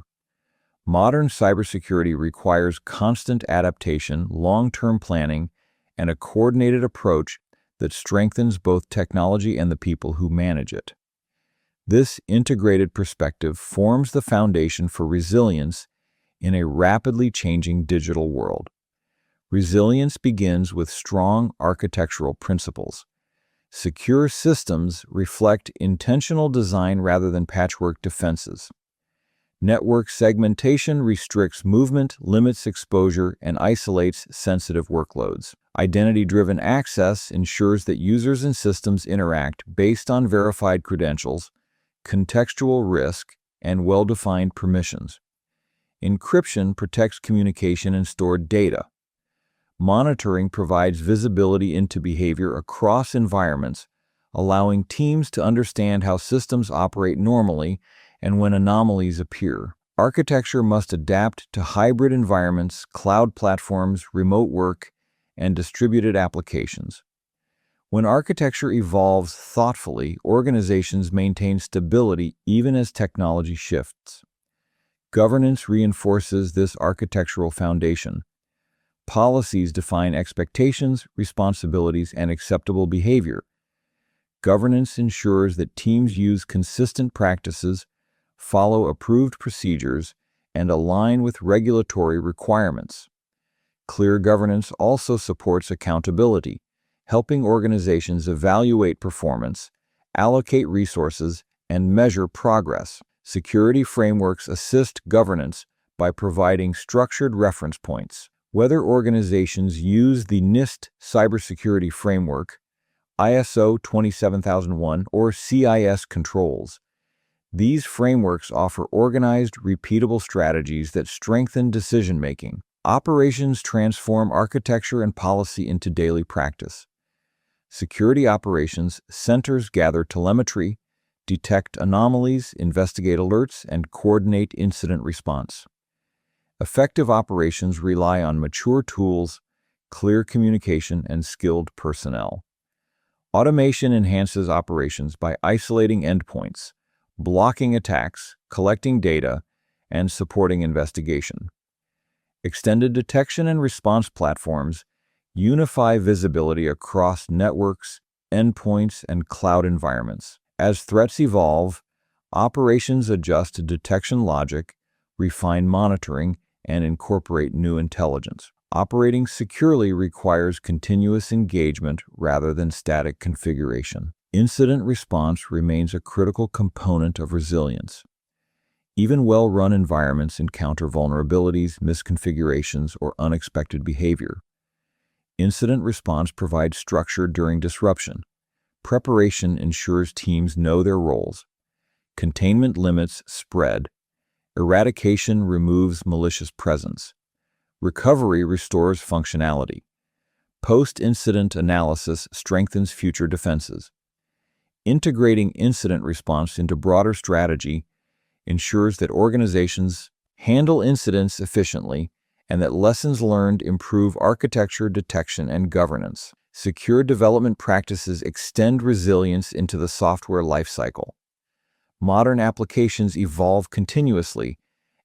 S1: Modern cybersecurity requires constant adaptation, long-term planning, and a coordinated approach that strengthens both technology and the people who manage it. This integrated perspective forms the foundation for resilience in a rapidly changing digital world. Resilience begins with strong architectural principles. Secure systems reflect intentional design rather than patchwork defenses. Network segmentation restricts movement, limits exposure, and isolates sensitive workloads. Identity-driven access ensures that users and systems interact based on verified credentials, contextual risk, and well-defined permissions. Encryption protects communication and stored data. Monitoring provides visibility into behavior across environments, allowing teams to understand how systems operate normally and when anomalies appear. Architecture must adapt to hybrid environments, cloud platforms, remote work, and distributed applications. When architecture evolves thoughtfully, organizations maintain stability even as technology shifts. Governance reinforces this architectural foundation. Policies define expectations, responsibilities, and acceptable behavior. Governance ensures that teams use consistent practices, follow approved procedures, and align with regulatory requirements. Clear governance also supports accountability, helping organizations evaluate performance, allocate resources, and measure progress. Security frameworks assist governance by providing structured reference points. Whether organizations use the NIST cybersecurity framework, ISO 27001, or CIS controls, these frameworks offer organized, repeatable strategies that strengthen decision-making. Operations transform architecture and policy into daily practice. Security operations centers gather telemetry, detect anomalies, investigate alerts, and coordinate incident response. Effective operations rely on mature tools, clear communication, and skilled personnel. Automation enhances operations by isolating endpoints, blocking attacks, collecting data, and supporting investigation. Extended detection and response platforms unify visibility across networks, endpoints, and cloud environments. As threats evolve, operations adjust to detection logic, refine monitoring, and incorporate new intelligence. Operating securely requires continuous engagement rather than static configuration. Incident response remains a critical component of resilience. Even well-run environments encounter vulnerabilities, misconfigurations, or unexpected behavior. Incident response provides structure during disruption. Preparation ensures teams know their roles. Containment limits spread. Eradication removes malicious presence. Recovery restores functionality. Post-incident analysis strengthens future defenses. Integrating incident response into broader strategy ensures that organizations handle incidents efficiently and that lessons learned improve architecture, detection, and governance. Secure development practices extend resilience into the software lifecycle. Modern applications evolve continuously,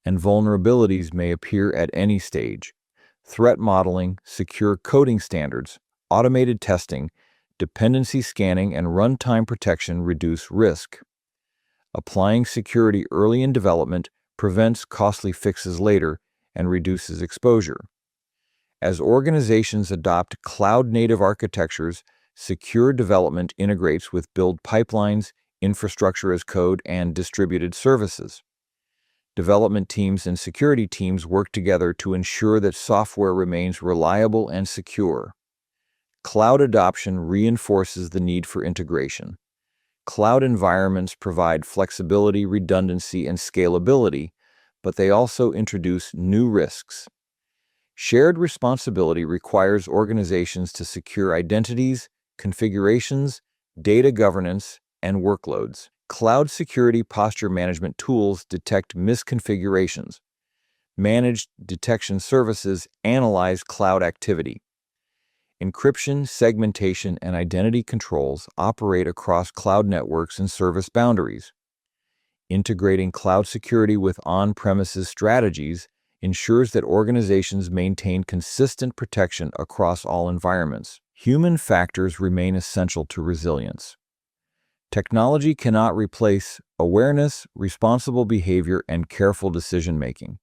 S1: and vulnerabilities may appear at any stage. Threat modeling, secure coding standards, automated testing, dependency scanning, and runtime protection reduce risk. Applying security early in development prevents costly fixes later and reduces exposure. As organizations adopt cloud-native architectures, secure development integrates with build pipelines, infrastructure as code, and distributed services. Development teams and security teams work together to ensure that software remains reliable and secure. Cloud adoption reinforces the need for integration. Cloud environments provide flexibility, redundancy, and scalability, but they also introduce new risks. Shared responsibility requires organizations to secure identities, configurations, data governance, and workloads. Cloud security posture management tools detect misconfigurations. Managed detection services analyze cloud activity. Encryption, segmentation, and identity controls operate across cloud networks and service boundaries. Integrating cloud security with on-premises strategies ensures that organizations maintain consistent protection across all environments. Human factors remain essential to resilience. Technology cannot replace awareness, responsible behavior, and careful decision-making.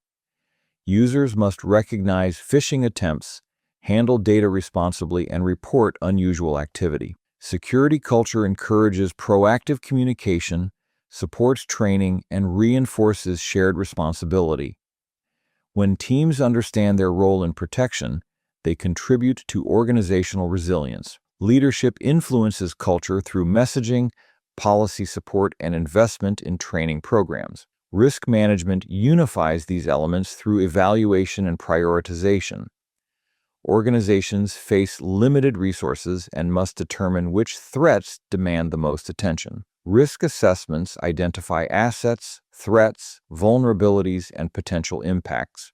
S1: Users must recognize phishing attempts, handle data responsibly, and report unusual activity. Security culture encourages proactive communication, supports training, and reinforces shared responsibility. When teams understand their role in protection, they contribute to organizational resilience. Leadership influences culture through messaging, policy support, and investment in training programs. Risk management unifies these elements through evaluation and prioritization. Organizations face limited resources and must determine which threats demand the most attention. Risk assessments identify assets, threats, vulnerabilities, and potential impacts.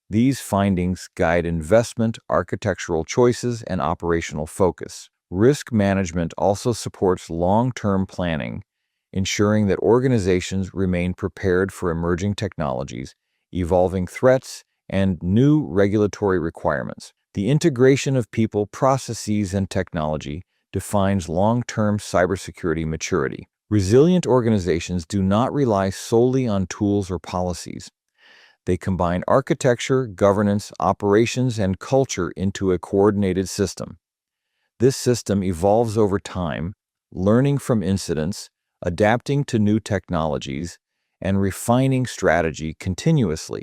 S1: These findings guide investment, architectural choices, and operational focus. Risk management also supports long-term planning, ensuring that organizations remain prepared for emerging technologies, evolving threats, and new regulatory requirements. The integration of people, processes, and technology defines long-term cybersecurity maturity. Resilient organizations do not rely solely on tools or policies. They combine architecture, governance, operations, and culture into a coordinated system. This system evolves over time, learning from incidents, adapting to new technologies, and refining strategy continuously.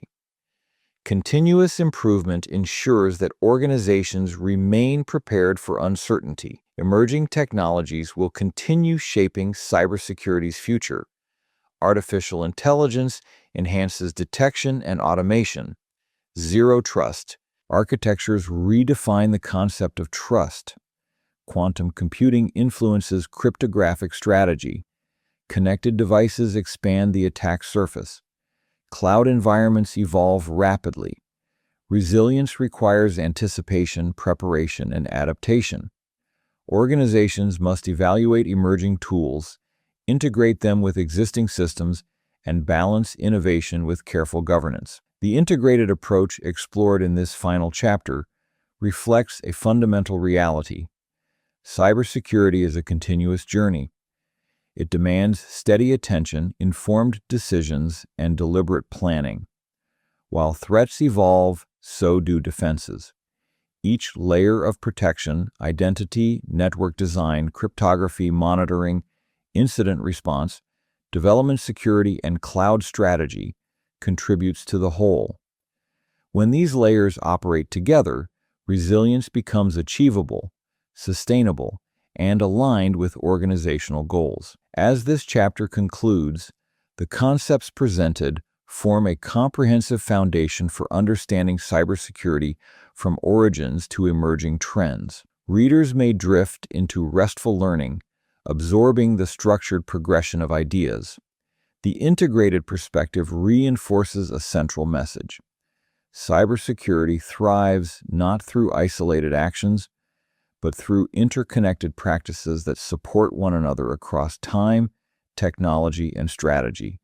S1: Continuous improvement ensures that organizations remain prepared for uncertainty. Emerging technologies will continue shaping cybersecurity's future. Artificial intelligence enhances detection and automation. Zero trust. Architectures redefine the concept of trust. Quantum computing influences cryptographic strategy. Connected devices expand the attack surface. Cloud environments evolve rapidly. Resilience requires anticipation, preparation, and adaptation. Organizations must evaluate emerging tools, integrate them with existing systems, and balance innovation with careful governance. The integrated approach explored in this final chapter reflects a fundamental reality. Cybersecurity is a continuous journey. It demands steady attention, informed decisions, and deliberate planning. While threats evolve, so do defenses. Each layer of protection, identity, network design, cryptography, monitoring, incident response, development security, and cloud strategy contributes to the whole. When these layers operate together, resilience becomes achievable, sustainable, and aligned with organizational goals. As this chapter concludes, the concepts presented form a comprehensive foundation for understanding cybersecurity from origins to emerging trends. Readers may drift into restful learning, absorbing the structured progression of ideas. The integrated perspective reinforces a central message. Cybersecurity thrives not through isolated actions, but through interconnected practices that support one another across time, technology, and strategy.